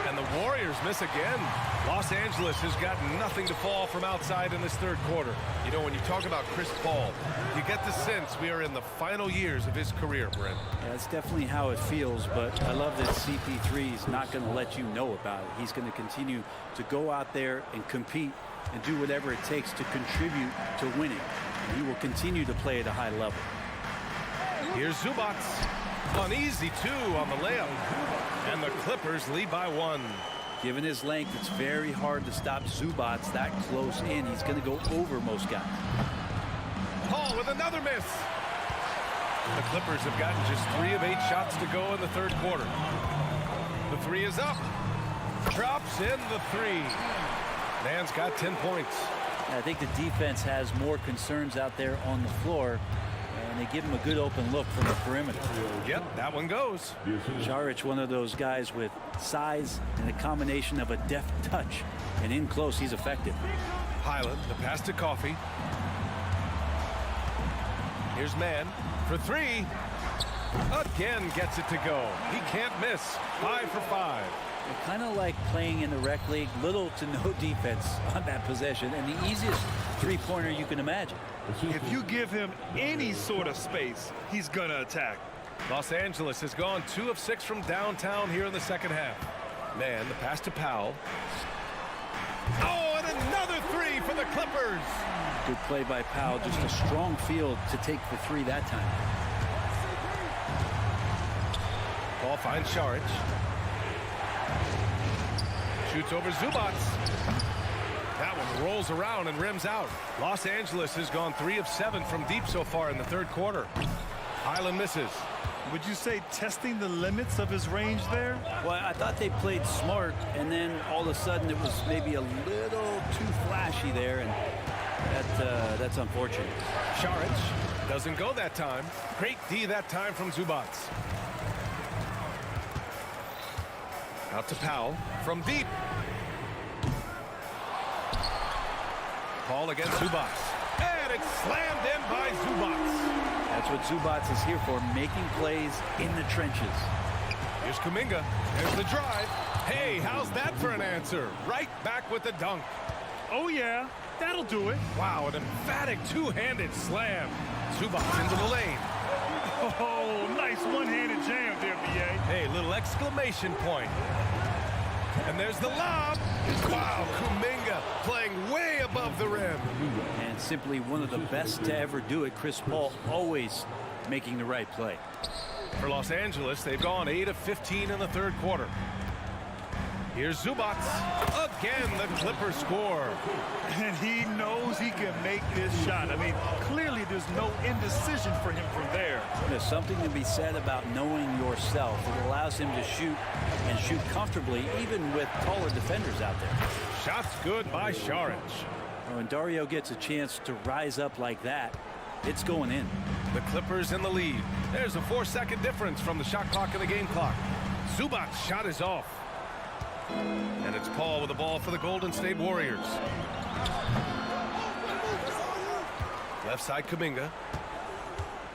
And the Warriors miss again. Los Angeles has got nothing to fall from outside in this third quarter. You know, when you talk about Chris Paul, you get the sense we are in the final years of his career, Brent. Yeah, that's definitely how it feels, but I love that CP3 is not going to let you know about it. He's going to continue to go out there and compete and do whatever it takes to contribute to winning. And he will continue to play at a high level. Here's Zubac. An easy two on the layup. And the Clippers lead by 1. Given his length, it's very hard to stop Zubac that close in. He's going to go over most guys. Paul with another miss. The Clippers have gotten just 3 of 8 shots to go in the third quarter. The three is up. Drops in the three. Man's got 10 points. I think the defense has more concerns out there on the floor, and they give him a good open look from the perimeter. Yep, that one goes. Saric, one of those guys with size and a combination of a deft touch, and in close, he's effective. Highland, the pass to Coffey. Here's Mann for 3. Again gets it to go. He can't miss. 5 for 5. Kind of like playing in the rec league, little to no defense on that possession, and the easiest three-pointer you can imagine. If you give him any sort of space, he's gonna attack. Los Angeles has gone 2 of 6 from downtown here in the second half. Mann, the pass to Powell. Oh, and another 3 for the Clippers. Good play by Powell, just a strong field to take the 3 that time. Ball finds Saric. Shoots over Zubac. That one rolls around and rims out. Los Angeles has gone 3 of 7 from deep so far in the third quarter. Highland misses. Would you say testing the limits of his range there? Well, I thought they played smart, and then all of a sudden it was maybe a little too flashy there, and that's unfortunate. Saric doesn't go that time. Great D that time from Zubac. Out to Powell from deep. Paul against Zubac. And it's slammed in by Zubac. That's what Zubac is here for, making plays in the trenches. Here's Kuminga. There's the drive. Hey, how's that for an answer? Right back with the dunk. Oh, yeah. That'll do it. Wow, an emphatic two-handed slam. Zubac into the lane. Oh, nice one-handed jam there, B.A. Hey, little exclamation point. And there's the lob. Wow, Kuminga playing way above the rim. And simply one of the best to ever do it. Chris Paul always making the right play. For Los Angeles, they've gone 8 of 15 in the third quarter. Here's Zubac. Again, the Clippers score. And he knows he can make this shot. I mean, clearly there's no indecision for him from there. There's something to be said about knowing yourself. It allows him to shoot and shoot comfortably, even with taller defenders out there. Shots good by Saric. When Dario gets a chance to rise up like that, it's going in. The Clippers in the lead. There's a 4-second difference from the shot clock and the game clock. Zubac's shot is off. And it's Paul with the ball for the Golden State Warriors. Left side Kuminga.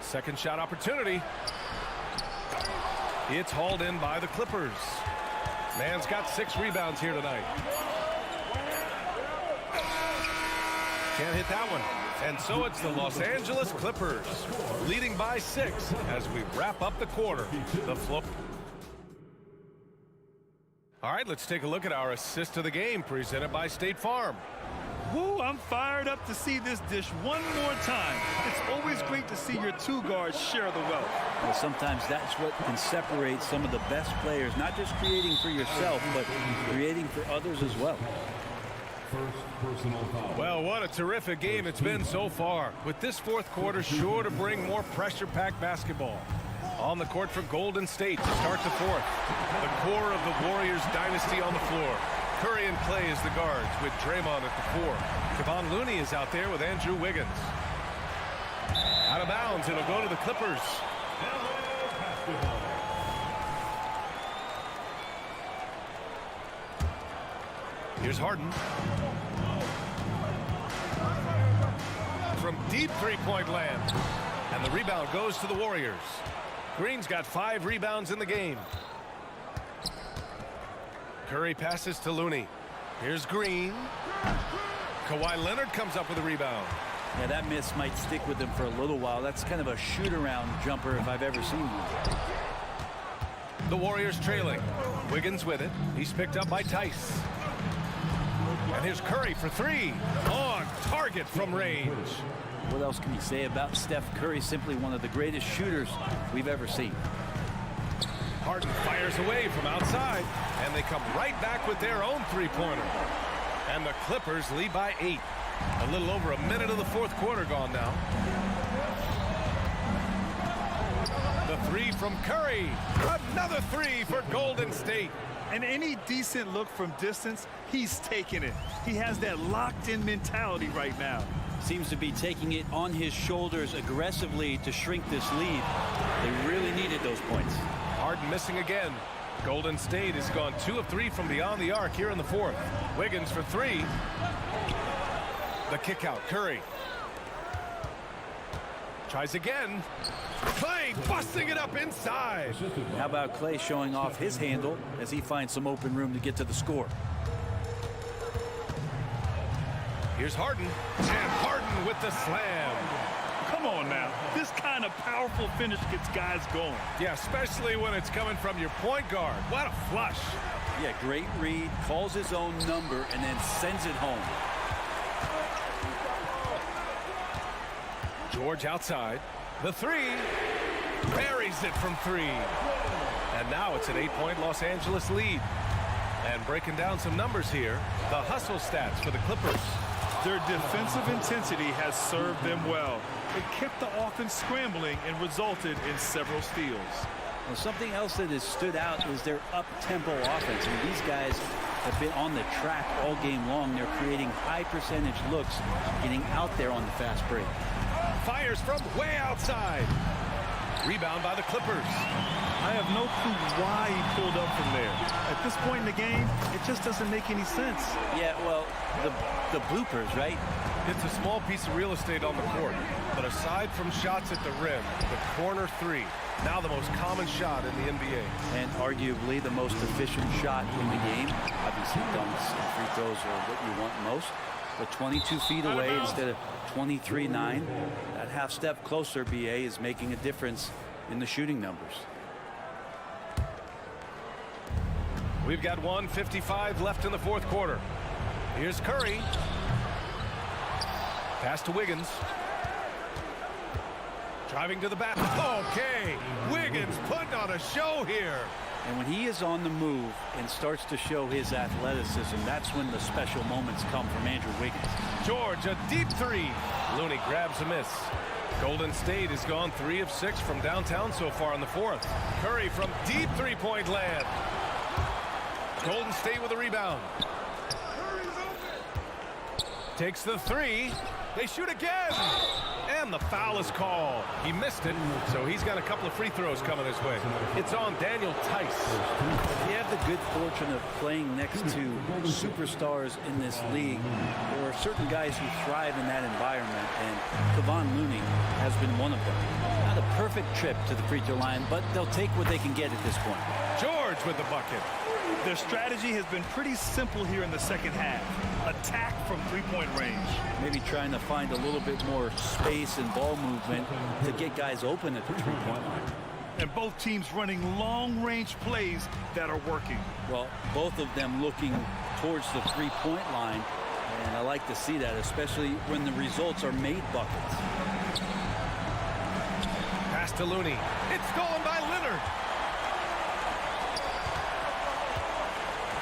Second shot opportunity. It's hauled in by the Clippers. Mann's got 6 rebounds here tonight. Can't hit that one. And so it's the Los Angeles Clippers leading by 6 as we wrap up the quarter. The flip. All right, let's take a look at our assist of the game presented by State Farm. Woo, I'm fired up to see this dish one more time. It's always great to see your two guards share the wealth. Well, sometimes that's what can separate some of the best players, not just creating for yourself, but creating for others as well. Well, what a terrific game it's been so far, with this fourth quarter sure to bring more pressure-packed basketball. On the court for Golden State to start the fourth. The core of the Warriors dynasty on the floor. Curry and Clay as the guards with Draymond at the 4. Kevon Looney is out there with Andrew Wiggins. Out of bounds, it'll go to the Clippers. Here's Harden. From deep three-point land. And the rebound goes to the Warriors. Green's got 5 rebounds in the game. Curry passes to Looney. Here's Green. Kawhi Leonard comes up with a rebound. Yeah, that miss might stick with him for a little while. That's kind of a shoot-around jumper if I've ever seen one. The Warriors trailing. Wiggins with it. He's picked up by Tice. And here's Curry for 3. On target from range. What else can you say about Steph Curry? Simply one of the greatest shooters we've ever seen. Harden fires away from outside, and they come right back with their own three-pointer. And the Clippers lead by 8. A little over a minute of the fourth quarter gone now. The 3 from Curry. Another 3 for Golden State. And any decent look from distance, he's taking it. He has that locked-in mentality right now. Seems to be taking it on his shoulders aggressively to shrink this lead. They really needed those points. Harden missing again. Golden State has gone 2 of 3 from beyond the arc here in the fourth. Wiggins for 3. The kick out. Curry tries again. Clay busting it up inside. How about Clay showing off his handle as he finds some open room to get to the score? Here's Harden. And Harden with the slam. Come on now. This kind of powerful finish gets guys going. Yeah, especially when it's coming from your point guard. What a flush. Yeah, great read. Calls his own number and then sends it home. George outside. The 3. Buries it from 3. And now it's an 8-point Los Angeles lead. And breaking down some numbers here, the hustle stats for the Clippers. Their defensive intensity has served them well. It kept the offense scrambling and resulted in several steals. Well, something else that has stood out is their up-tempo offense. I mean, these guys have been on the track all game long. They're creating high-percentage looks, getting out there on the fast break. Fires from way outside. Rebound by the Clippers. I have no clue why he pulled up from there. At this point in the game, it just doesn't make any sense. Yeah, well, the bloopers, right? It's a small piece of real estate on the court. But aside from shots at the rim, the corner 3, now the most common shot in the NBA. And arguably the most efficient shot in the game. Obviously, dunks and free throws are what you want most. But 22 feet away instead of 23-9. That half step closer, BA, is making a difference in the shooting numbers. We've got 1:55 left in the fourth quarter. Here's Curry. Pass to Wiggins. Driving to the back. Okay, Wiggins putting on a show here. And when he is on the move and starts to show his athleticism, that's when the special moments come from Andrew Wiggins. George, a deep 3. Looney grabs a miss. Golden State has gone 3 of 6 from downtown so far in the fourth. Curry from deep three-point land. Golden State with a rebound. Takes the 3. They shoot again. And the foul is called. He missed it, so he's got a couple of free throws coming his way. It's on Daniel Tice. You have the good fortune of playing next to superstars in this league. There are certain guys who thrive in that environment, and Kevon Looney has been one of them. Not a perfect trip to the free throw line, but they'll take what they can get at this point. George with the bucket. Their strategy has been pretty simple here in the second half. Attack from three-point range. Maybe trying to find a little bit more space and ball movement to get guys open at the three-point line. and both teams running long-range plays that are working. Well, both of them looking towards the three-point line, and I like to see that, especially when the results are made buckets. Pass to Looney. It's stolen by Leonard.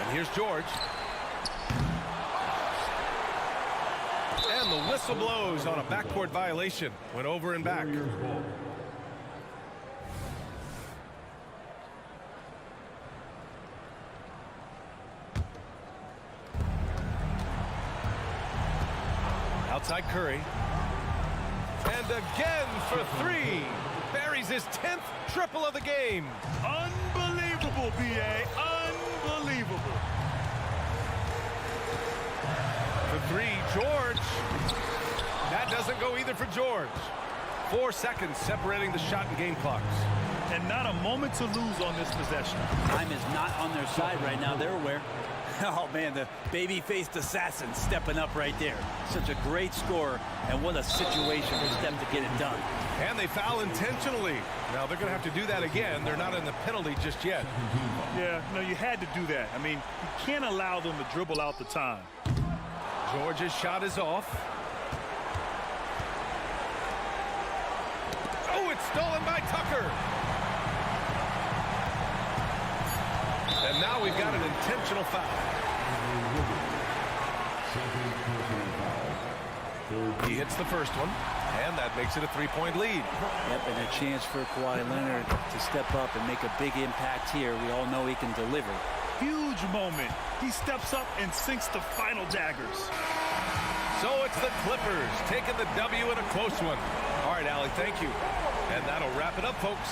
And here's George. And the whistle blows on a backcourt violation. Went over and back. Outside Curry. And again for three. Buries his 10th triple of the game. Unbelievable, B.A. Unbelievable. For three, George. That doesn't go either for George. 4 seconds separating the shot and game clocks. And not a moment to lose on this possession. Time is not on their side right now. They're aware. Oh, man, the baby-faced assassin stepping up right there. Such a great score, and what a situation for them to get it done. And they foul intentionally. Now they're going to have to do that again. They're not in the penalty just yet. Yeah, no, you had to do that. I mean, you can't allow them to dribble out the time. George's shot is off. Oh, it's stolen by Tucker. And now we've got an intentional foul. He hits the first one, and that makes it a 3-point lead. Yep, and a chance for Kawhi Leonard to step up and make a big impact here. We all know he can deliver. Huge moment. He steps up and sinks the final daggers. So it's the Clippers taking the W in a close one. All right, Allie, thank you. And that'll wrap it up, folks.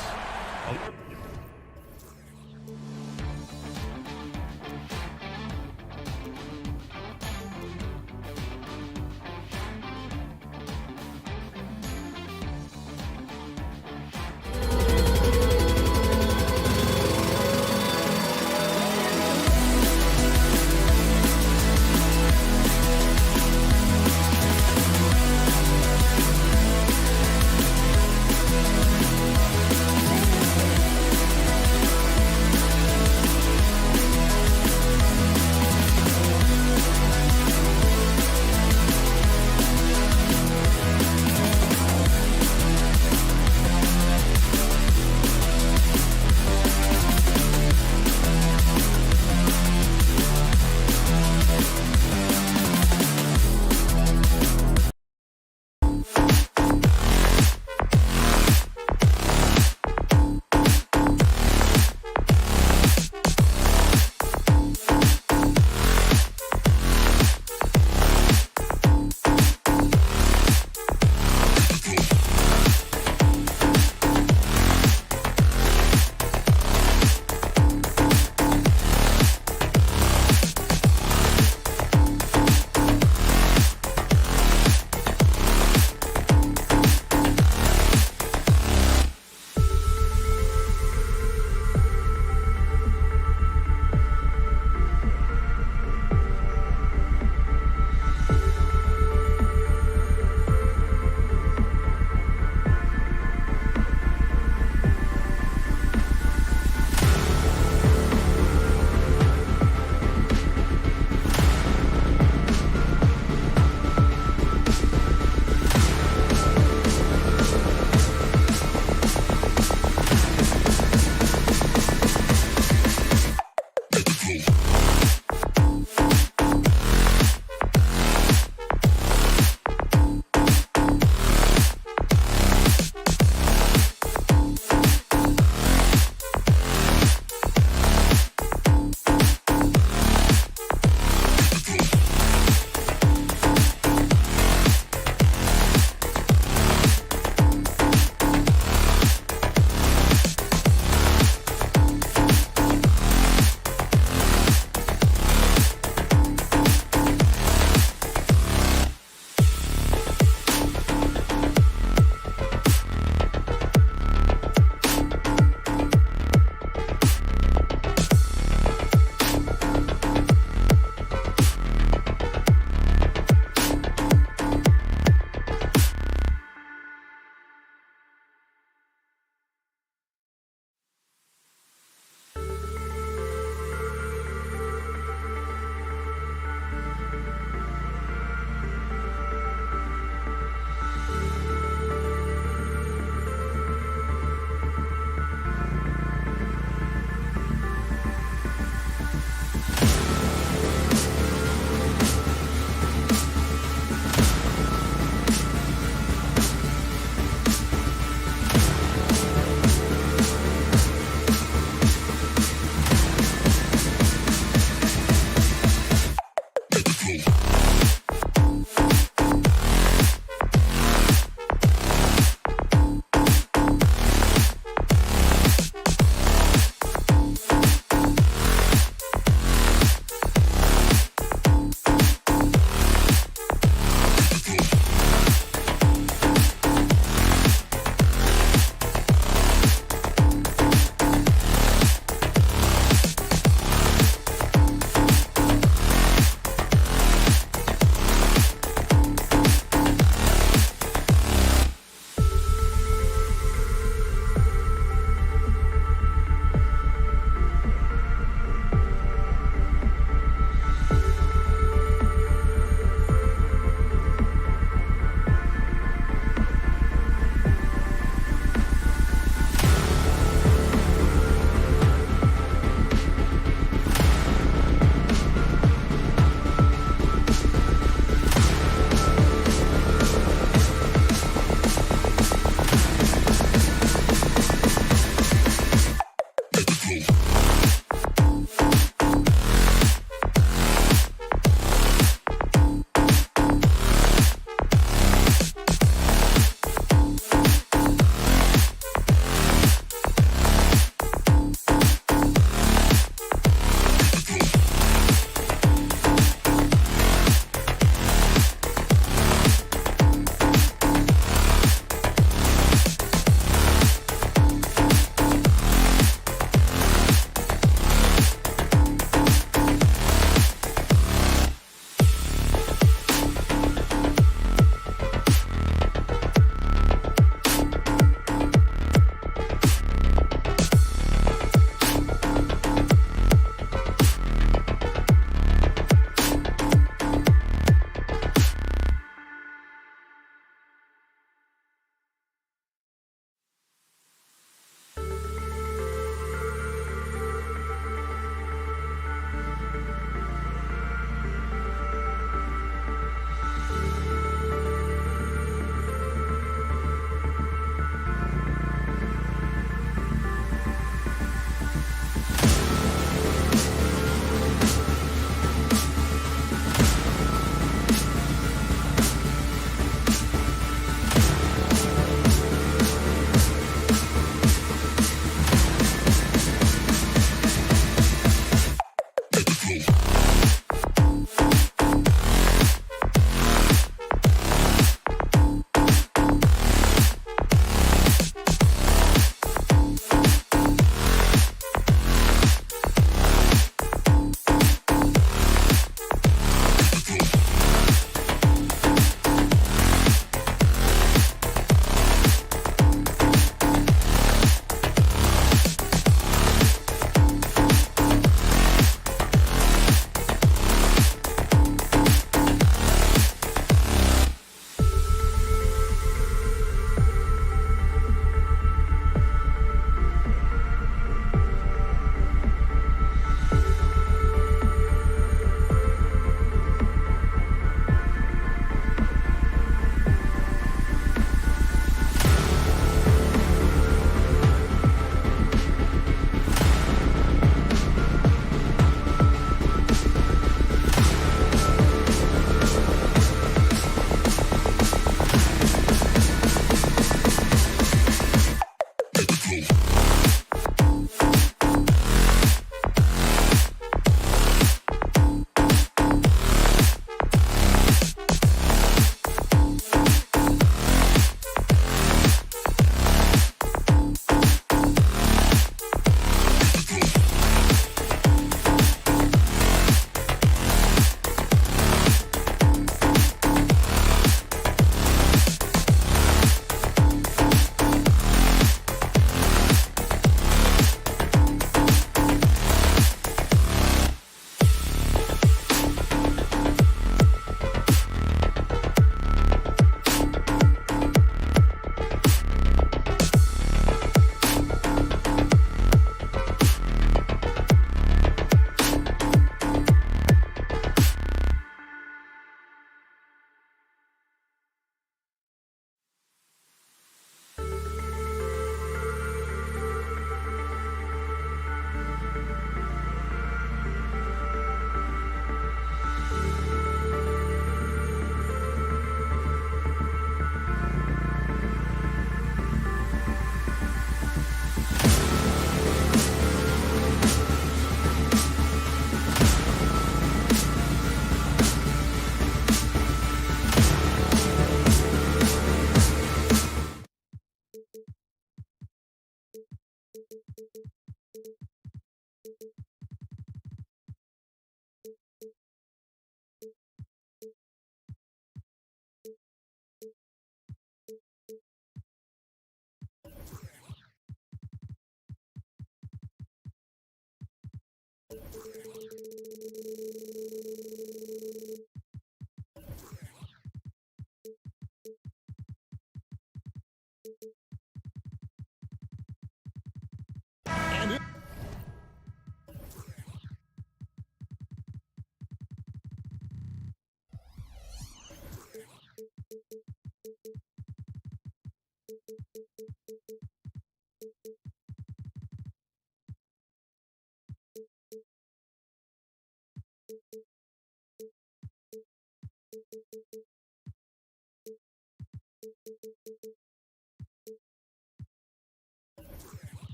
And it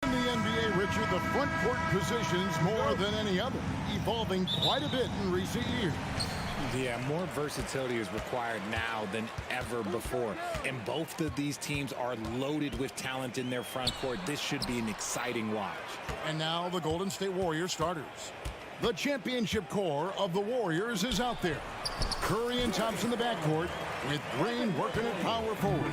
in the NBA, Richard, the front court positions more than any other, evolving quite a bit in recent years. Yeah, more versatility is required now than ever before. And both of these teams are loaded with talent in their front court. This should be an exciting watch. And now the Golden State Warriors starters. The championship core of the Warriors is out there. Curry and Thompson in the backcourt, with Green working at power forward.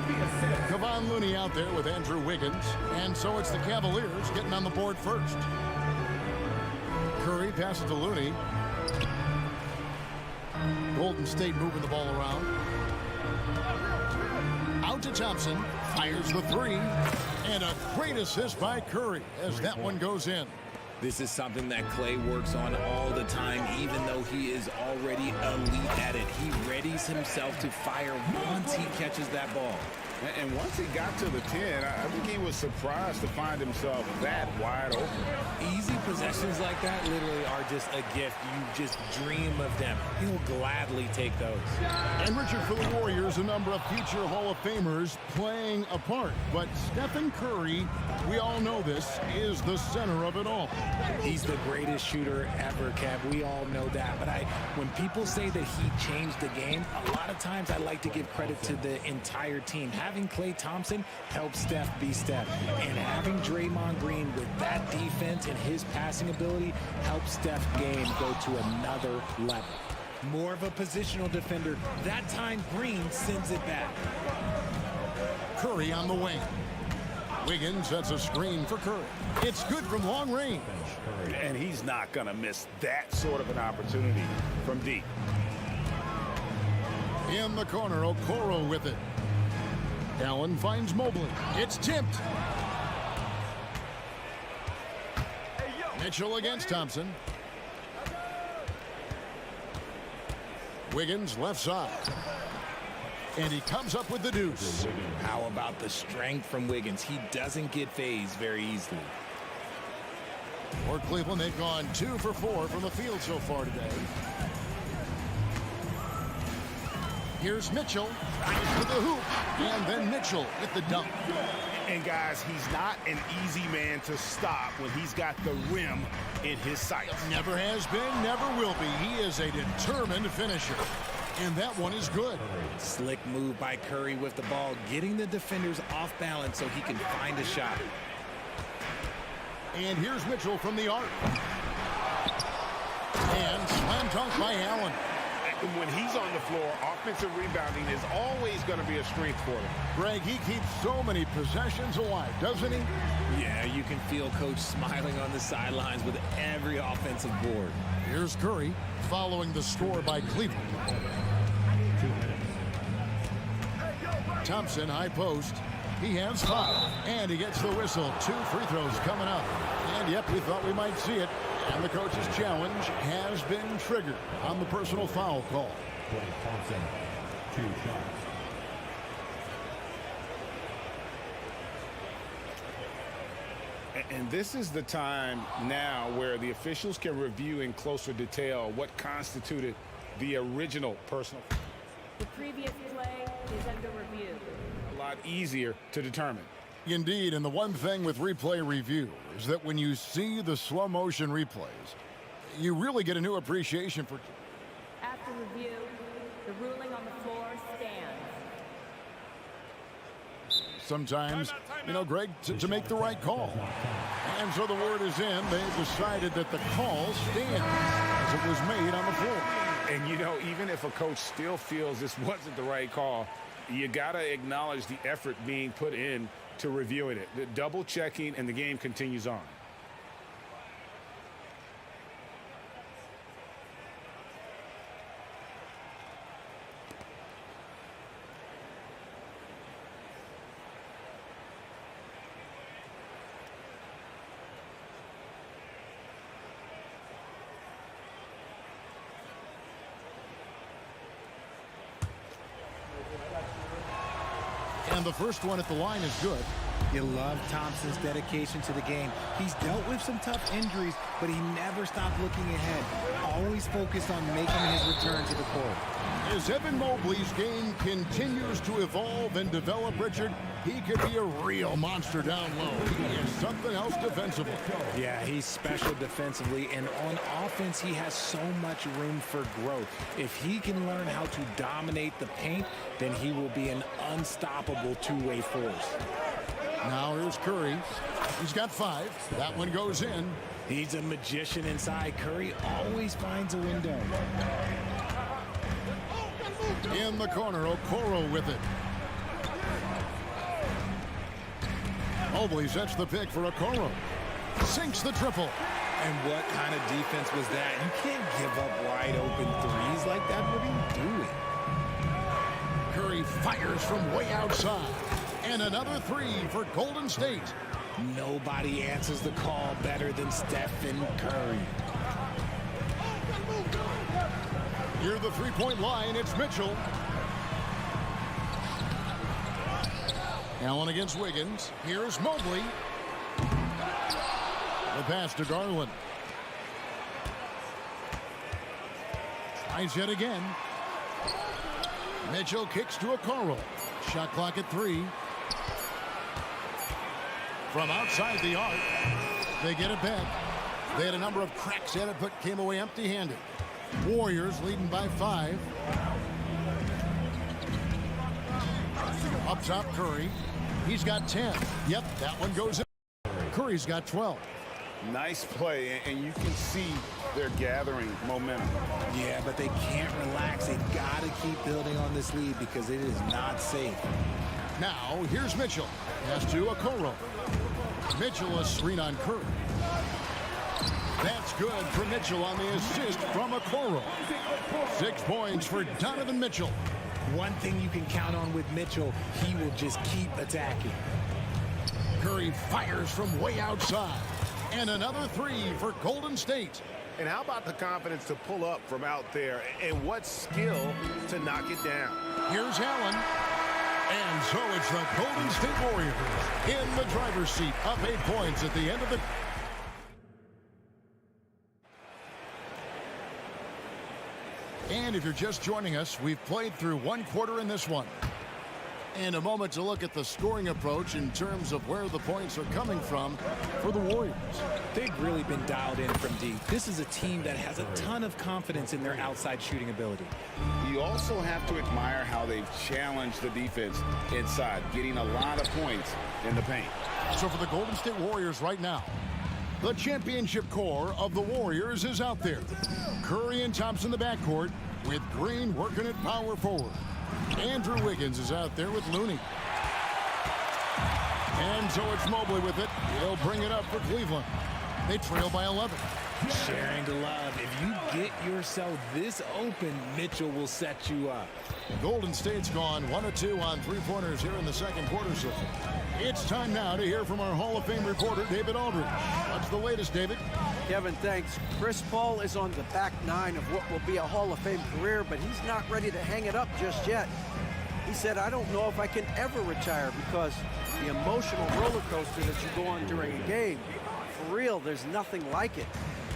Kevon Looney out there with Andrew Wiggins. And so it's the Cavaliers getting on the board first. Curry passes to Looney. Golden State moving the ball around. Out to Thompson. Fires the three. And a great assist by Curry as that one goes in. This is something that Clay works on all the time, even though he is already elite at it. He readies himself to fire once he catches that ball. And once he got to the 10, I think he was surprised to find himself that wide open. Easy possessions like that literally are just a gift. You just dream of them. He'll gladly take those. And Richard, for the Warriors, a number of future Hall of Famers playing a part. But Stephen Curry, we all know this, is the center of it all. He's the greatest shooter ever, Kev. We all know that. But when people say that he changed the game, a lot of times I like to give credit to the entire team. Having Klay Thompson helps Steph be Steph. And having Draymond Green with that defense and his passing ability helps Steph's game go to another level. More of a positional defender. That time, Green sends it back. Curry on the wing. Wiggins sets a screen for Curry. It's good from long range. And he's not going to miss that sort of an opportunity from deep. In the corner, Okoro with it. Allen finds Mobley. It's tipped. Mitchell against Thompson. Wiggins left side. And he comes up with the deuce. How about the strength from Wiggins? He doesn't get phased very easily. For Cleveland, they've gone 2 for 4 from the field so far today. Here's Mitchell. Right to the hoop. And then Mitchell with the dunk. And guys, he's not an easy man to stop when he's got the rim in his sights. Never has been, never will be. He is a determined finisher. And that one is good. Slick move by Curry with the ball, getting the defenders off balance so he can find a shot. And here's Mitchell from the arc. And slam dunk by Allen. When he's on the floor, offensive rebounding is always going to be a strength for him. Greg, he keeps so many possessions alive, doesn't he? Yeah, you can feel Coach smiling on the sidelines with every offensive board. Here's Curry following the score by Cleveland. Thompson, high post. He has 5, and he gets the whistle. 2 free throws coming up. And, yep, we thought we might see it. And the coach's challenge has been triggered on the personal foul call. Thompson, 2 shots. And this is the time now where the officials can review in closer detail what constituted the original personal. The previous play is under review. A lot easier to determine. Indeed, and the one thing with replay review is that when you see the slow motion replays, you really get a new appreciation for. After review, the ruling on the floor stands. Sometimes, Greg, to make the right call. And so the word is in. They've decided that the call stands as it was made on the floor. And, even if a coach still feels this wasn't the right call, you got to acknowledge the effort being put in to reviewing it. The double checking, and the game continues on. And the first one at the line is good. You love Thompson's dedication to the game. He's dealt with some tough injuries, but he never stopped looking ahead. Always focused on making his return to the court. As Evan Mobley's game continues to evolve and develop, Richard, he could be a real monster down low. He is something else defensively. Yeah, he's special defensively, and on offense, he has so much room for growth. If he can learn how to dominate the paint, then he will be an unstoppable two-way force. Now here's Curry. He's got 5. That one goes in. He's a magician inside. Curry always finds a window. In the corner, Okoro with it. Mobley sets the pick for Okoro. Sinks the triple. And what kind of defense was that? You can't give up wide open threes like that. What are you doing? Curry fires from way outside. And another 3 for Golden State. Nobody answers the call better than Stephen Curry. Near the three-point line, it's Mitchell. Allen against Wiggins. Here's Mobley. The pass to Garland. Tries yet again. Mitchell kicks to Okoro. Shot clock at 3. From outside the arc, they get it back. They had a number of cracks at it, but came away empty-handed. Warriors leading by 5. Up top, Curry. He's got 10. Yep, that one goes in. Curry's got 12. Nice play, and you can see they're gathering momentum. Yeah, but they can't relax. They've got to keep building on this lead because it is not safe. Now, here's Mitchell. Pass to Okoro. Mitchell a screen on Curry. That's good for Mitchell on the assist from Okoro. 6 points for Donovan Mitchell. One thing you can count on with Mitchell, he will just keep attacking. Curry fires from way outside. And another 3 for Golden State. And how about the confidence to pull up from out there, and what skill to knock it down. Here's Allen. And so it's the Golden State Warriors in the driver's seat, up 8 points at the end of the... And if you're just joining us, we've played through 1 quarter in this one. And a moment to look at the scoring approach in terms of where the points are coming from for the Warriors. They've really been dialed in from deep. This is a team that has a ton of confidence in their outside shooting ability. You also have to admire how they've challenged the defense inside, getting a lot of points in the paint. So for the Golden State Warriors right now, the championship core of the Warriors is out there. Curry and Thompson in the backcourt with Green working at power forward. Andrew Wiggins is out there with Looney. And so it's Mobley with it. He'll bring it up for Cleveland. They trail by 11. Sharing the love. If you get yourself this open, Mitchell will set you up. Golden State's gone 1 of 2 on 3-pointers here in the second quarter so far. It's time now to hear from our Hall of Fame reporter, David Aldridge. What's the latest, David? Kevin, thanks. Chris Paul is on the back 9 of what will be a Hall of Fame career, but he's not ready to hang it up just yet. He said, I don't know if I can ever retire because the emotional roller coaster that you go on during a game, for real, there's nothing like it.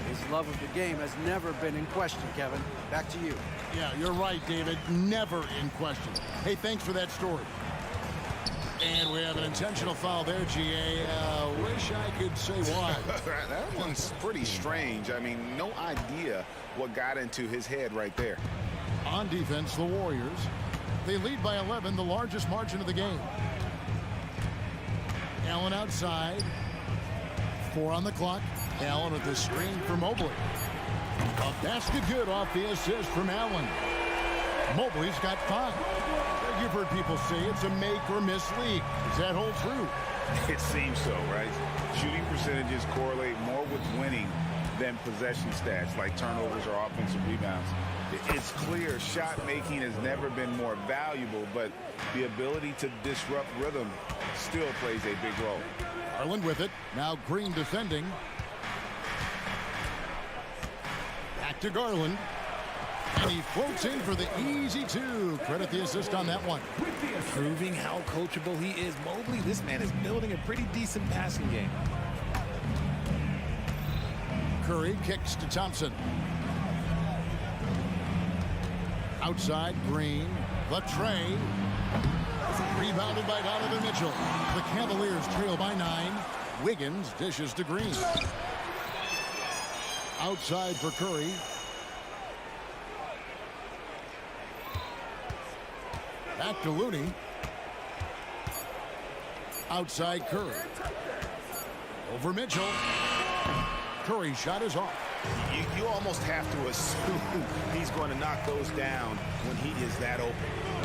His love of the game has never been in question, Kevin. Back to you. Yeah, you're right, David. Never in question. Hey, thanks for that story. And we have an intentional foul there, GA. Wish I could say why. That one's pretty strange. I mean, no idea what got into his head right there. On defense, the Warriors. They lead by 11, the largest margin of the game. Allen outside. 4 on the clock. Allen with the screen for Mobley. A basket good off the assist from Allen. Mobley's got 5. You've heard people say it's a make or miss league. Does that hold true? It seems so, right? Shooting percentages correlate more with winning than possession stats like turnovers or offensive rebounds. It's clear shot making has never been more valuable, but the ability to disrupt rhythm still plays a big role. Garland with it. Now Green defending. Back to Garland. And he floats in for the easy two. Credit the assist on that one. Proving how coachable he is. Mobley, this man is building a pretty decent passing game. Curry kicks to Thompson. Outside, Green. The tray. Rebounded by Donovan Mitchell. The Cavaliers trail by 9. Wiggins dishes to Green. Outside for Curry. Back to Looney. Outside Curry. Over Mitchell. Curry's shot is off. You almost have to assume he's going to knock those down when he is that open.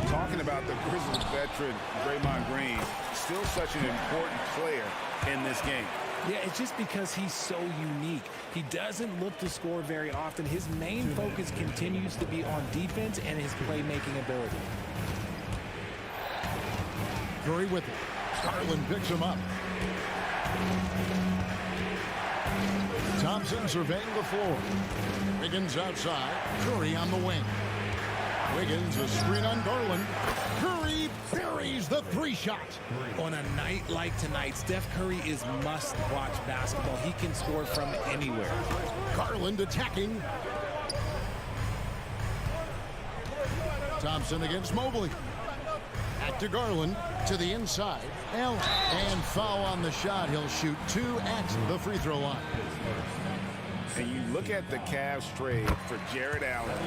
Talking about the Grizzlies veteran, Draymond Green, still such an important player in this game. Yeah, it's just because he's so unique. He doesn't look to score very often. His main focus continues to be on defense and his playmaking ability. Curry with it. Garland picks him up. Thompson surveying the floor. Wiggins outside. Curry on the wing. Wiggins a screen on Garland. Curry buries the three-shot. On a night like tonight, Steph Curry is must-watch basketball. He can score from anywhere. Garland attacking. Thompson against Mobley. Back to Garland. To the inside. Allen. And foul on the shot. He'll shoot 2 at the free throw line. And you look at the Cavs trade for Jared Allen.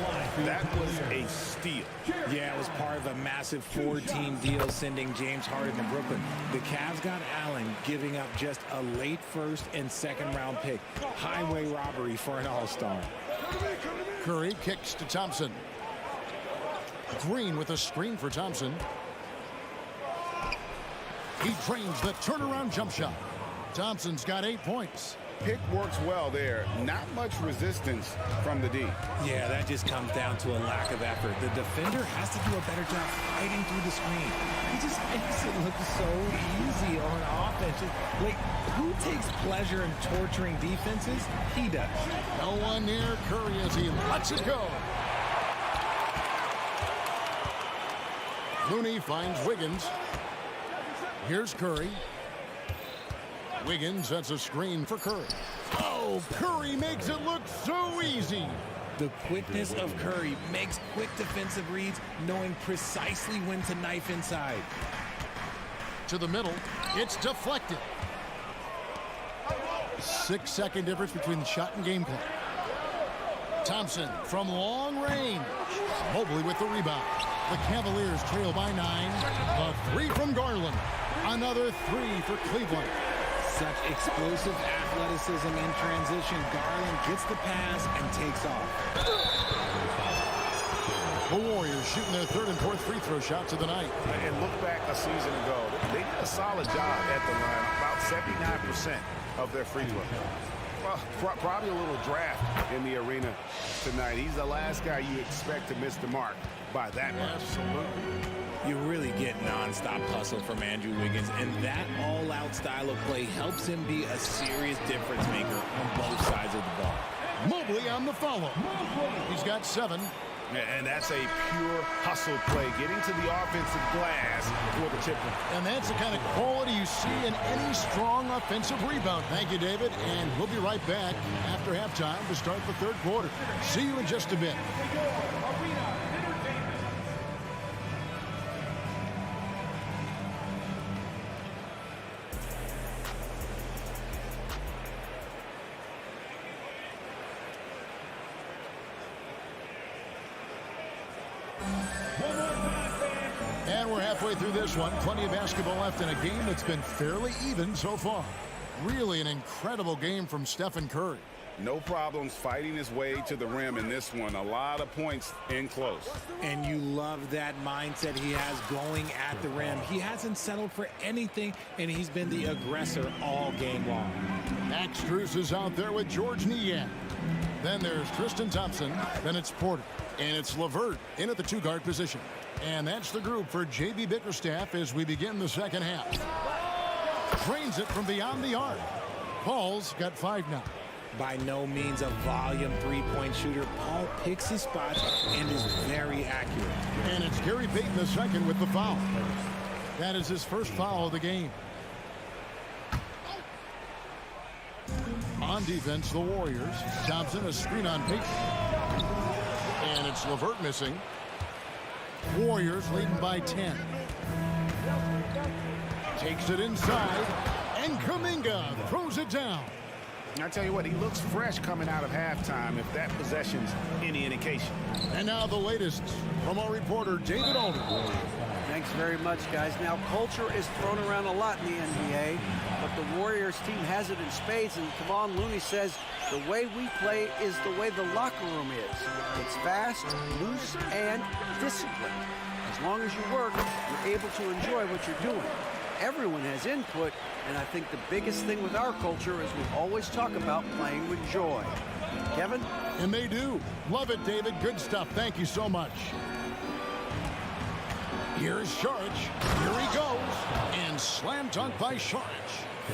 That was a steal. Yeah, it was part of a massive 4-team deal sending James Harden to Brooklyn. The Cavs got Allen, giving up just a late first and second round pick. Highway robbery for an all-star. Curry kicks to Thompson. Green with a screen for Thompson. He trains the turnaround jump shot. Thompson's got 8 points. Pick works well there. Not much resistance from the D. Yeah, that just comes down to a lack of effort. The defender has to do a better job fighting through the screen. He just makes it look so easy on offense. Like, who takes pleasure in torturing defenses? He does. No one near Curry as he lets it go. Looney finds Wiggins. Here's Curry. Wiggins sets a screen for Curry. Oh, Curry makes it look so easy. The quickness of Curry makes quick defensive reads, knowing precisely when to knife inside. To the middle. It's deflected. 6-second difference between the shot and game clock. Thompson from long range. Mobley with the rebound. The Cavaliers trail by 9. A 3 from Garland. Another 3 for Cleveland. Such explosive athleticism in transition. Garland gets the pass and takes off. The Warriors shooting their 3rd and 4th free throw shots of the night. And look back a season ago. They did a solid job at the line. About 79% of their free throw. Well, probably a little draft in the arena tonight. He's the last guy you expect to miss the mark by that much. Absolutely. You really get nonstop hustle from Andrew Wiggins, and that all-out style of play helps him be a serious difference maker on both sides of the ball. Mobley on the follow. He's got 7. And that's a pure hustle play, getting to the offensive glass for the tip. And that's the kind of quality you see in any strong offensive rebound. Thank you, David. And we'll be right back after halftime to start the 3rd quarter. See you in just a bit. And we're halfway through this one. Plenty of basketball left in a game that's been fairly even so far. Really an incredible game from Stephen Curry. No problems fighting his way to the rim in this one. A lot of points in close. And you love that mindset he has going at the rim. He hasn't settled for anything, and he's been the aggressor all game long. Max Strus is out there with George Niang. Then there's Tristan Thompson. Then it's Porter. And it's LeVert in at the 2-guard position. And that's the group for J.B. Bickerstaff as we begin the second half. Trains it from beyond the arc. Paul's got 5 now. by no means a volume three-point shooter. Paul picks his spots and is very accurate. And it's Gary Payton the second with the foul. That is his first foul of the game. On defense, the Warriors. Thompson, a screen on Payton. And it's LeVert missing. Warriors leading by 10. Takes it inside. And Kuminga throws it down. I tell you what, he looks fresh coming out of halftime, if that possession's any indication. And now the latest from our reporter, David Alden. Thanks very much, guys. Now, culture is thrown around a lot in the NBA, but the Warriors team has it in spades, and Kevon Looney says the way we play is the way the locker room is. It's fast, loose, and disciplined. As long as you work, you're able to enjoy what you're doing. Everyone has input, and I think the biggest thing with our culture is we always talk about playing with joy. Kevin? And they do. Love it, David. Good stuff. Thank you so much. Here's Sharch. Here he goes. And slam dunk by Sharch.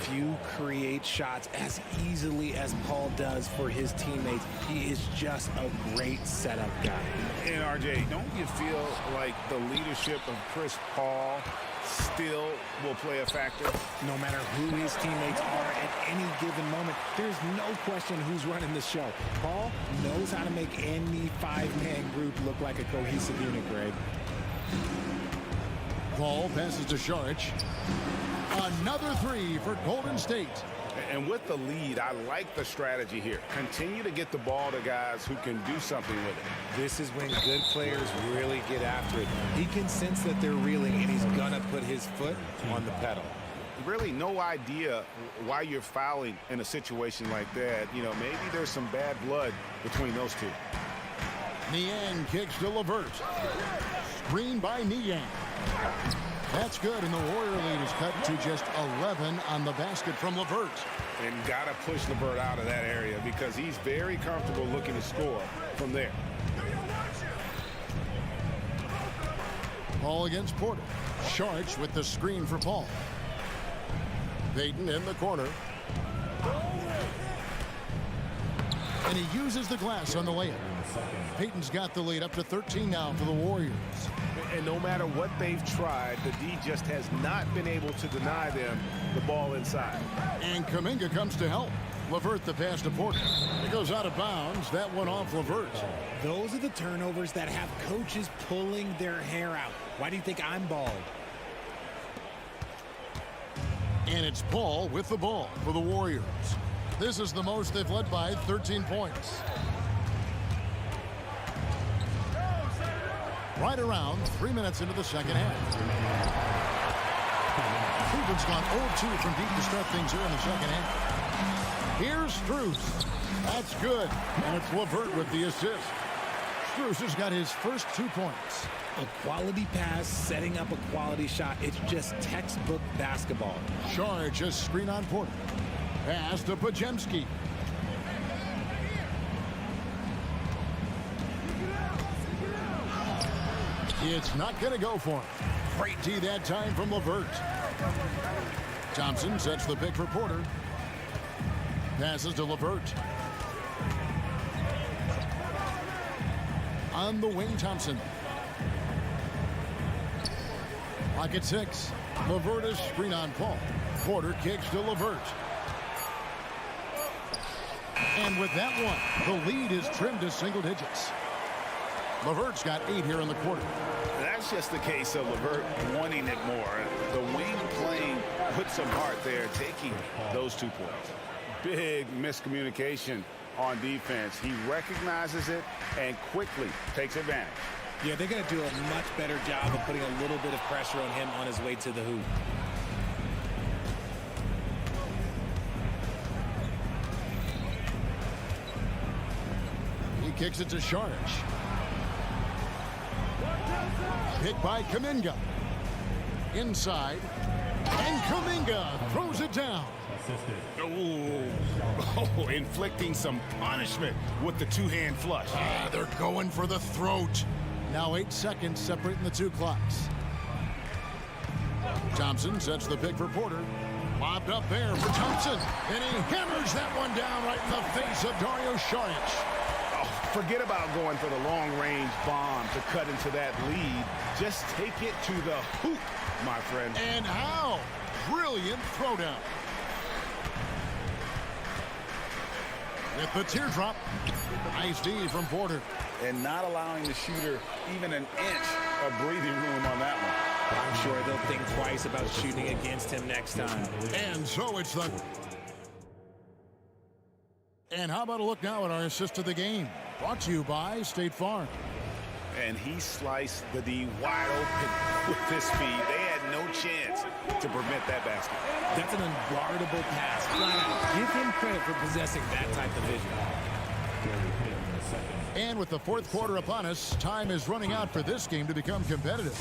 Few create shots as easily as Paul does for his teammates. He is just a great setup guy. And RJ, don't you feel like the leadership of Chris Paul still will play a factor? No matter who his teammates are at any given moment, there's no question who's running the show. Paul knows how to make any five-man group look like a cohesive unit, Greg. Paul passes to Sharch. Another three for Golden State. And with the lead, I like the strategy here. Continue to get the ball to guys who can do something with it. This is when good players really get after it. He can sense that they're reeling, and he's going to put his foot on the pedal. Really no idea why you're fouling in a situation like that. You know, maybe there's some bad blood between those two. Niang kicks to LeVert. Screen by Niang. That's good, and the Warrior lead is cut to just 11 on the basket from LeVert. And got to push LeVert out of that area because he's very comfortable looking to score from there. Paul against Porter. Sharch with the screen for Paul. Payton in the corner. And he uses the glass on the layup. Payton's got the lead up to 13 now for the Warriors. And no matter what they've tried, the D just has not been able to deny them the ball inside. And Kuminga comes to help. LeVert the pass to Porter. It goes out of bounds. That one off LeVert. Those are the turnovers that have coaches pulling their hair out. Why do you think I'm bald? And it's Paul with the ball for the Warriors. This is the most they've led by 13 points. Right around 3 minutes into the second half. Cleveland's gone 0-2 from deep to start things here in the second half. Here's Strus. That's good. And it's LeVert with the assist. Strus has got his first 2 points. A quality pass, setting up a quality shot. It's just textbook basketball. Sharch just screen on Porter. Pass to Podziemski. It's not going to go for him. Great D that time from LeVert. Thompson sets the pick for Porter. Passes to LeVert. On the wing, Thompson. Lock at 6. LeVert is screen on Paul. Porter kicks to LeVert. And with that one, the lead is trimmed to single digits. LeVert's got 8 here in the quarter. That's just the case of LeVert wanting it more. The wing playing put some heart there, taking those 2 points. Big miscommunication on defense. He recognizes it and quickly takes advantage. Yeah, they're going to do a much better job of putting a little bit of pressure on him on his way to the hoop. He kicks it to Sharch. Pick by Kuminga. Inside. And Kuminga throws it down. Oh, inflicting some punishment with the two-hand flush. They're going for the throat. Now 8 seconds separating the 2 clocks. Thompson sets the pick for Porter. Lobbed up there for Thompson. And he hammers that one down right in the face of Dario Saric. Oh, forget about going for the long-range bomb to cut into that lead. Just take it to the hoop, my friend. And how brilliant throwdown. With the teardrop. Nice D from Porter. And not allowing the shooter even an inch of breathing room on that one. I'm sure they'll think twice about shooting against him next time. And so it's the... And how about a look now at our assist of the game? Brought to you by State Farm. And he sliced the D wide open with his speed. They had no chance to prevent that basket. That's an unguardable pass. Flat out. Give him credit for possessing that type of vision. And with the fourth quarter upon us, time is running out for this game to become competitive.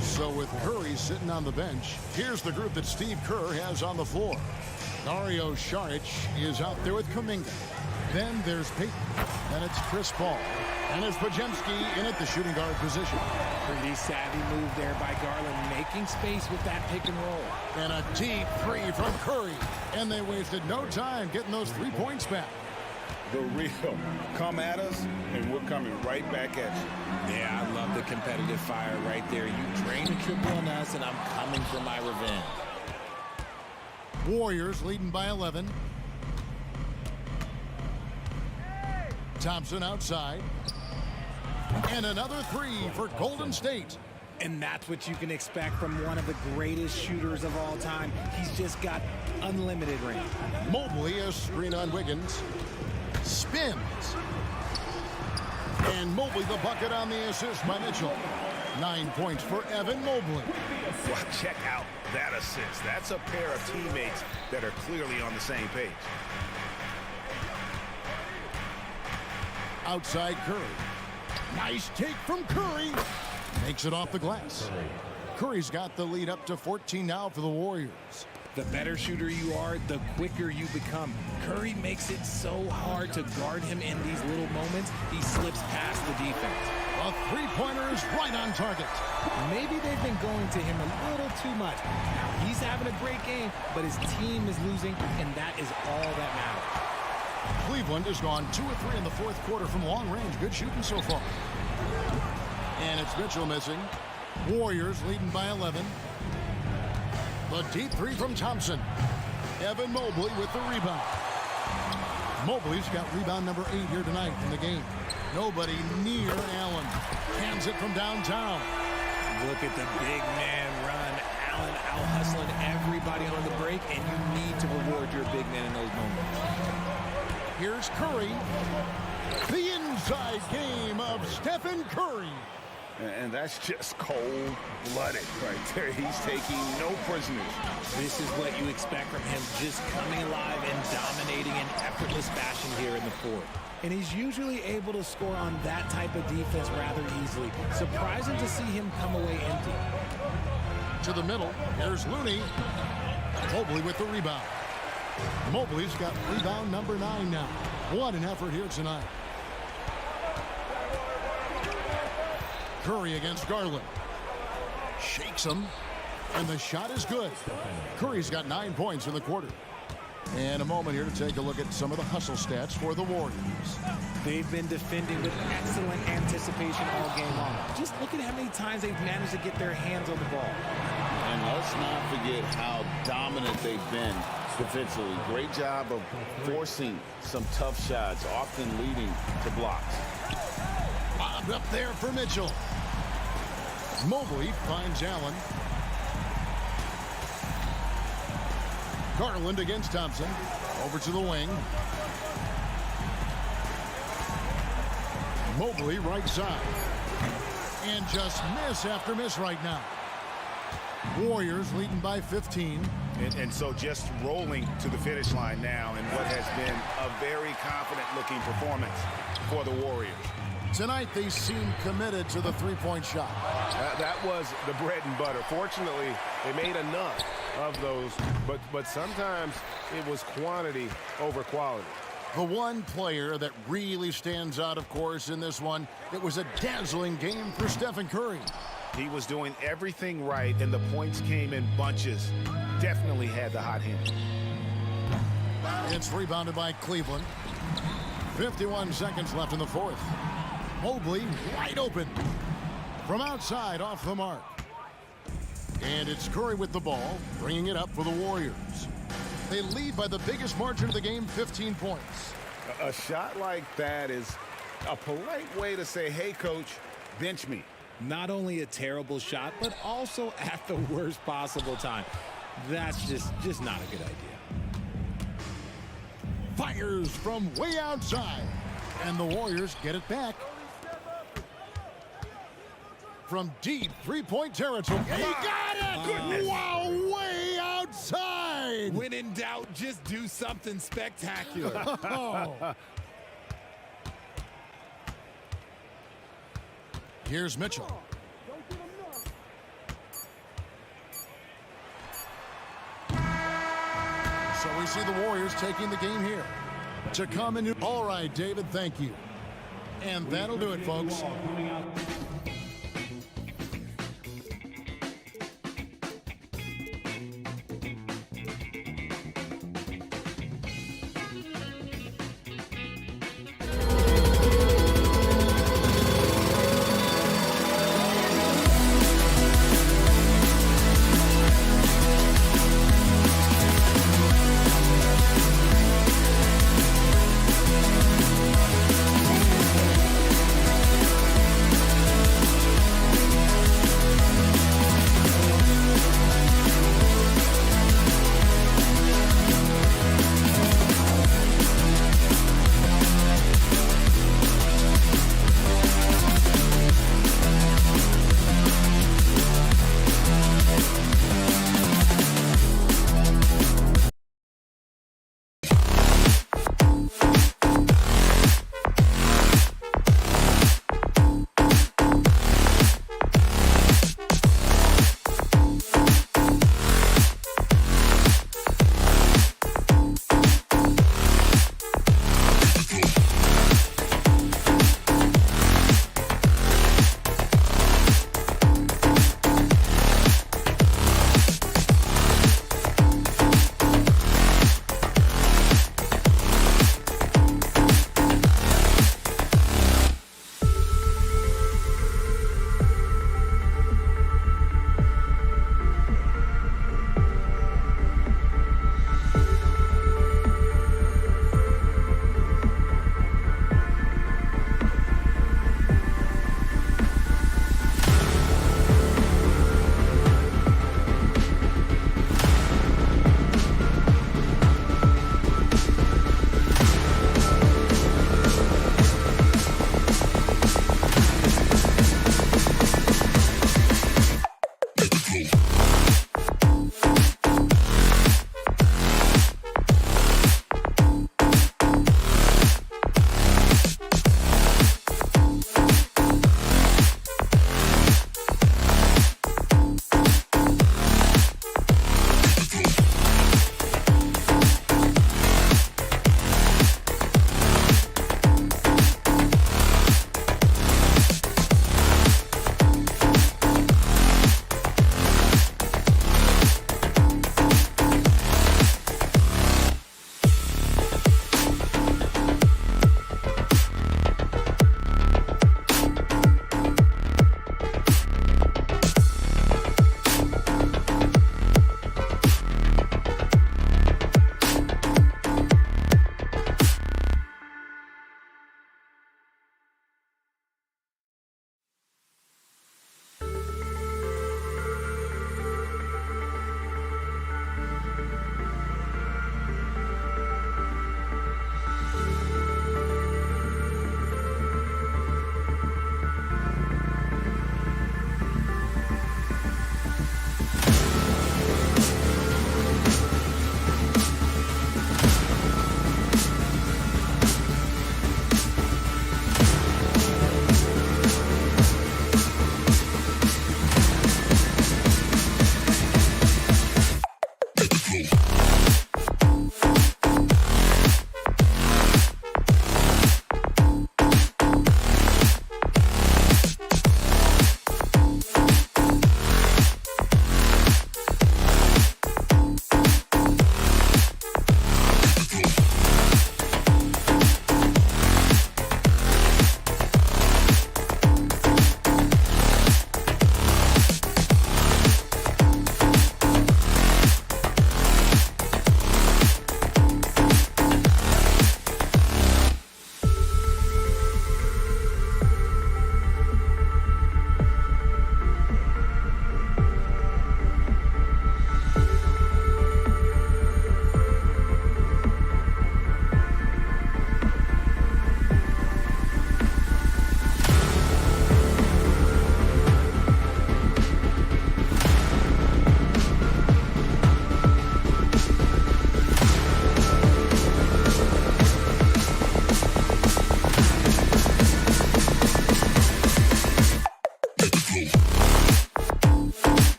So with Curry sitting on the bench, here's the group that Steve Kerr has on the floor. Dario Saric is out there with Kuminga. Then there's Peyton. Then it's Chris Paul. And it's Podziemski in at the shooting guard position. Pretty savvy move there by Garland, making space with that pick and roll. And a deep three from Curry. And they wasted no time getting those 3 points back. The real come at us, and we're coming right back at you. Yeah, I love the competitive fire right there. You drain a triple on us, and I'm coming for my revenge. Warriors leading by 11. Thompson outside. And another three for Golden State. And that's what you can expect from one of the greatest shooters of all time. He's just got unlimited range. Mobley, a screen on Wiggins. Spins. And Mobley the bucket on the assist by Mitchell. 9 points for Evan Mobley. Well, check out that assist. That's a pair of teammates that are clearly on the same page. Outside Curry. Nice take from Curry. Makes it off the glass. Curry's got the lead up to 14 now for the Warriors. The better shooter you are, the quicker you become. Curry makes it so hard to guard him in these little moments. He slips past the defense. A three-pointer is right on target. Maybe they've been going to him a little too much. Now, he's having a great game, but his team is losing, and that is all that matters. Cleveland has gone 2 of 3 in the fourth quarter from long range. Good shooting so far. And it's Mitchell missing. Warriors leading by 11. The deep three from Thompson. Evan Mobley with the rebound. Mobley's got rebound number 8 here tonight in the game. Nobody near Allen. Hands it from downtown. Look at the big man run. Allen out-hustling everybody on the break, and you need to reward your big man in those moments. Here's Curry. The inside game of Stephen Curry. And that's just cold-blooded right there. He's taking no prisoners. This is what you expect from him, just coming alive and dominating in effortless fashion here in the fourth. And he's usually able to score on that type of defense rather easily. Surprising to see him come away empty. To the middle, here's Looney. Mobley with the rebound. Mobley's got rebound number 9 now. What an effort here tonight. Curry against Garland. Shakes him. And the shot is good. Curry's got 9 points in the quarter. And a moment here to take a look at some of the hustle stats for the Warriors. They've been defending with excellent anticipation all game long. Just look at how many times they've managed to get their hands on the ball. And let's not forget how dominant they've been defensively. Great job of forcing some tough shots, often leading to blocks. Bobbed up there for Mitchell. Mobley finds Allen. Garland against Thompson. Over to the wing. Mobley right side. And just miss after miss right now. Warriors leading by 15. And so just rolling to the finish line now in what has been a very confident-looking performance for the Warriors. Tonight, they seem committed to the three-point shot. That was the bread and butter. Fortunately, they made enough of those, but sometimes it was quantity over quality. The one player that really stands out, of course, in this one, it was a dazzling game for Stephen Curry. He was doing everything right, and the points came in bunches. Definitely had the hot hand. It's rebounded by Cleveland. 51 seconds left in the fourth. Mobley wide open. From outside, off the mark. And it's Curry with the ball, bringing it up for the Warriors. They lead by the biggest margin of the game, 15 points. A shot like that is a polite way to say, hey, coach, bench me. Not only a terrible shot, but also at the worst possible time. That's just not a good idea. Fires from way outside. And the Warriors get it back. From deep three-point territory. And he got it! Goodness. Wow, way outside! When in doubt, just do something spectacular. Here's Mitchell. So we see the Warriors taking the game here. To come in. All right, David, thank you. And that'll do it, folks.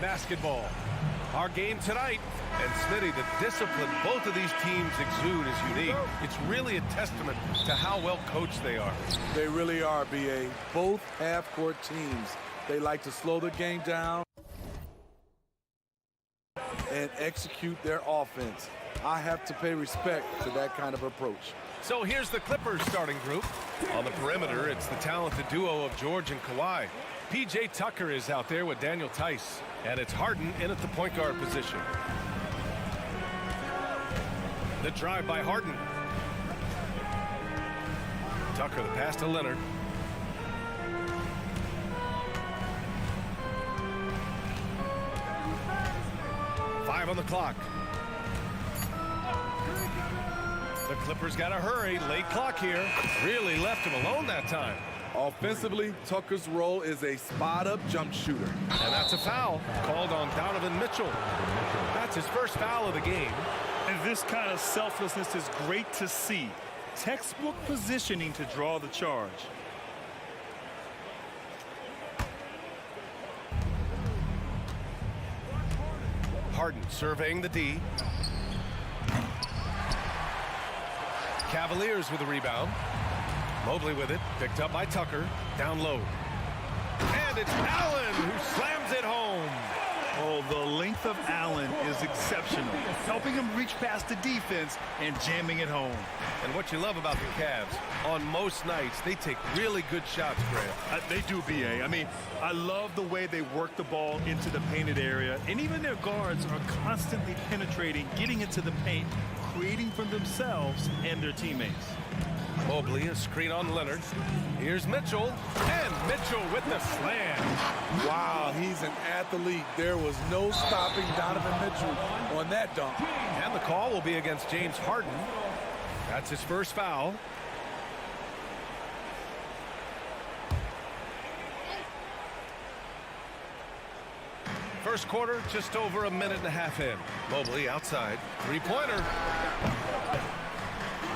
basketball. Our game tonight. And Smitty, the discipline both of these teams exude is unique. It's really a testament to how well coached they are. They really are, B.A. Both half-court teams. They like to slow the game down and execute their offense. I have to pay respect to that kind of approach. So here's the Clippers starting group. On the perimeter, it's the talented duo of George and Kawhi. P.J. Tucker is out there with Daniel Tice. And it's Harden in at the point guard position. The drive by Harden. Tucker, the pass to Leonard. Five on the clock. The Clippers got to hurry. Late clock here. Really left him alone that time. Offensively, Tucker's role is a spot-up jump shooter. And that's a foul called on Donovan Mitchell. That's his first foul of the game. And this kind of selflessness is great to see. Textbook positioning to draw the charge. Harden surveying the D. Cavaliers with the rebound. Mobley with it, picked up by Tucker, down low. And it's Allen who slams it home. Oh, the length of Allen is exceptional, helping him reach past the defense and jamming it home. And what you love about the Cavs, on most nights, they take really good shots, Grant. They do, B.A. I mean, I love the way they work the ball into the painted area, and even their guards are constantly penetrating, getting into the paint, creating for themselves and their teammates. Mobley, a screen on Leonard. Here's Mitchell, and Mitchell with the slam. Wow, he's an athlete. There was no stopping Donovan Mitchell on that dunk. And the call will be against James Harden. That's his first foul. First quarter, just over a minute and a half in. Mobley outside. Three-pointer.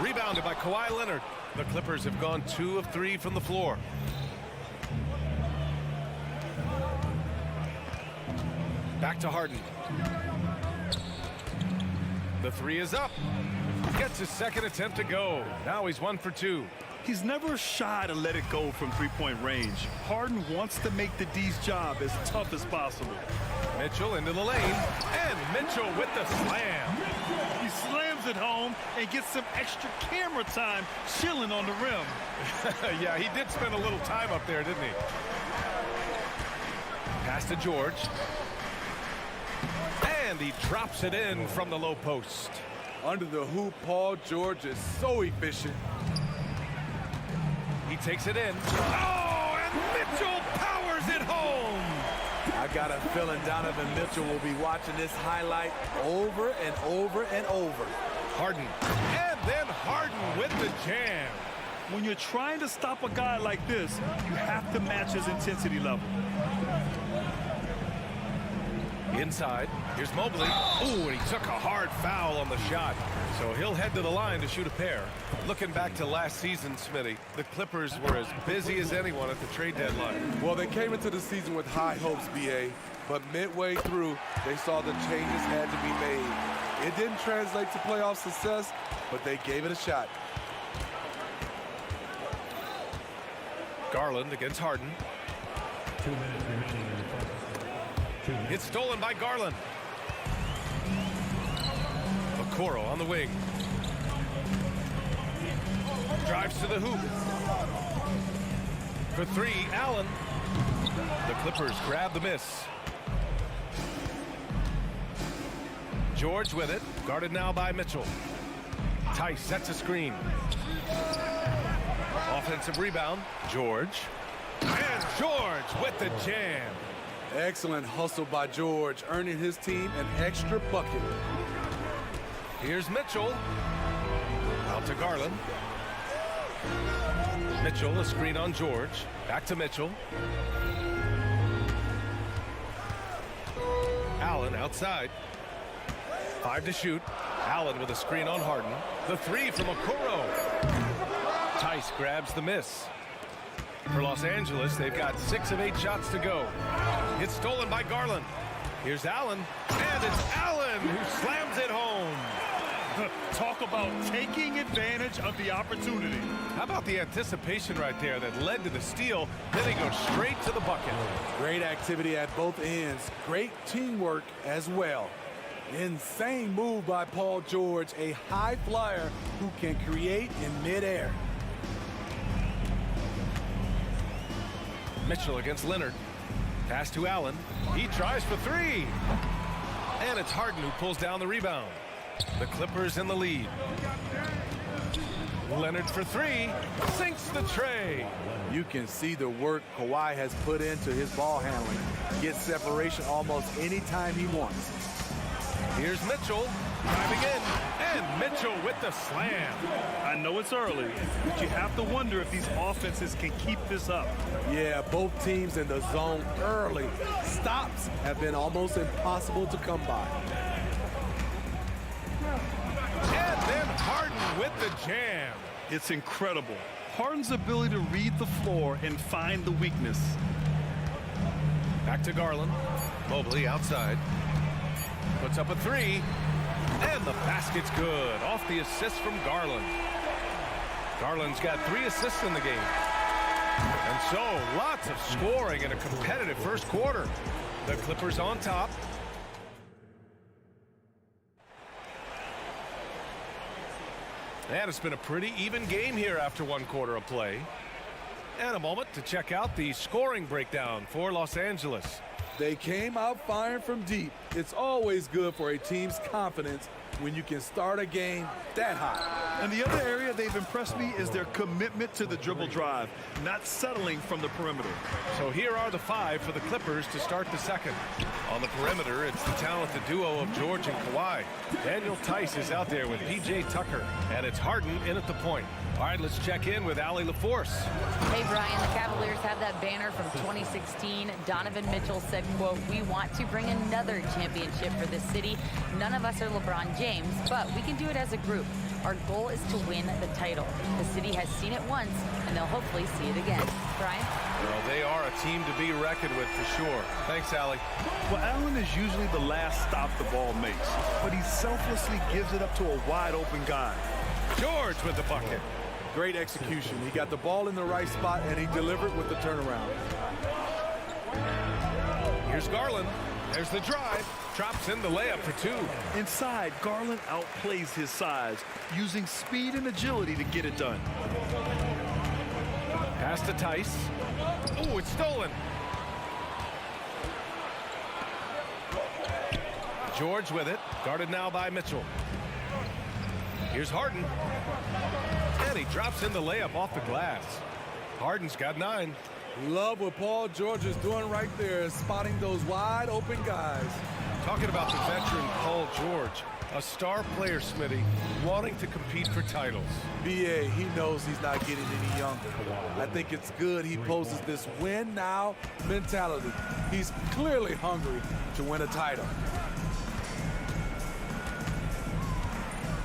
Rebounded by Kawhi Leonard. The Clippers have gone 2 of 3 from the floor. Back to Harden. The three is up. Gets his second attempt to go. Now he's 1 for 2. He's never shy to let it go from three-point range. Harden wants to make the D's job as tough as possible. Mitchell into the lane, and Mitchell with the slam. He slams it home and gets some extra camera time chilling on the rim. Yeah, he did spend a little time up there, didn't he? Pass to George. And he drops it in from the low post. Under the hoop, Paul George is so efficient. He takes it in. Oh, and Mitchell powers it home. I got a feeling Donovan Mitchell will be watching this highlight over and over and over. Harden. And then Harden with the jam. When you're trying to stop a guy like this, you have to match his intensity level. Inside, here's Mobley. Ooh, and he took a hard foul on the shot. So he'll head to the line to shoot a pair. Looking back to last season, Smitty, the Clippers were as busy as anyone at the trade deadline. Well, they came into the season with high hopes, B.A., but midway through, they saw the changes had to be made. It didn't translate to playoff success, but they gave it a shot. Garland against Harden. 2 minutes remaining in the first. It's stolen by Garland. Okoro on the wing. Drives to the hoop. For three, Allen. The Clippers grab the miss. George with it. Guarded now by Mitchell. Tice sets a screen. Offensive rebound. George. And George with the jam. Excellent hustle by George, earning his team an extra bucket. Here's Mitchell. Out to Garland. Mitchell, a screen on George. Back to Mitchell. Allen outside. 5 to shoot. Allen with a screen on Harden. The three from Okoro. Tice grabs the miss. For Los Angeles, they've got 6 of 8 shots to go. It's stolen by Garland. Here's Allen, and it's Allen who slams it home. Talk about taking advantage of the opportunity. How about the anticipation right there that led to the steal? Then he goes straight to the bucket. Great activity at both ends. Great teamwork as well. Insane move by Paul George, a high flyer who can create in midair. Mitchell against Leonard. Pass to Allen. He tries for three. And it's Harden who pulls down the rebound. The Clippers in the lead. Leonard for three. Sinks the tray. You can see the work Kawhi has put into his ball handling. Gets separation almost any time he wants. Here's Mitchell driving in, and Mitchell with the slam. I know it's early, but you have to wonder if these offenses can keep this up. Yeah, both teams in the zone early. Stops have been almost impossible to come by. And then Harden with the jam. It's incredible. Harden's ability to read the floor and find the weakness. Back to Garland. Mobley outside. Puts up a three. And the basket's good. Off the assist from Garland. Garland's got 3 assists in the game. And so, lots of scoring in a competitive first quarter. The Clippers on top. And it's been a pretty even game here after 1 quarter of play. And a moment to check out the scoring breakdown for Los Angeles. They came out firing from deep. It's always good for a team's confidence when you can start a game that high. And the other area they've impressed me is their commitment to the dribble drive, not settling from the perimeter. So here are the 5 for the Clippers to start the second. On the perimeter, it's the talented duo of George and Kawhi. Daniel Tice is out there with P.J. Tucker, and it's Harden in at the point. All right, let's check in with Allie LaForce. Hey, Brian, the Cavaliers have that banner from 2016. Donovan Mitchell said, quote, "We want to bring another championship for this city. None of us are LeBron James, but we can do it as a group. Our goal is to win the title. The city has seen it once, and they'll hopefully see it again." Brian? Well, they are a team to be reckoned with for sure. Thanks, Allie. Well, Allen is usually the last stop the ball makes, but he selflessly gives it up to a wide-open guy. George with the bucket. Great execution. He got the ball in the right spot, and he delivered with the turnaround. Here's Garland. There's the drive. Drops in the layup for 2. Inside, Garland outplays his size, using speed and agility to get it done. Pass to Tice. Oh, it's stolen. George with it. Guarded now by Mitchell. Here's Harden. And he drops in the layup off the glass. Harden's got 9. Love what Paul George is doing right there, spotting those wide open guys. Talking about the veteran Paul George, a star player, Smitty, wanting to compete for titles. B.A., he knows he's not getting any younger. I think it's good he poses this win now mentality. He's clearly hungry to win a title.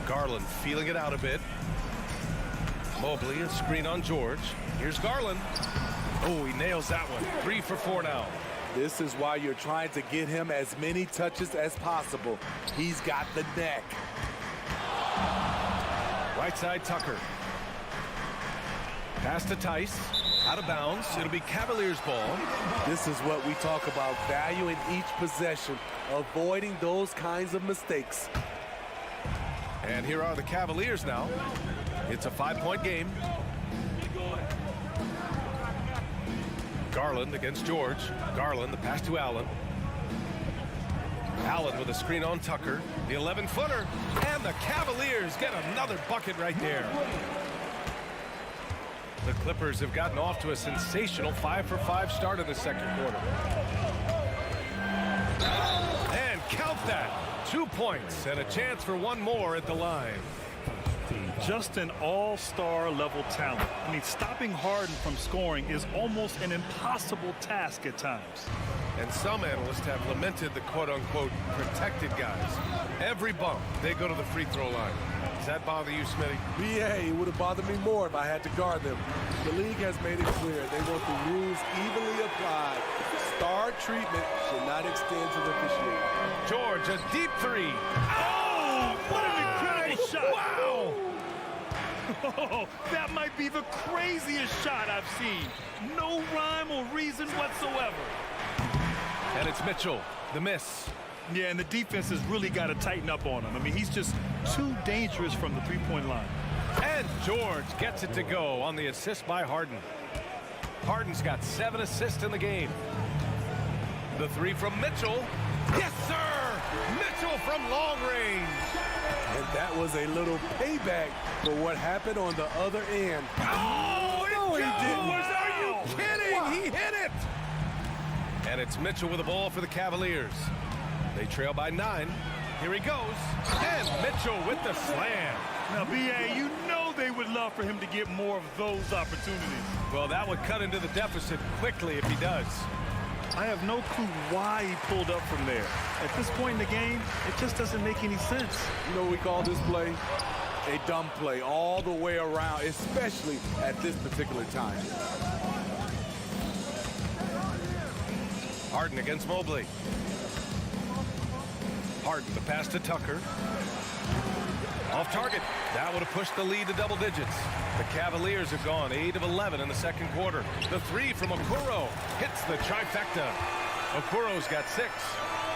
Garland feeling it out a bit. Mobley, a screen on George. Here's Garland. Oh, he nails that one. 3 for 4 now. This is why you're trying to get him as many touches as possible. He's got the neck. Right side, Tucker. Pass to Tice. Out of bounds. It'll be Cavaliers ball. This is what we talk about, valuing each possession, avoiding those kinds of mistakes. And here are the Cavaliers now. It's a 5-point game. Garland against George. Garland, the pass to Allen. Allen with a screen on Tucker. The 11-footer. And the Cavaliers get another bucket right there. The Clippers have gotten off to a sensational 5 for 5 start in the second quarter. And count that. 2 points and a chance for one more at the line. Just an all-star level talent. I mean, stopping Harden from scoring is almost an impossible task at times. And some analysts have lamented the quote-unquote protected guys. Every bump, they go to the free throw line. Does that bother you, Smitty? Yeah, it would have bothered me more if I had to guard them. The league has made it clear they want the rules evenly applied. Star treatment should not extend to the officiating. George, a deep three. Oh, what an incredible shot. Wow. Oh, that might be the craziest shot I've seen. No rhyme or reason whatsoever. And it's Mitchell, the miss. Yeah, and the defense has really got to tighten up on him. I mean, he's just too dangerous from the three-point line. And George gets it to go on the assist by Harden. Harden's got 7 assists in the game. The three from Mitchell. Yes, sir! Mitchell from long range. And that was a little payback for what happened on the other end. Oh, no, he didn't. Are you kidding? Wow. He hit it. And it's Mitchell with the ball for the Cavaliers. They trail by 9. Here he goes. And Mitchell with the slam. Now, B.A., you know they would love for him to get more of those opportunities. Well, that would cut into the deficit quickly if he does. I have no clue why he pulled up from there. At this point in the game, it just doesn't make any sense. You know what we call this play? A dumb play all the way around, especially at this particular time. Harden against Mobley. Harden, the pass to Tucker. Off target. That would have pushed the lead to double digits. The Cavaliers have gone 8 of 11 in the second quarter. The three from Okoro hits the trifecta. Okoro's got 6.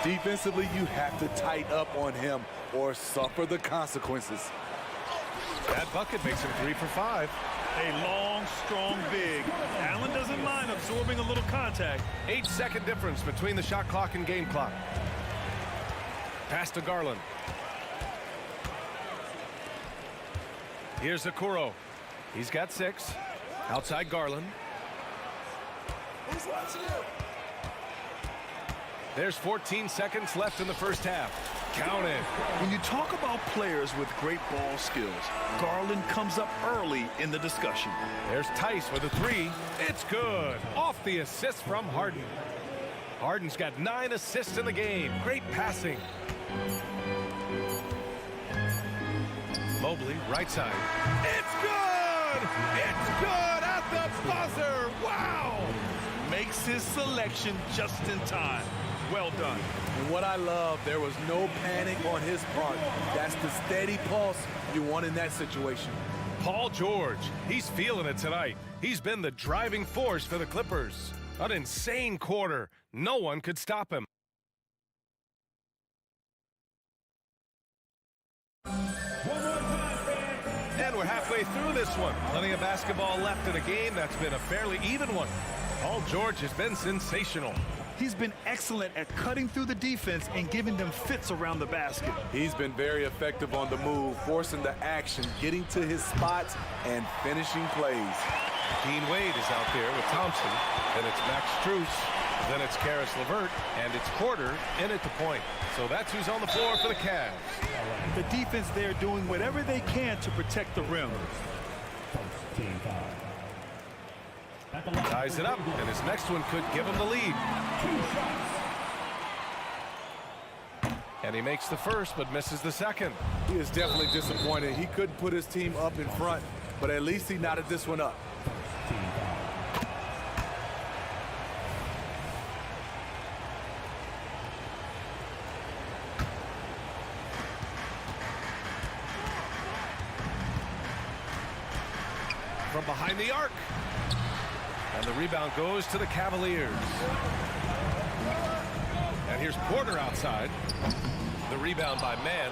Defensively, you have to tighten up on him or suffer the consequences. That bucket makes him 3 for 5. A long, strong big. Allen doesn't mind absorbing a little contact. 8-second difference between the shot clock and game clock. Pass to Garland. Here's Okoro. He's got 6. Outside Garland. There's 14 seconds left in the first half. Count it. When you talk about players with great ball skills, Garland comes up early in the discussion. There's Tice with a 3. It's good. Off the assist from Harden. Harden's got 9 assists in the game. Great passing. Mobley, right side. It's good! It's good at the buzzer! Wow! Makes his selection just in time. Well done. And what I love, there was no panic on his part. That's the steady pulse you want in that situation. Paul George, he's feeling it tonight. He's been the driving force for the Clippers. An insane quarter. No one could stop him. And we're halfway through this one. Plenty of basketball left in a game that's been a fairly even one. Paul George has been sensational. He's been excellent at cutting through the defense and giving them fits around the basket. He's been very effective on the move, forcing the action, getting to his spots, and finishing plays. Dean Wade is out there with Thompson. Then it's Max Strus. Then it's Karis LeVert. And it's Porter in at the point. So that's who's on the floor for the Cavs. The defense there doing whatever they can to protect the rim. Ties it up, and his next one could give him the lead. And he makes the first, but misses the second. He is definitely disappointed. He couldn't put his team up in front, but at least he knotted this one up. From behind the arc. And the rebound goes to the Cavaliers. And here's Porter outside. The rebound by Mann.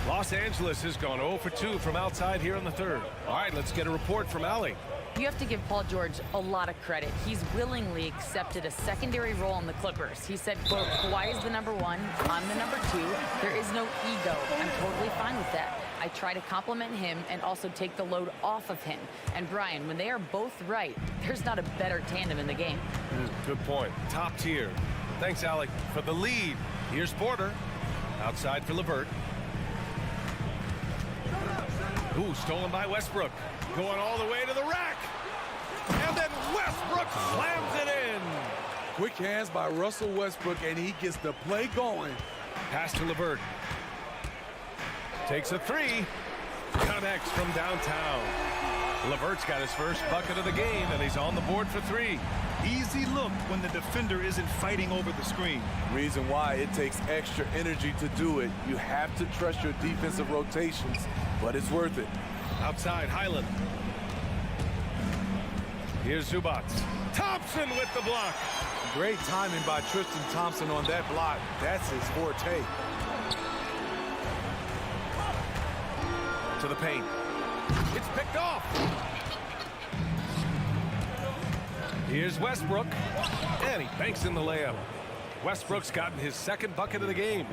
Los Angeles has gone 0 for 2 from outside here in the third. All right, let's get a report from Allie. You have to give Paul George a lot of credit. He's willingly accepted a secondary role in the Clippers. He said, quote, Kawhi is the number 1, I'm the number 2. There is no ego. I'm totally fine with that. I try to compliment him and also take the load off of him. And Brian, when they are both right, there's not a better tandem in the game. Good point. Top tier. Thanks, Allie. For the lead, here's Porter. Outside for LeVert. Ooh, stolen by Westbrook. Going all the way to the rack. And then Westbrook slams it in. Quick hands by Russell Westbrook, and he gets the play going. Pass to LeVert. Takes a 3. Connects from downtown. Levert's got his first bucket of the game, and he's on the board for 3. Easy look when the defender isn't fighting over the screen. Reason why it takes extra energy to do it. You have to trust your defensive rotations, but it's worth it. Outside, Highland. Here's Zubac. Thompson with the block. Great timing by Tristan Thompson on that block. That's his forte. To the paint. It's picked off. Here's Westbrook. And he banks in the layup. Westbrook's gotten his second bucket of the game.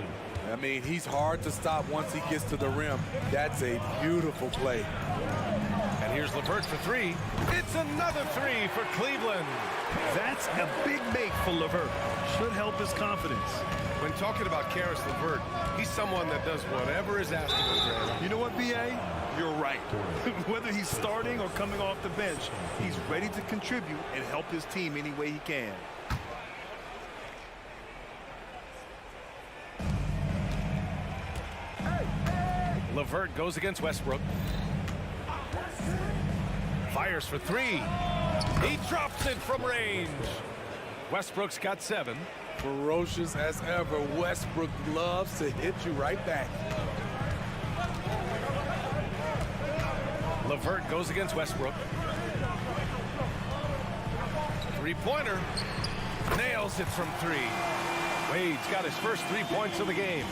I mean, he's hard to stop once he gets to the rim. That's a beautiful play. And here's LeVert for 3. It's another 3 for Cleveland. That's a big make for LeVert. Should help his confidence. When talking about Karis LeVert, he's someone that does whatever is asked of him. You know what, B.A.? You're right. Whether he's starting or coming off the bench, he's ready to contribute and help his team any way he can. LeVert goes against Westbrook. Fires for 3. He drops it from range. Westbrook's got 7. Ferocious as ever, Westbrook loves to hit you right back. LeVert goes against Westbrook. 3-pointer. Nails it from 3. Wade's got his first 3 points of the game.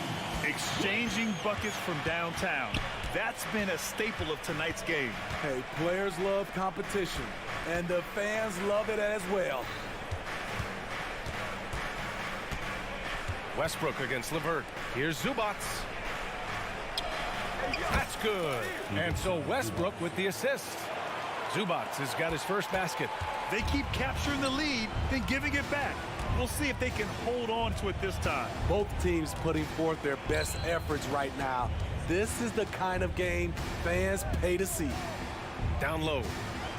Exchanging buckets from downtown. That's been a staple of tonight's game. Hey, players love competition, and the fans love it as well. Westbrook against LeVert. Here's Zubac. That's good. And so Westbrook with the assist. Zubac has got his first basket. They keep capturing the lead, then giving it back. We'll see if they can hold on to it this time. Both teams putting forth their best efforts right now. This is the kind of game fans pay to see. Down low.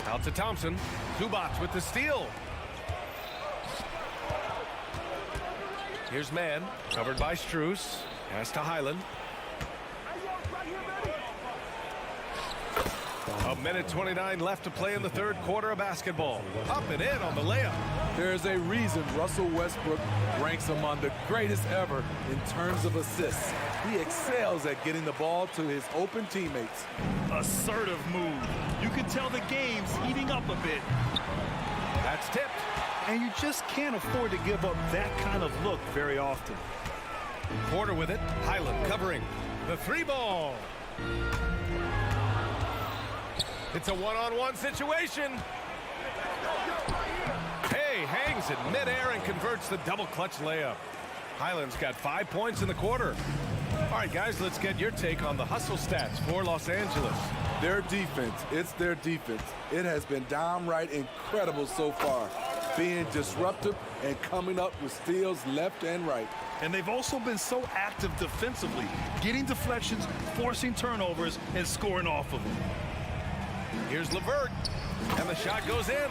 Out to Thompson. Zubac with the steal. Here's Mann, covered by Strus. Pass to Highland. A minute 29 left to play in the third quarter of basketball. Up and in on the layup. There's a reason Russell Westbrook ranks among the greatest ever in terms of assists. He excels at getting the ball to his open teammates. Assertive move. You can tell the game's heating up a bit. That's tipped. And you just can't afford to give up that kind of look very often. Porter with it. Highland covering. The 3-ball. It's a one-on-one situation. Hay hangs in midair and converts the double clutch layup. Highland's got 5 points in the quarter. All right, guys, let's get your take on the hustle stats for Los Angeles. Their defense, it's their defense. It has been downright incredible so far, being disruptive and coming up with steals left and right. And they've also been so active defensively, getting deflections, forcing turnovers, and scoring off of them. Here's LeVert, and the shot goes in.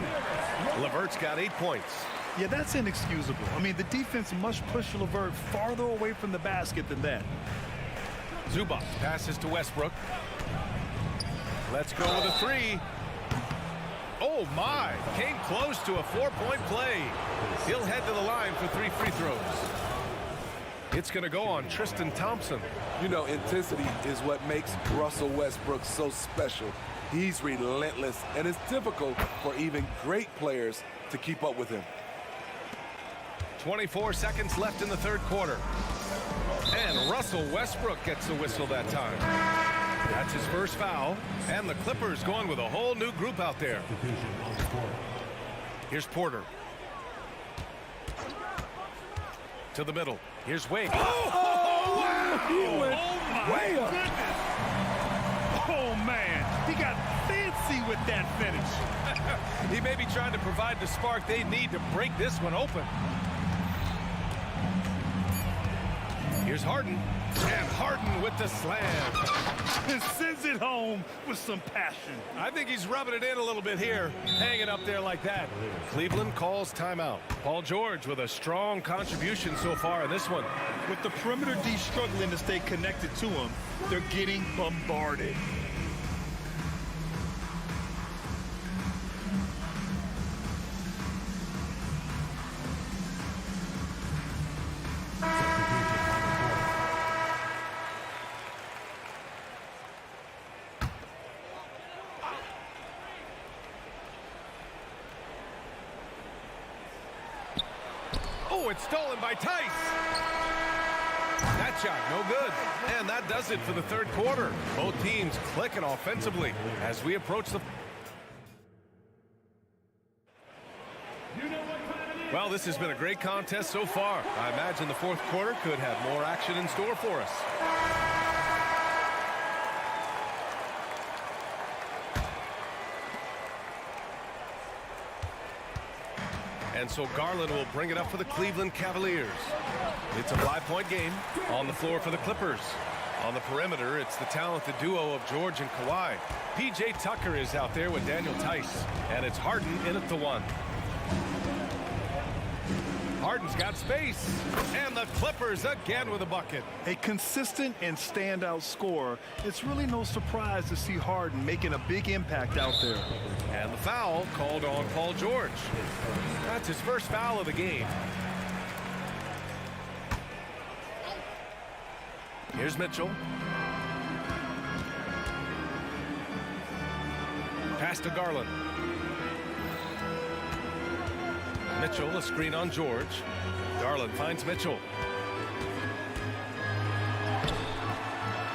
LeVert's got 8 points. Yeah, that's inexcusable. I mean, the defense must push LeVert farther away from the basket than that. Zubac passes to Westbrook. Let's go with a 3. Oh, my. Came close to a 4-point play. He'll head to the line for 3 free throws. It's going to go on Tristan Thompson. You know, intensity is what makes Russell Westbrook so special. He's relentless, and it's difficult for even great players to keep up with him. 24 seconds left in the third quarter. And Russell Westbrook gets the whistle that time. That's his first foul. And the Clippers going with a whole new group out there. Here's Porter. To the middle. Here's Wade. Oh, wow! He went way up. Goodness. Oh, man. He got fancy with that finish. He may be trying to provide the spark they need to break this one open. Here's Harden. And Harden with the slam. And sends it home with some passion. I think he's rubbing it in a little bit here, hanging up there like that. Cleveland calls timeout. Paul George with a strong contribution so far in this one. With the perimeter D struggling to stay connected to him, they're getting bombarded. Oh, it's stolen by Tice. That shot, no good. And that does it for the third quarter. Both teams clicking offensively as we approach the... Well, this has been a great contest so far. I imagine the fourth quarter could have more action in store for us. And so Garland will bring it up for the Cleveland Cavaliers. It's a 5-point game. On the floor for the Clippers. On the perimeter, it's the talented duo of George and Kawhi. P.J. Tucker is out there with Daniel Tice. And it's Harden in at the 1. Harden's got space. And the Clippers again with a bucket. A consistent and standout scorer. It's really no surprise to see Harden making a big impact out there. And the foul called on Paul George. That's his first foul of the game. Here's Mitchell. Pass to Garland. Mitchell, a screen on George. Garland finds Mitchell.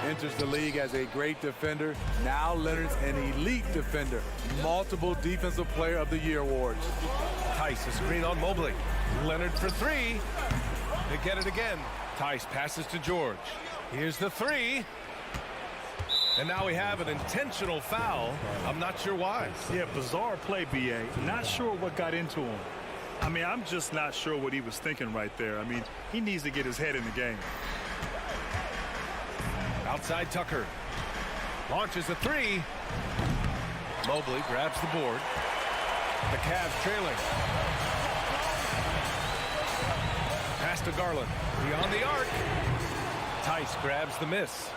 Enters the league as a great defender. Now Leonard's an elite defender. Multiple Defensive Player of the Year awards. Tice, a screen on Mobley. Leonard for 3. They get it again. Tice passes to George. Here's the 3. And now we have an intentional foul. I'm not sure why. Yeah, bizarre play, B.A. Not sure what got into him. I mean, I'm just not sure what he was thinking right there. I mean, he needs to get his head in the game. Outside Tucker. Launches a 3. Mobley grabs the board. The Cavs trailing. Pass to Garland. Beyond the arc. Tice grabs the miss.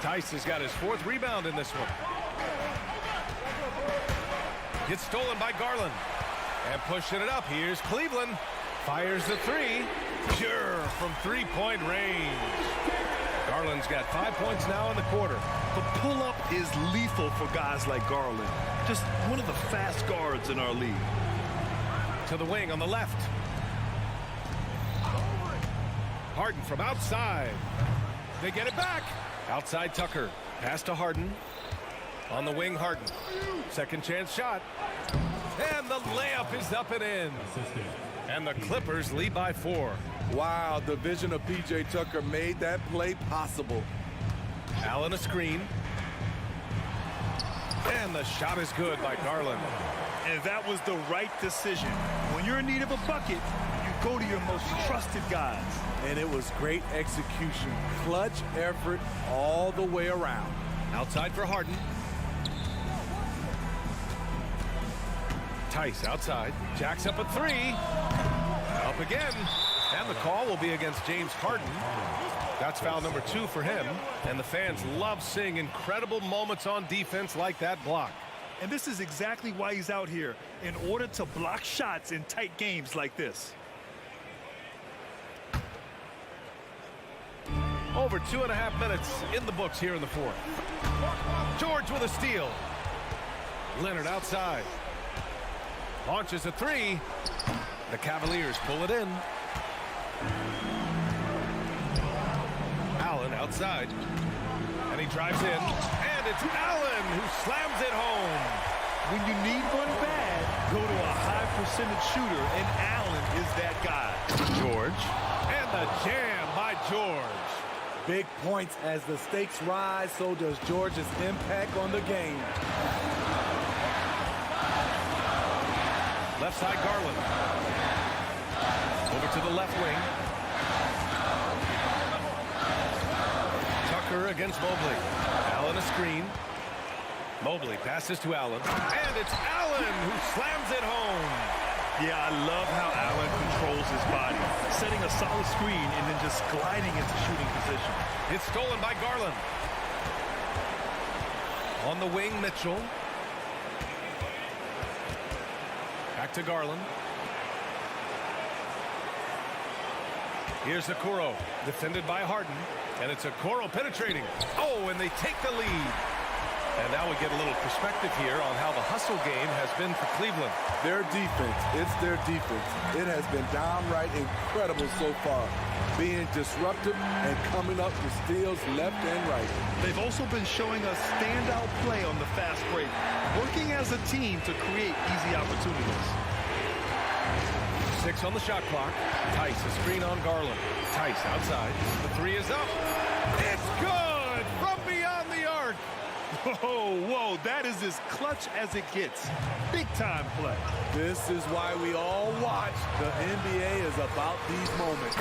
Tice has got his 4th rebound in this one. Gets stolen by Garland. And pushing it up. Here's Cleveland. Fires the 3. Pure from 3-point range. Garland's got 5 points now in the quarter. The pull-up is lethal for guys like Garland. Just one of the fast guards in our league. To the wing on the left. Harden from outside. They get it back. Outside Tucker. Pass to Harden. On the wing, Harden. Second chance shot. And the layup is up and in. And the Clippers lead by 4. Wow, the vision of P.J. Tucker made that play possible. Allen a screen. And the shot is good by Garland. And that was the right decision. When you're in need of a bucket, you go to your most trusted guys. And it was great execution. Clutch effort all the way around. Outside for Harden. Tice outside. Jacks up a 3. Up again. And the call will be against James Harden. That's foul number 2 for him. And the fans love seeing incredible moments on defense like that block. And this is exactly why he's out here, in order to block shots in tight games like this. Over 2.5 minutes in the books here in the 4th. George with a steal. Leonard outside. Launches a 3. The Cavaliers pull it in. Allen outside. And he drives in. And it's Allen who slams it home. When you need one bad, go to a high percentage shooter, and Allen is that guy. George. And the jam by George. Big points as the stakes rise, so does George's impact on the game. Left side Garland. Over to the left wing. Tucker against Mobley. Allen a screen. Mobley passes to Allen. And it's Allen who slams it home. Yeah, I love how Allen controls his body, setting a solid screen and then just gliding into shooting position. It's stolen by Garland. On the wing, Mitchell. Back to Garland. Here's Okoro, defended by Harden. And it's Okoro penetrating. Oh, and they take the lead. And now we get a little perspective here on how the hustle game has been for Cleveland. Their defense, it's their defense. It has been downright incredible so far, being disruptive and coming up with steals left and right. They've also been showing us standout play on the fast break, working as a team to create easy opportunities. 6 on the shot clock. Tice, a screen on Garland. Tice outside. The 3 is up. It's good from beyond the arc. Whoa, that is as clutch as it gets. Big time play. This is why we all watch. The NBA is about these moments.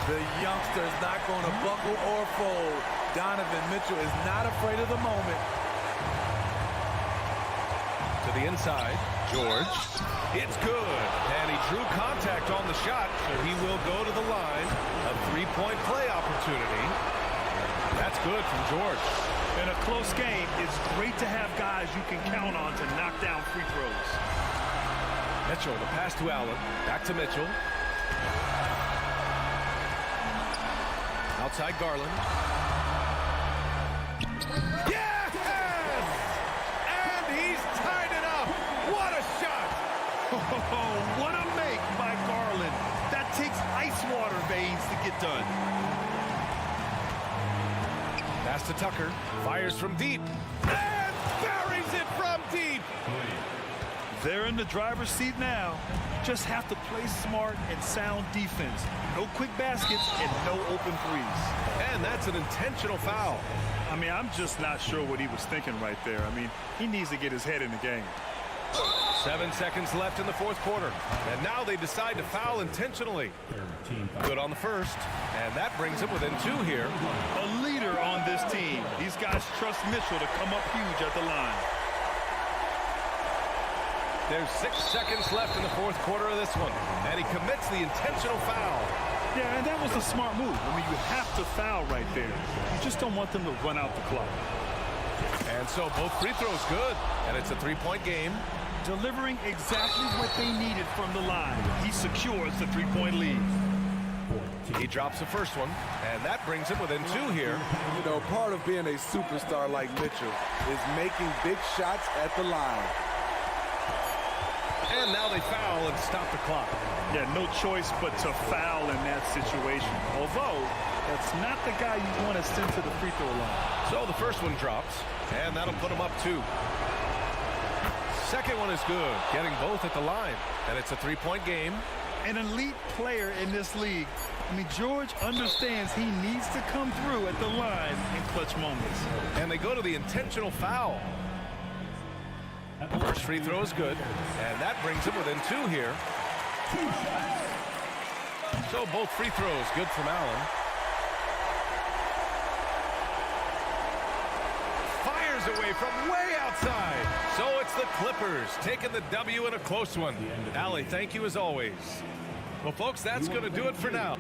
The youngster's not going to buckle or fold. Donovan Mitchell is not afraid of the moment. To the inside, George. It's good. And he drew contact on the shot, so he will go to the line. A three-point play opportunity. That's good from George. In a close game, it's great to have guys you can count on to knock down free throws. Mitchell, the pass to Allen. Back to Mitchell. Outside Garland. Yes! And he's tied it up. What a shot! What a make by Garland. That takes ice water veins to get done. Pass to Tucker. Fires from deep. And buries it from deep. They're in the driver's seat now. Just have to play smart and sound defense. No quick baskets and no open threes. And that's an intentional foul. I mean, I'm just not sure what he was thinking right there. I mean, he needs to get his head in the game. 7 seconds left in the fourth quarter. And now they decide to foul intentionally. Good on the first. And that brings him within 2 here. A leader on this team. These guys trust Mitchell to come up huge at the line. There's 6 seconds left in the fourth quarter of this one. And he commits the intentional foul. Yeah, and that was a smart move. I mean, you have to foul right there. You just don't want them to run out the clock. And so both free throws good. And it's a 3-point game. Delivering exactly what they needed from the line. He secures the 3-point lead. He drops the first one, and that brings him within 2 here. You know, part of being a superstar like Mitchell is making big shots at the line. And now they foul and stop the clock. Yeah, no choice but to foul in that situation. Although, that's not the guy you want to send to the free throw line. So the first one drops, and that'll put him up 2. Second one is good, getting both at the line. And it's a 3-point game. An elite player in this league. I mean, George understands he needs to come through at the line in clutch moments. And they go to the intentional foul. First free throw is good, and that brings him within 2 here. So both free throws good from Allen. Fires away from way outside. So it's the Clippers taking the W in a close one. Allie, thank you as always. Well, folks, that's going to do it for now.